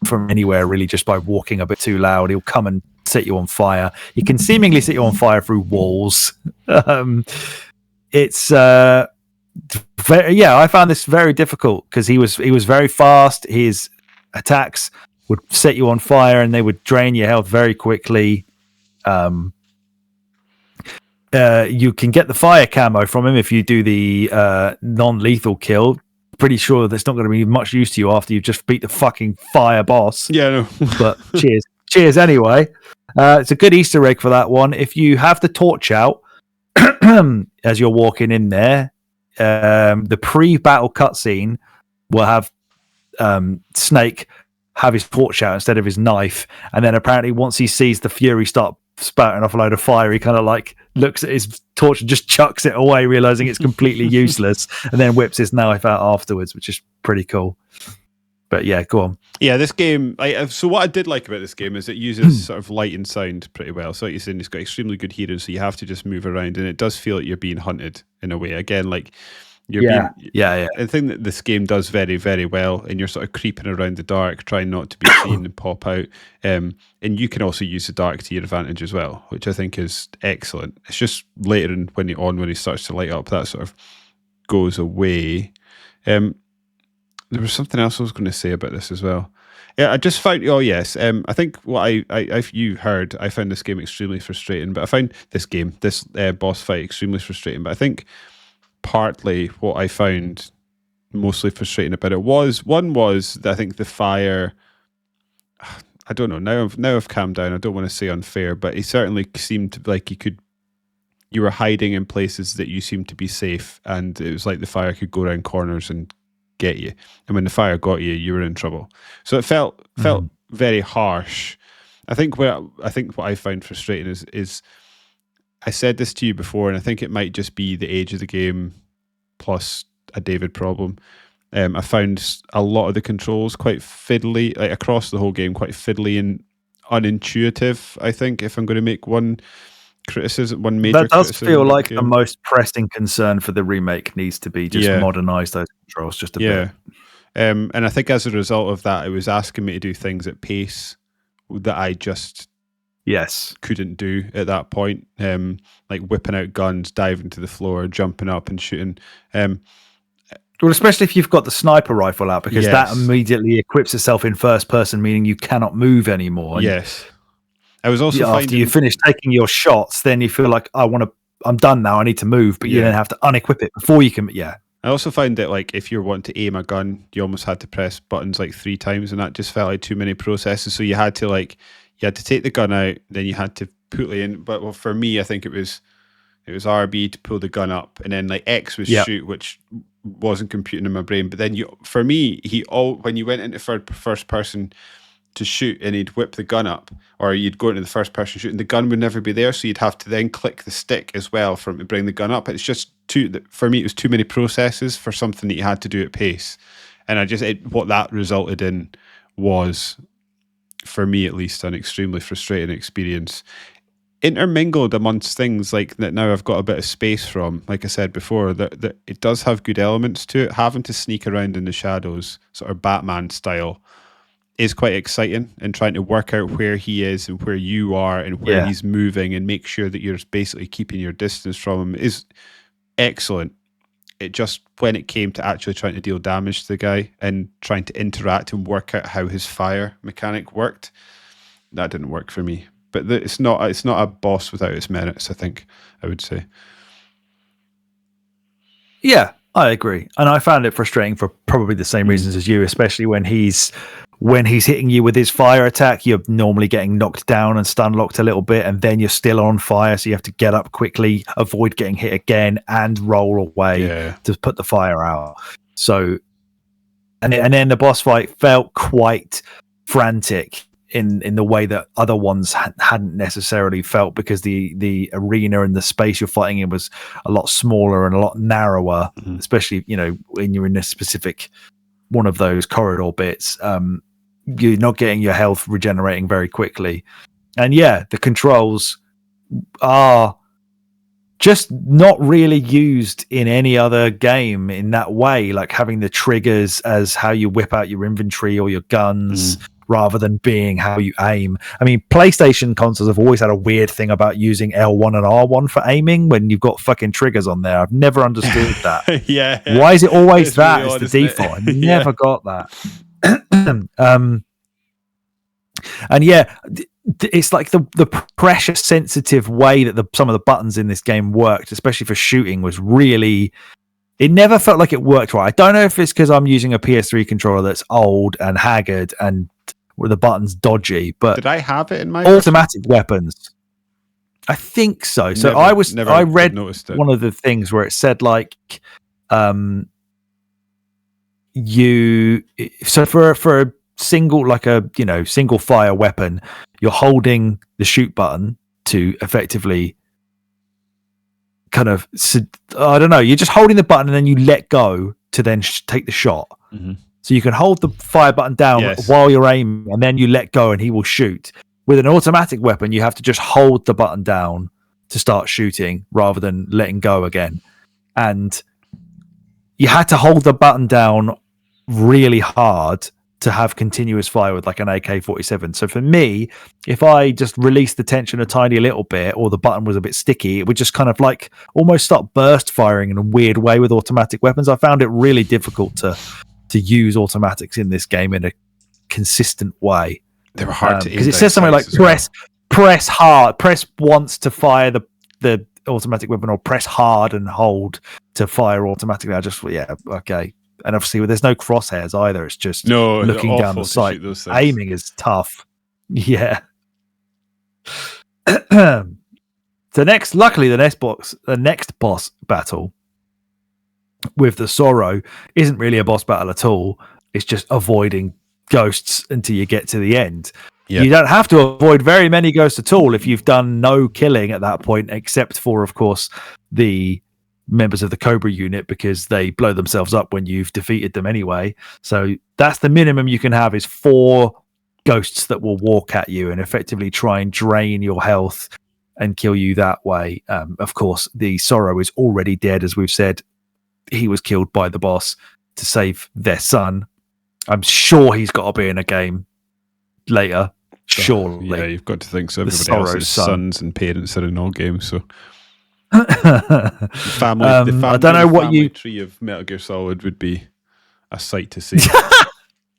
from anywhere really just by walking a bit too loud. He'll come and set you on fire. He can seemingly set you on fire through walls. It's I found this very difficult because he was very fast. His attacks would set you on fire and they would drain your health very quickly. You can get the fire camo from him if you do the non-lethal kill. Pretty sure that's not going to be much use to you after you've just beat the fucking fire boss. Yeah, no. But cheers anyway. It's a good Easter egg for that one. If you have the torch out as you're walking in there, the pre-battle cutscene will have Snake have his torch out instead of his knife, and then apparently once he sees the Fury start spouting off a load of fire, he kind of like looks at his torch and just chucks it away, realizing it's completely useless, and then whips his knife out afterwards, which is pretty cool. But yeah, go on. Yeah, this game. So what I did like about this game is it uses sort of light and sound pretty well. So like you're saying, it's got extremely good hearing, so you have to just move around, and it does feel like you're being hunted in a way. Again, like you're being. The thing that this game does very, very well, and you're sort of creeping around the dark, trying not to be seen and pop out. And you can also use the dark to your advantage as well, which I think is excellent. It's just later when he starts to light up, that sort of goes away. There was something else I was going to say about this as well. Yeah, I just found. Oh yes, I think what you heard. I found this game extremely frustrating, but I found this boss fight extremely frustrating. But I think partly what I found mostly frustrating about it was that I think the fire. I don't know. Now I've calmed down. I don't want to say unfair, but he certainly seemed like you were hiding in places that you seemed to be safe, and it was like the fire could go around corners and get you, and when the fire got you, you were in trouble. So it felt very harsh. I think what I found frustrating is I said this to you before, and I think it might just be the age of the game plus a David problem. I found a lot of the controls quite fiddly, like across the whole game, quite fiddly and unintuitive. I think if I'm going to make one criticism, one major that does criticism feel like the most pressing concern for the remake needs to be just modernize those controls just a bit. And I think as a result of that, it was asking me to do things at pace that I just couldn't do at that point, like whipping out guns, diving to the floor, jumping up and shooting. Well, especially if you've got the sniper rifle out, because that immediately equips itself in first person, meaning you cannot move anymore. Yes. I was also after you finish taking your shots, then you feel like I'm done now. I need to move, but you then have to unequip it before you can. Yeah. I also found that like if you're wanting to aim a gun, you almost had to press buttons like 3 times, and that just felt like too many processes. So you had to take the gun out, then you had to put it in. But for me, I think it was RB to pull the gun up, and then like X was shoot, which wasn't computing in my brain. But then when you went into first person to shoot and he'd whip the gun up, or you'd go into the first person shooting, the gun would never be there, so you'd have to then click the stick as well for him to bring the gun up. It's just for me it was too many processes for something that you had to do at pace, and what that resulted in was, for me at least, an extremely frustrating experience, intermingled amongst things like that. Now I've got a bit of space from, like I said before, that it does have good elements to it. Having to sneak around in the shadows, sort of Batman style, is quite exciting, and trying to work out where he is and where you are and where he's moving, and make sure that you're basically keeping your distance from him is excellent. It just, when it came to actually trying to deal damage to the guy and trying to interact and work out how his fire mechanic worked, that didn't work for me. But it's not a boss without its merits, I think I would say. Yeah, I agree, and I found it frustrating for probably the same reasons as you, especially when he's hitting you with his fire attack. You're normally getting knocked down and stun locked a little bit, and then you're still on fire, so you have to get up quickly, avoid getting hit again, and roll away to put the fire out. So, and then the boss fight felt quite frantic in the way that other ones hadn't necessarily felt, because the arena and the space you're fighting in was a lot smaller and a lot narrower, especially, you know, when you're in a specific one of those corridor bits. You're not getting your health regenerating very quickly. And yeah, the controls are just not really used in any other game in that way, like having the triggers as how you whip out your inventory or your guns, rather than being how you aim. I mean, PlayStation consoles have always had a weird thing about using L1 and R1 for aiming when you've got fucking triggers on there. I've never understood that. Yeah. Why is it always it's that really as the default? I never got that. And yeah, it's like the pressure sensitive way that some of the buttons in this game worked, especially for shooting, was really, it never felt like it worked right. I don't know if it's because I'm using a PS3 controller that's old and haggard and with the buttons dodgy, but did I have it in my automatic weapons? I think so. So I read one of the things where it said like, for a single, like a, you know, single fire weapon, you're holding the shoot button to effectively kind of, I don't know, you're just holding the button and then you let go to then take the shot. So you can hold the fire button down while you're aiming, and then you let go and he will shoot. With an automatic weapon, you have to just hold the button down to start shooting rather than letting go again. And you had to hold the button down really hard to have continuous fire with like an AK-47. So for me, if I just released the tension a tiny little bit, or the button was a bit sticky, it would just kind of like almost start burst firing in a weird way with automatic weapons. I found it really difficult to use automatics in this game in a consistent way. They were hard to, because it says something like press hard, press once to fire the automatic weapon, or press hard and hold to fire automatically. I just, okay. And obviously there's no crosshairs either. It's just looking down the sight. Aiming is tough. Yeah. Luckily the next boss battle with the Sorrow isn't really a boss battle at all. It's just avoiding ghosts until you get to the end. Yep. You don't have to avoid very many ghosts at all if you've done no killing at that point, except for, of course, the members of the Cobra unit, because they blow themselves up when you've defeated them anyway. So that's the minimum you can have, is 4 ghosts that will walk at you and effectively try and drain your health and kill you that way. Of course, the Sorrow is already dead, as we've said. He was killed by the boss to save their son. I'm sure he's got to be in a game later. Surely. Yeah, you've got to think so. Everybody else's sons and parents are in all games, so the family I don't know what tree of Metal Gear Solid would be a sight to see.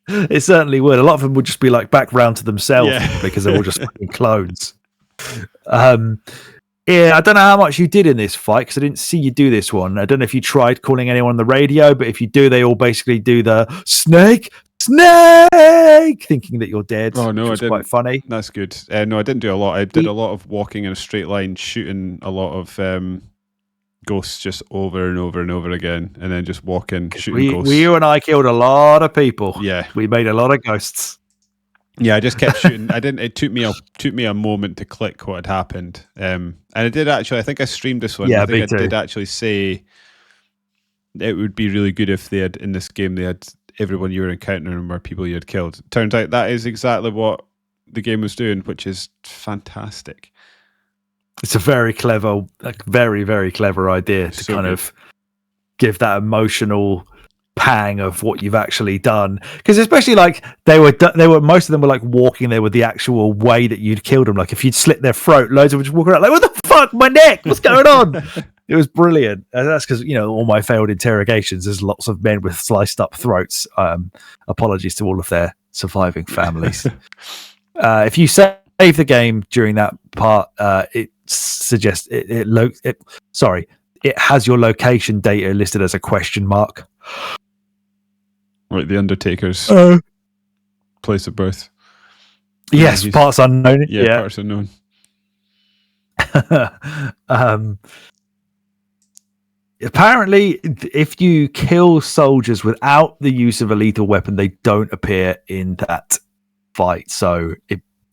It certainly would. A lot of them would just be like background to themselves, because they're all just fucking clones. Yeah, I don't know how much you did in this fight, because I didn't see you do this one. I don't know if you tried calling anyone on the radio, but if you do, they all basically do the snake, thinking that you're dead. Oh no, I didn't. Quite funny. That's good. No, I didn't do a lot. I did a lot of walking in a straight line, shooting a lot of ghosts just over and over and over again, and then just walking, shooting ghosts. You and I killed a lot of people. Yeah, we made a lot of ghosts. Yeah, I just kept shooting. It took me a moment to click what had happened. And I did actually. I think I streamed this one. Yeah, I think I did actually say it would be really good if they had, in this game, they had everyone you were encountering were people you had killed. Turns out that is exactly what the game was doing, which is fantastic. It's a very clever, very, very clever idea to kind of give that emotional pang of what you've actually done. Because especially like they were most of them were like walking there with the actual way that you'd killed them. Like if you'd slit their throat, loads of them would just walk around like, what the fuck, my neck, what's going on? It was brilliant. And that's because, all my failed interrogations, there's lots of men with sliced up throats. Apologies to all of their surviving families. If you save the game during that part, it suggests sorry. it has your location data listed as a question mark. Like the Undertaker's place of birth. Yes, parts unknown. Yeah, parts unknown. Apparently, if you kill soldiers without the use of a lethal weapon, they don't appear in that fight. So,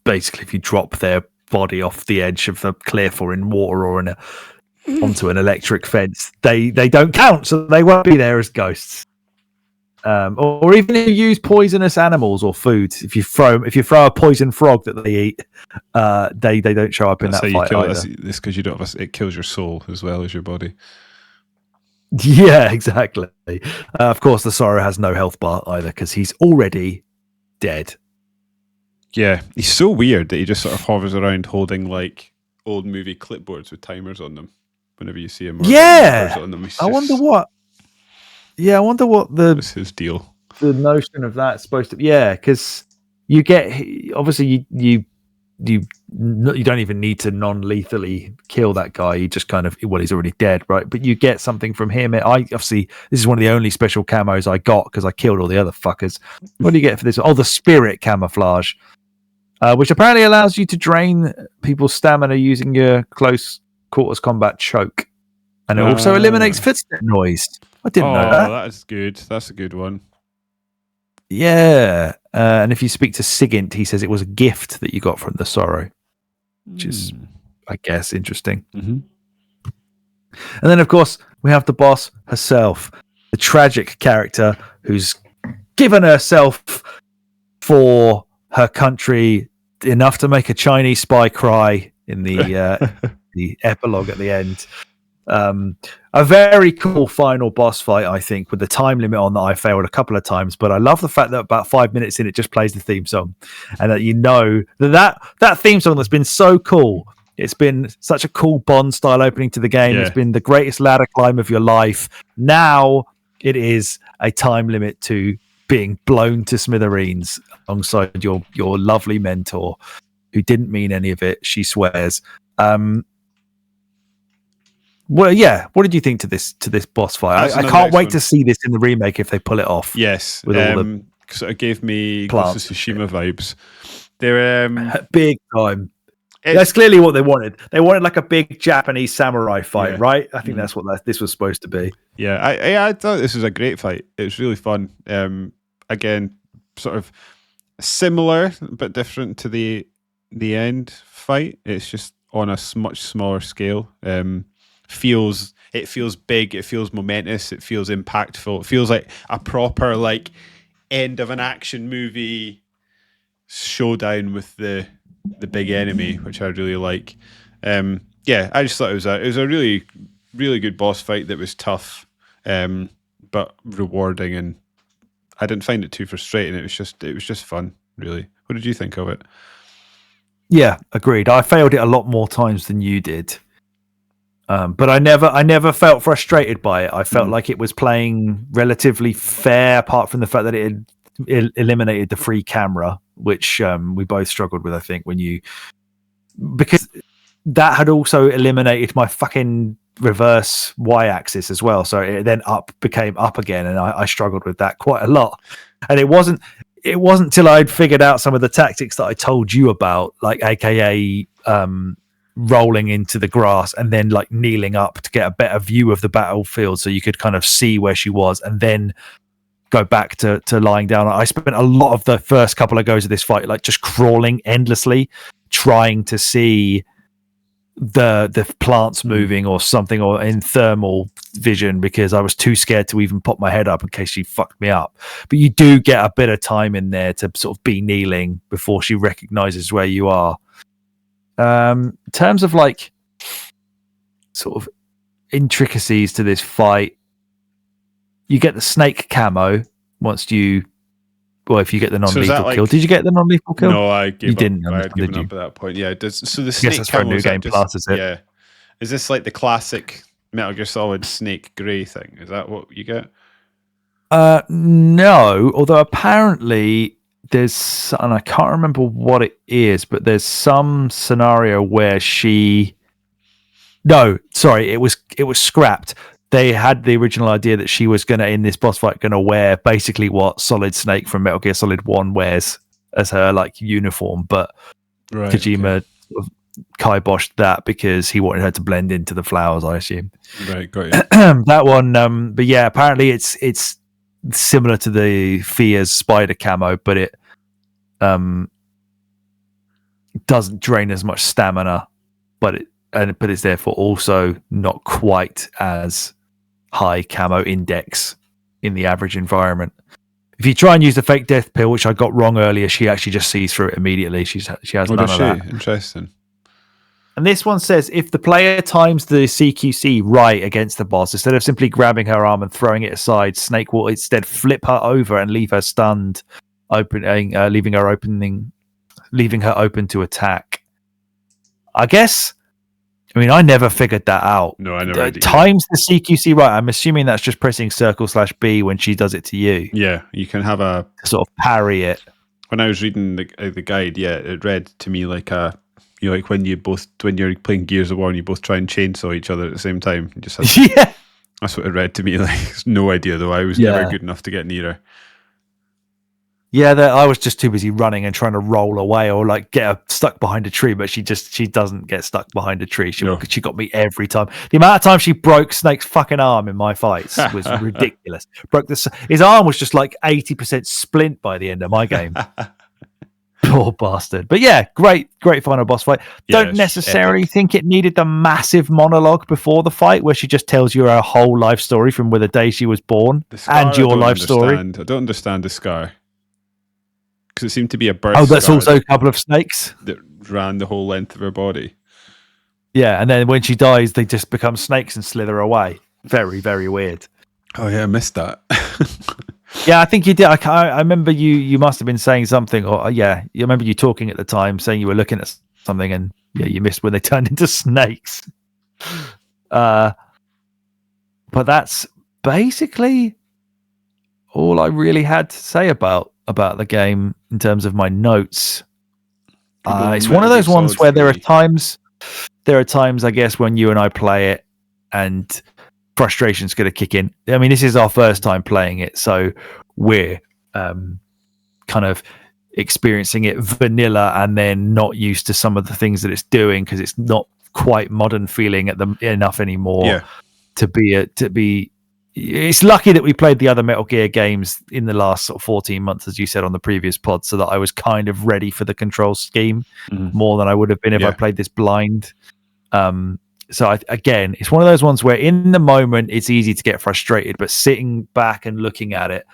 basically, if you drop their body off the edge of the cliff or in water or onto an electric fence, they don't count, so they won't be there as ghosts. Or even if you use poisonous animals or food, if you throw a poison frog that they eat, they don't show up in that fight either. This because you don't have it kills your soul as well as your body. Yeah, exactly. Of course, the Sorrow has no health bar either because he's already dead. Yeah, he's so weird that he just sort of hovers around holding like old movie clipboards with timers on them. Whenever you see him, on them, I wonder what. Yeah, I wonder what what's his deal. The notion of that's supposed to be. Yeah, because you get obviously you don't even need to non-lethally kill that guy. You just kind of he's already dead, right? But you get something from him. This is one of the only special camos I got because I killed all the other fuckers. What do you get for this? Oh, the spirit camouflage, which apparently allows you to drain people's stamina using your close quarters combat choke, and it also eliminates footstep noise. I didn't know that. That is good. That's a good one. Yeah, and if you speak to Sigint, he says it was a gift that you got from the Sorrow, which is, I guess, interesting. Mm-hmm. And then, of course, we have the boss herself, the tragic character who's given herself for her country enough to make a Chinese spy cry in the the epilogue at the end. A very cool final boss fight, I think, with the time limit on that I failed a couple of times, but I love the fact that about 5 minutes in it just plays the theme song, and that you know that theme song that's been so cool. It's been such a cool Bond style opening to the game. It's been the greatest ladder climb of your life. Now it is a time limit to being blown to smithereens alongside your lovely mentor, who didn't mean any of it, she swears. Well, yeah. What did you think to this boss fight? I can't wait to see this in the remake if they pull it off. Yes, with all the sort of gave me Ghost of Tsushima vibes. They're big time. That's clearly what they wanted. They wanted like a big Japanese samurai fight, right? I think that's what this was supposed to be. Yeah, I thought this was a great fight. It was really fun. Again, sort of similar but different to the end fight. It's just on a much smaller scale. It feels big, it feels momentous, it feels impactful, it feels like a proper like end of an action movie showdown with the big enemy, which I really like. I just thought it was a really, really good boss fight that was tough, but rewarding, and I didn't find it too frustrating. It was just fun, really. What did you think of it? Yeah, agreed. I failed it a lot more times than you did. But I never felt frustrated by it. I felt like it was playing relatively fair, apart from the fact that it had eliminated the free camera, which we both struggled with, I think, because that had also eliminated my fucking reverse y-axis as well. So it then became up again, and I struggled with that quite a lot. And it wasn't till I'd figured out some of the tactics that I told you about, like AKA rolling into the grass and then like kneeling up to get a better view of the battlefield so you could kind of see where she was, and then go back to lying down. I spent a lot of the first couple of goes of this fight like just crawling endlessly, trying to see the plants moving or something, or in thermal vision, because I was too scared to even pop my head up in case she fucked me up. But you do get a bit of time in there to sort of be kneeling before she recognizes where you are. In terms of like sort of intricacies to this fight, you get the snake camo if you get the non-lethal kill. Did you get the non-lethal kill? No, I gave you up. Didn't. I had given up at that point. Yeah, so the snake camo for a new game plus, is it? Yeah, is this like the classic Metal Gear Solid snake grey thing? Is that what you get? No, although apparently there's, and I can't remember what it is, but there's some scenario where she No, sorry, it was scrapped. They had the original idea that she was gonna, in this boss fight, gonna wear basically what Solid Snake from Metal Gear Solid 1 wears as her like uniform, but Kojima sort of kiboshed that because he wanted her to blend into the flowers, I assume. Right, got you. That one, but yeah, apparently it's similar to the Fia's spider camo, but it doesn't drain as much stamina, but it's therefore also not quite as high camo index in the average environment. If you try and use the fake death pill, which I got wrong earlier, she actually just sees through it immediately. She has none of that. Interesting. And this one says, if the player times the CQC right against the boss, instead of simply grabbing her arm and throwing it aside, Snake will instead flip her over and leave her stunned, leaving her open to attack. I guess. I mean, I never figured that out. No, I never did. Times the CQC right. I'm assuming that's just pressing circle/B when she does it to you. Yeah, you can have a sort of parry it. When I was reading the guide, yeah, it read to me like like when you're playing Gears of War and you both try and chainsaw each other at the same time. You just have yeah, that's what it read to me. Like, no idea though. I was never good enough to get near her. Yeah, I was just too busy running and trying to roll away or like get her stuck behind a tree, but she doesn't get stuck behind a tree. She got me every time. The amount of time she broke Snake's fucking arm in my fights was ridiculous. His arm was just like 80% splint by the end of my game. Poor bastard. But yeah, great final boss fight. Don't necessarily think it needed the massive monologue before the fight where she just tells you her whole life story from the day she was born and your life story. I don't understand the scar. Because it seemed to be a birth. Oh, that's also a couple of snakes that ran the whole length of her body. Yeah, and then when she dies, they just become snakes and slither away. Very, very weird. Oh yeah, I missed that. Yeah, I think you did. I remember you must have been saying something, or you remember you talking at the time, saying you were looking at something, and you missed when they turned into snakes. But that's basically all I really had to say about the game in terms of my notes. It's one of those ones where there are times, I guess, when you and I play it and frustration's going to kick in. I mean, this is our first time playing it, so we're kind of experiencing it vanilla and then not used to some of the things that it's doing because it's not quite modern feeling enough anymore to be. It's lucky that we played the other Metal Gear games in the last sort of 14 months, as you said on the previous pod, so that I was kind of ready for the control scheme more than I would have been if I played this blind. So again, it's one of those ones where in the moment it's easy to get frustrated, but sitting back and looking at it,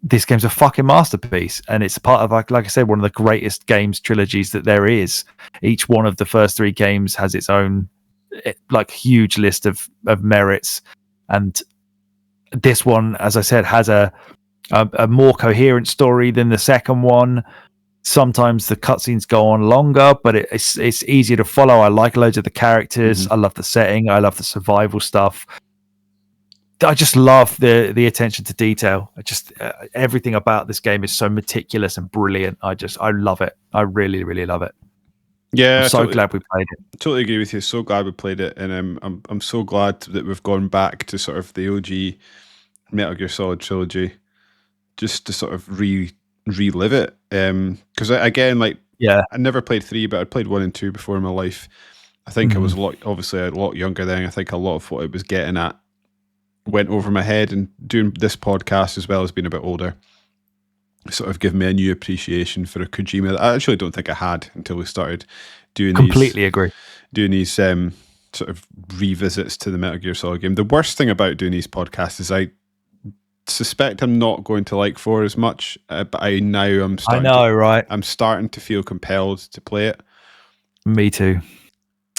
this game's a fucking masterpiece, and it's part of like I said, one of the greatest games trilogies that there is. Each one of the first three games has its own like huge list of merits, and this one, as I said, has a more coherent story than the second one. Sometimes the cutscenes go on longer, but it's easier to follow. I like loads of the characters. I love the setting. I love the survival stuff. I just love the attention to detail. Everything about this game is so meticulous and brilliant. I love it. I really, really love it. Yeah, I'm so glad we played it. Totally agree with you. So glad we played it, and I'm so glad that we've gone back to sort of the OG Metal Gear Solid trilogy, just to sort of relive it. Because again, I never played 3, but I played 1 and 2 before in my life. I think I was obviously a lot younger then. I think a lot of what it was getting at went over my head, and doing this podcast as well as being a bit older sort of give me a new appreciation for a Kojima that I actually don't think I had until we started doing doing these sort of revisits to the Metal Gear Solid game. The worst thing about doing these podcasts is I suspect I'm not going to like 4 as much, but I'm starting to feel compelled to play it. Me too.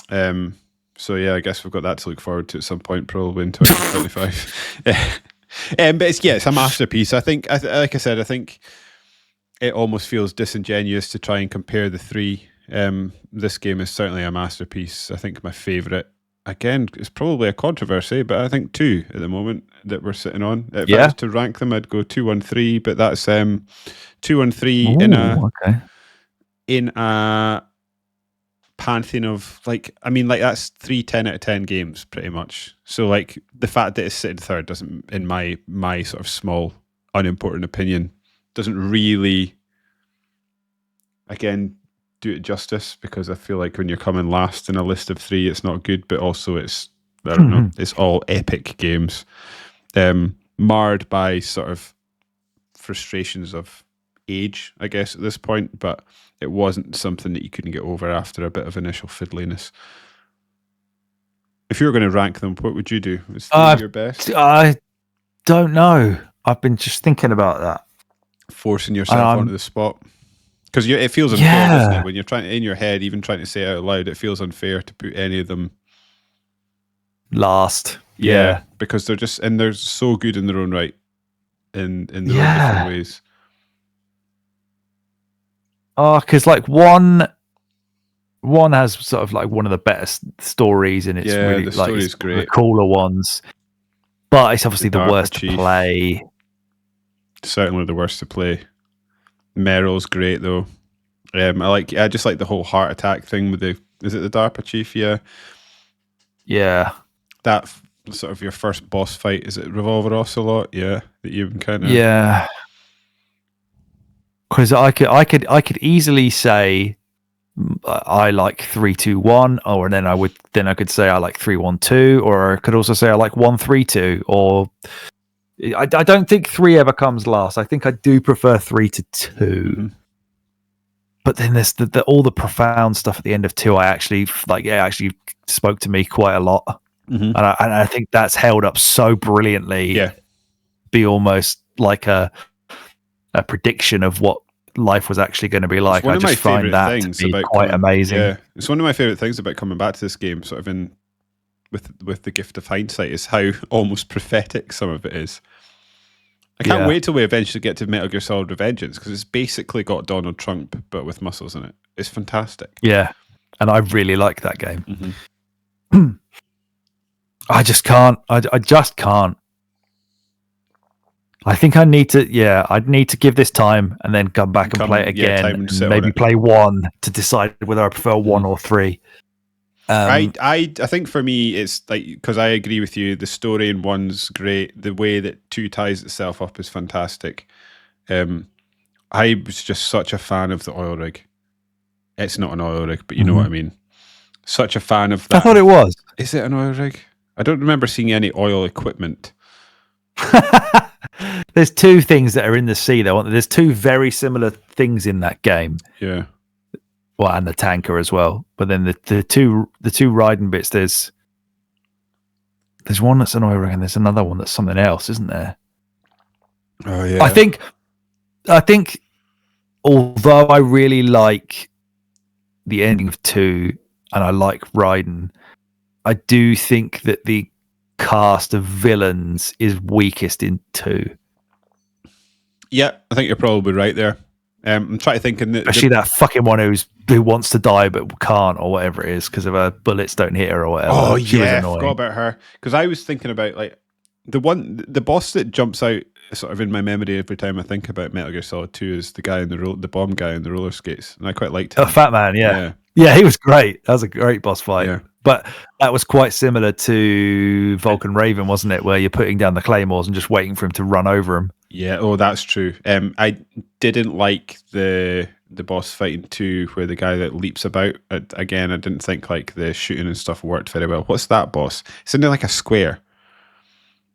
So yeah, I guess we've got that to look forward to at some point, probably in 2025. But it's a masterpiece. I think, like I said, I think it almost feels disingenuous to try and compare the 3. This game is certainly a masterpiece. I think my favourite, again, is probably a controversy, but I think 2 at the moment that we're sitting on. If I was to rank them, I'd go 2, 1, 3, but that's 2, 1, 3 in a pantheon of that's 3 10 out of 10 games pretty much. So like the fact that it's sitting third doesn't, in my sort of small unimportant opinion, doesn't really again do it justice, because I feel like when you're coming last in a list of 3, it's not good, but also it's, I don't know, it's all epic games, marred by sort of frustrations of age, I guess, at this point, but it wasn't something that you couldn't get over after a bit of initial fiddliness. If you were going to rank them, what would you do? Is 3 your best? I don't know. I've been just thinking about that. Forcing yourself onto the spot. Because it feels unfair, doesn't it? When you're trying to, in your head, even trying to say it out loud, it feels unfair to put any of them last. Yeah. Because they're so good in their own right. In their own different ways. Oh, because like one has sort of like one of the better stories, and it's really the like story's great. The cooler ones, but it's obviously the worst to play. Certainly the worst to play. Meryl's great though. I just like the whole heart attack thing with is it the DARPA chief? Yeah. That sort of your first boss fight, is it Revolver Ocelot? Yeah, that you can kind of. Yeah. Because I could easily say I like 3-2-1, or then I could say I like 3-1-2, or I could also say I like 1-3-2, or I don't think 3 ever comes last. I think I do prefer 3-2. Mm-hmm. But then there's all the profound stuff at the end of 2. I actually actually spoke to me quite a lot, and I think that's held up so brilliantly. Yeah, be almost like a prediction of what life was actually going to be like. I just find that to be quite amazing. Yeah, it's one of my favorite things about coming back to this game, sort of with the gift of hindsight, is how almost prophetic some of it is. I can't wait till we eventually get to Metal Gear Solid Revengeance, because it's basically got Donald Trump but with muscles in it. It's fantastic. Yeah, and I really like that game. I just can't. I just can't. I think I need to. Yeah, I'd need to give this time and then come back and play it again, and maybe play 1 to decide whether I prefer 1 or 3. I think for me it's like, because I agree with you, the story in 1's great, the way that 2 ties itself up is fantastic. I was just such a fan of the oil rig. It's not an oil rig, but you know what I mean. Such a fan of that. I thought it was. Is it an oil rig? I don't remember seeing any oil equipment. There's 2 things that are in the sea though. There's 2 very similar things in that game. Yeah. Well, and the tanker as well. But then the two riding bits, there's one that's an oil rig and there's another one that's something else, isn't there? Oh yeah. I think although I really like the ending of 2 and I like Raiden, I do think that the cast of villains is weakest in 2. Yeah, I think you're probably right there. I'm trying to think, especially that fucking one who wants to die but can't, or whatever it is, because of her bullets don't hit her or whatever. Oh yeah, I forgot about her, because I was thinking about like the boss that jumps out sort of in my memory every time I think about Metal Gear Solid 2 is the guy in the bomb guy in the roller skates, and I quite liked him. Oh, Fat Man, yeah, he was great. That was a great boss fight. Yeah. But that was quite similar to Vulcan Raven, wasn't it? Where you're putting down the claymores and just waiting for him to run over him. Yeah, oh, that's true. I didn't like the boss fight in 2 where the guy that leaps about. Again, I didn't think like the shooting and stuff worked very well. What's that boss? It's in like a square.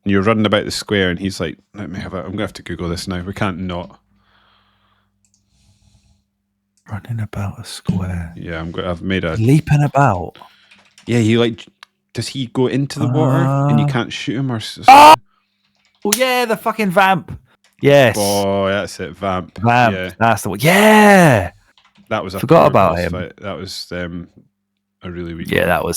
And you're running about the square and he's like, I'm going to have to Google this now. We can't not. Running about a square. Yeah, I've made a... Leaping about. Yeah, does he go into the water and you can't shoot him or... Oh yeah, the fucking vamp. Yes. Oh, that's it, Vamp. Yeah. That's the one. Yeah. That was forgot about him. Fight. That was a really weak. Yeah, one.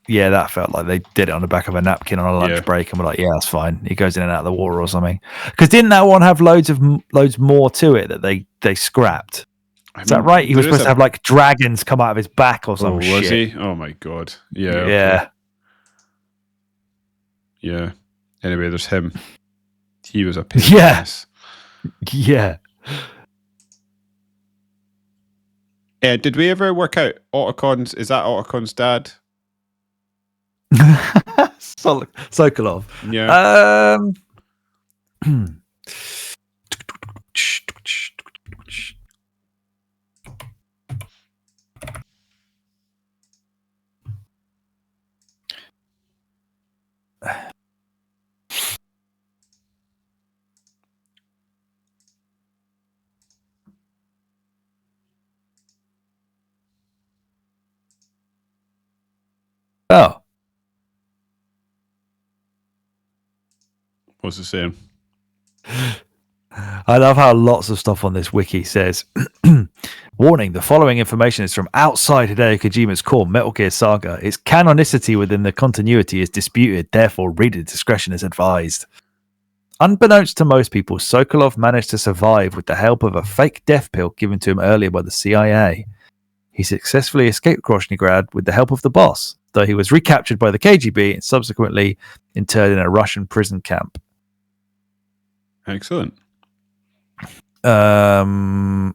That felt like they did it on the back of a napkin on a lunch break, and we're like, yeah, that's fine. He goes in and out of the water or something. Because didn't that one have loads more to it that they scrapped? Is that right? He was supposed to have like dragons come out of his back or some shit. Was he? Oh my god. Yeah. Okay. Yeah. Yeah. Anyway, there's him. He was a pain in the ass. Yeah. Did we ever work out Otacon's? Is that Otacon's dad? Sokolov. Yeah. Oh. What's it saying? I love how lots of stuff on this wiki says, warning, the following information is from outside Hideo Kojima's core Metal Gear Saga. Its canonicity within the continuity is disputed, therefore reader discretion is advised. Unbeknownst to most people, Sokolov managed to survive with the help of a fake death pill given to him earlier by the CIA. He successfully escaped Groznygrad with the help of the boss, though he was recaptured by the KGB and subsequently interred in a Russian prison camp. Excellent. No.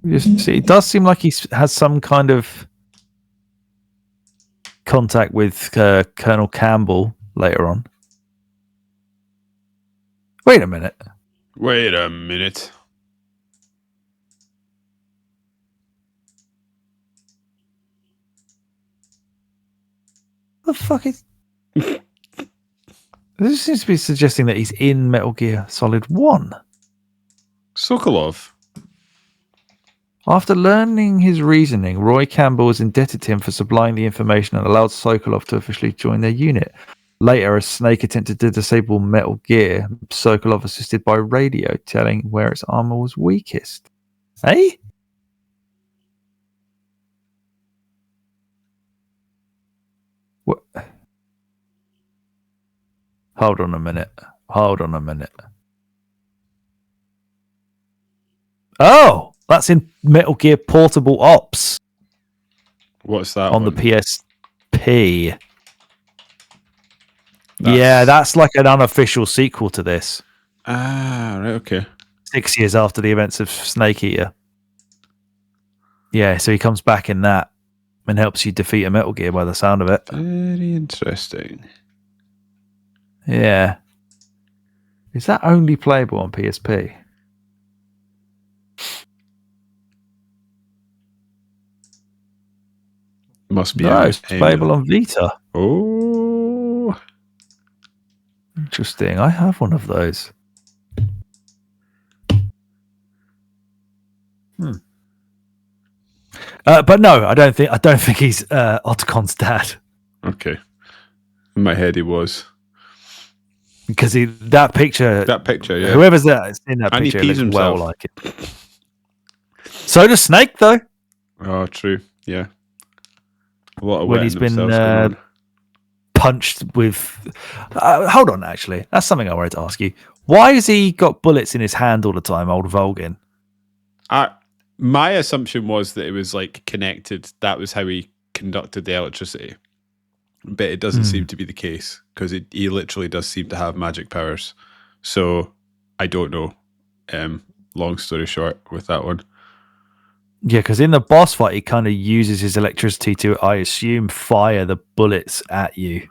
It does seem like he has some kind of contact with Colonel Campbell later on. Wait a minute. The fuck is... This seems to be suggesting that he's in Metal Gear Solid 1. Sokolov. After learning his reasoning, Roy Campbell was indebted to him for supplying the information and allowed Sokolov to officially join their unit. Later, as Snake attempted to disable Metal Gear, Sokolov assisted by radio, telling where its armor was weakest. Eh? What? Hold on a minute. Oh! That's in Metal Gear Portable Ops. What's that on one? the PSP? Yeah, that's like an unofficial sequel to this. Ah, right, okay. 6 years after the events of Snake Eater. Yeah, so he comes back in that and helps you defeat a Metal Gear by the sound of it. Very interesting. Yeah. Is that only playable on PSP? Must be. No, it's playable on Vita. Oh. Interesting. I have one of those. But no, I don't think he's Otacon's dad. Okay. In my head he was. Because that picture, yeah. Whoever's that in that picture looks well like it. So does Snake, though. Oh, true. Yeah. A lot of when he's been punched with. Hold on, actually, that's something I wanted to ask you. Why has he got bullets in his hand all the time, old Volgin? My assumption was that it was like connected. That was how he conducted the electricity. But it doesn't seem to be the case because he literally does seem to have magic powers. So I don't know. Long story short with that one. Yeah, because in the boss fight, he kind of uses his electricity to, I assume, fire the bullets at you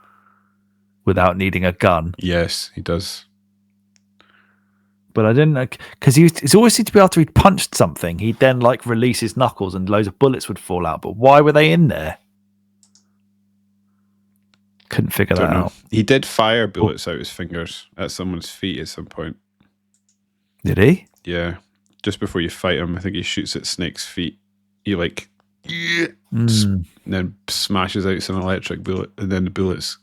without needing a gun. Yes, he does. But I didn't know, because he's always seemed to be after he'd punched something, he'd then like release his knuckles and loads of bullets would fall out. But why were they in there? Couldn't figure that out. He did fire bullets out his fingers at someone's feet at some point. Did he? Yeah. Just before you fight him, I think he shoots at Snake's feet. He like then smashes out some electric bullet, and then the bullets.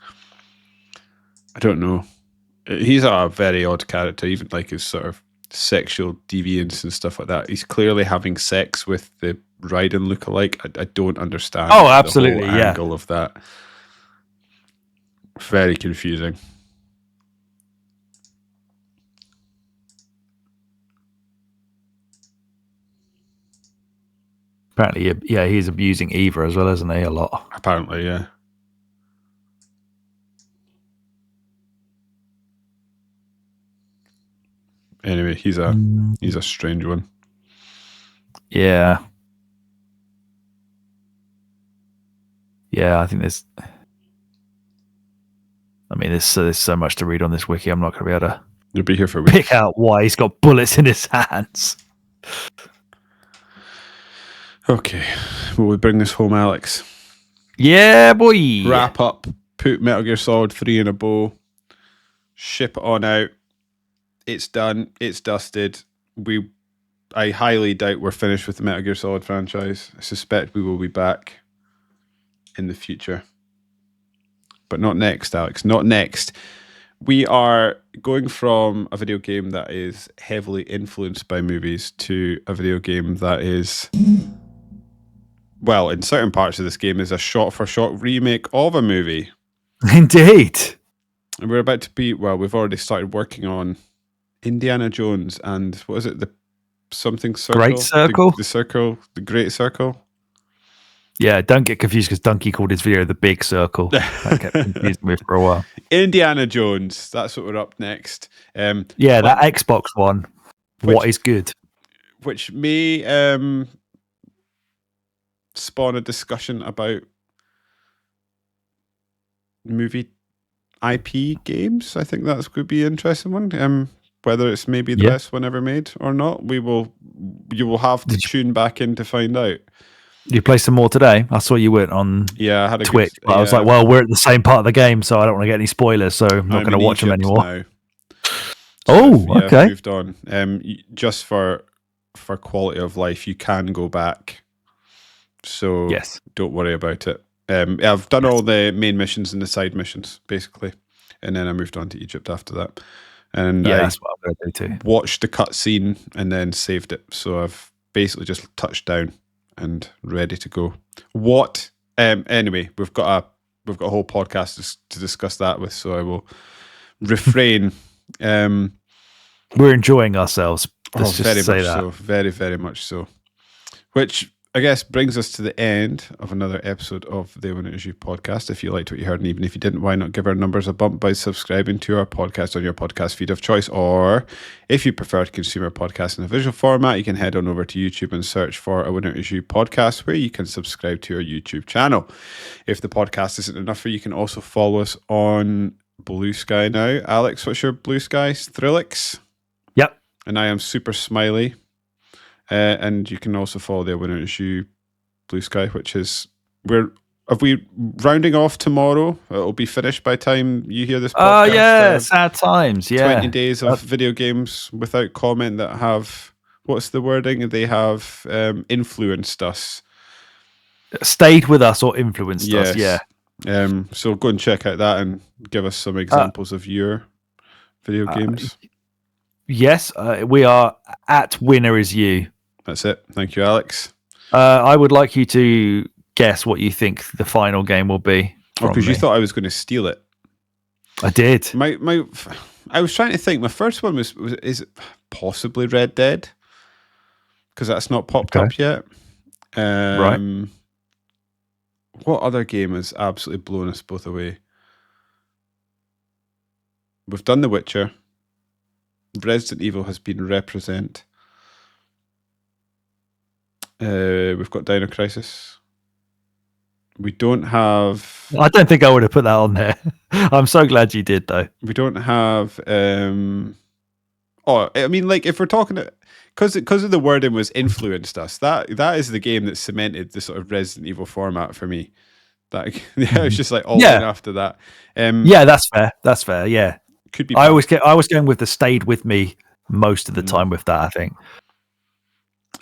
I don't know. He's a very odd character, even like his sort of sexual deviance and stuff like that. He's clearly having sex with the Raiden lookalike. I don't understand. Oh, absolutely, the whole angle of that. Very confusing. Apparently, yeah, he's abusing Eva as well, isn't he? A lot. Apparently, yeah. Anyway, he's a strange one. Yeah. Yeah, I think there's so much to read on this wiki. I'm not going to be able to You'll be here for weeks. Pick out why he's got bullets in his hands. Okay. Will we bring this home, Alex? Yeah, boy. Wrap up. Put Metal Gear Solid 3 in a bow. Ship it on out. It's done. It's dusted. I highly doubt we're finished with the Metal Gear Solid franchise. I suspect we will be back in the future. But not next, Alex. Not next. We are going from a video game that is heavily influenced by movies to a video game that is, well, in certain parts of this game, is a shot-for-shot remake of a movie. Indeed. And we're about to be, well, we've already started working on Indiana Jones and, what is it, the something circle? Great Circle? The circle, the Great Circle? Yeah, don't get confused because Donkey called his video The Big Circle. That kept confusing me for a while. Indiana Jones, that's what we're up next. That Xbox one, what is good? Which may spawn a discussion about movie IP games. I think that's going to be an interesting one. Whether it's maybe the best one ever made or not, you will have to tune back in to find out. You play some more today? I saw you went on I had a Twitch. I was like, well, we're at the same part of the game, so I don't want to get any spoilers, so I'm not going to watch them anymore. Now. So okay. Moved on. Just for quality of life, you can go back. So don't worry about it. I've done all the main missions and the side missions, basically. And then I moved on to Egypt after that. And that's what I'm going to do too. Watched the cutscene and then saved it. So I've basically just touched down and ready to go. Anyway, we've got a whole podcast to discuss that with, so I will refrain. We're enjoying ourselves. Let's just very say much that. so, very, very much so. Which I guess brings us to the end of another episode of the When It Is You podcast. If you liked what you heard, and even if you didn't, why not give our numbers a bump by subscribing to our podcast on your podcast feed of choice? Or if you prefer to consume our podcast in a visual format, you can head on over to YouTube and search for a When It Is You podcast, where you can subscribe to our YouTube channel. If the podcast isn't enough for you, you can also follow us on Blue Sky now. Alex, what's your Blue Sky? Thrillix? Yep. And I am Super Smiley. And you can also follow the When It Is You Blue Sky, which is we rounding off tomorrow? It'll be finished by the time you hear this podcast. Oh yeah, sad times. 20 days of video games without comment that have, what's the wording? They have influenced us. Stayed with us or influenced us, yeah. So go and check out that and give us some examples of your video games. Yes, we are at Winner Is You. That's it. Thank you, Alex. I would like you to guess what you think the final game will be. Because you thought I was going to steal it. I did. I was trying to think. My first one is it possibly Red Dead? Because that's not popped up yet. Right. What other game has absolutely blown us both away? We've done The Witcher. Resident Evil has been represent. We've got Dino Crisis. We don't have... I don't think I would have put that on there. I'm so glad you did, though. We don't have... I mean, like, if we're talking... Because of the wording was influenced us, that is the game that cemented the sort of Resident Evil format for me. It was just like all in after that. That's fair. That's fair, yeah. Could be. I was going with the stayed with me most of the time with that, I think.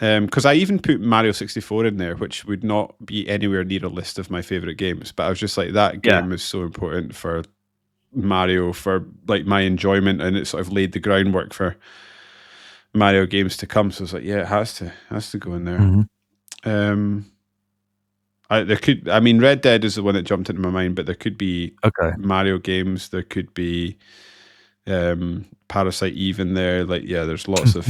Because I even put Mario 64 in there, which would not be anywhere near a list of my favorite games. But I was just like, that game is so important for Mario, for like my enjoyment, and it sort of laid the groundwork for Mario games to come. So I was like, yeah, it has to go in there. Mm-hmm. Red Dead is the one that jumped into my mind, but there could be Mario games. There could be Parasite Eve in there. Like, yeah, there's lots of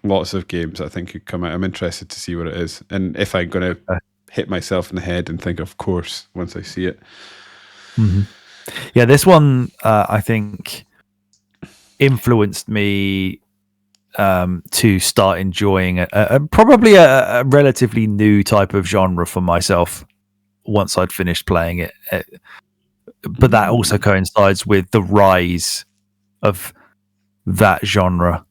lots of games I think could come out. I'm interested to see what it is, and if I'm going to hit myself in the head and think, of course, once I see it. Mm-hmm. Yeah, this one I think influenced me to start enjoying probably a relatively new type of genre for myself once I'd finished playing it. But that also coincides with the rise of that genre,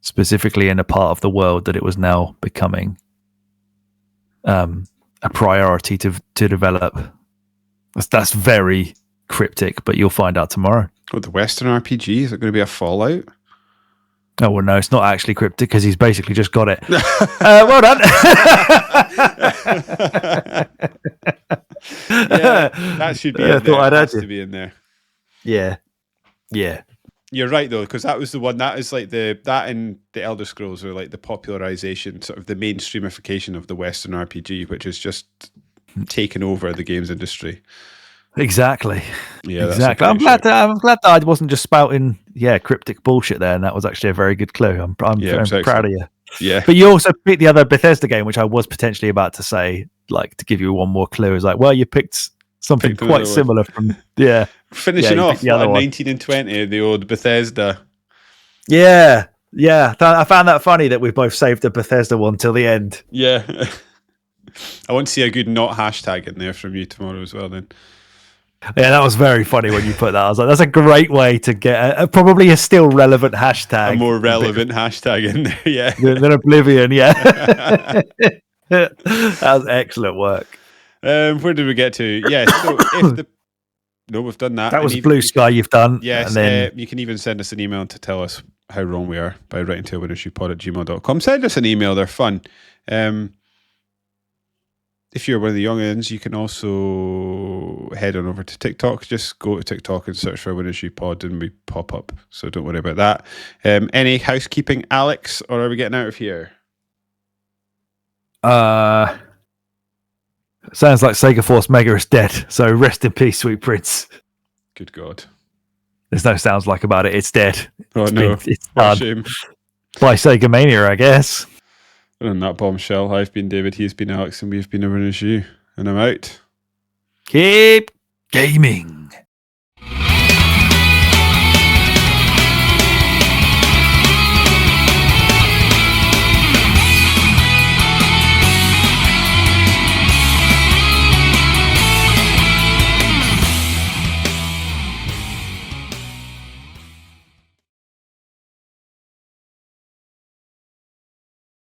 specifically in a part of the world that it was now becoming a priority to develop. That's very cryptic, but you'll find out tomorrow. What, the Western RPG? Is it going to be a Fallout? Oh, well, no, it's not actually cryptic because he's basically just got it. Well done. Yeah, that should be in there. It has to be in there. Yeah. You're right, though, because that was the one, that is like that and the Elder Scrolls are like the popularization, sort of the mainstreamification of the Western RPG, which is just taken over the games industry. Exactly. Yeah, exactly. I'm glad that I wasn't just spouting cryptic bullshit there, and that was actually a very good clue. I'm proud of you. Yeah. But you also picked the other Bethesda game, which I was potentially about to say, like, to give you one more clue. Is like, well, you picked something quite similar from finishing off the other 19 and 20, the old Bethesda. Yeah. I found that funny that we both saved the Bethesda one till the end. Yeah. I want to see a good not hashtag in there from you tomorrow as well. Then. Yeah, that was very funny when you put that. I was like, that's a great way to get probably a still relevant hashtag. A more relevant hashtag in there, yeah. Than Oblivion, yeah. That was excellent work. Where did we get to? Yeah, so we've done that. That was Blue Sky you've done. Yes, and then you can even send us an email to tell us how wrong we are by writing to winnershoepod@gmail.com. Send us an email, they're fun. If you're one of the youngins, you can also head on over to TikTok. Just go to TikTok and search for WinnersShoePod and we pop up. So don't worry about that. Any housekeeping, Alex, or are we getting out of here? Sounds like Sega Force Mega is dead. So rest in peace, sweet prince. Good God. There's no sounds like about it. It's dead. It's done. Shame. By Sega Mania, I guess. And on that bombshell, I've been David, he's been Alex, and we've been a Winner's You. And I'm out. Keep gaming.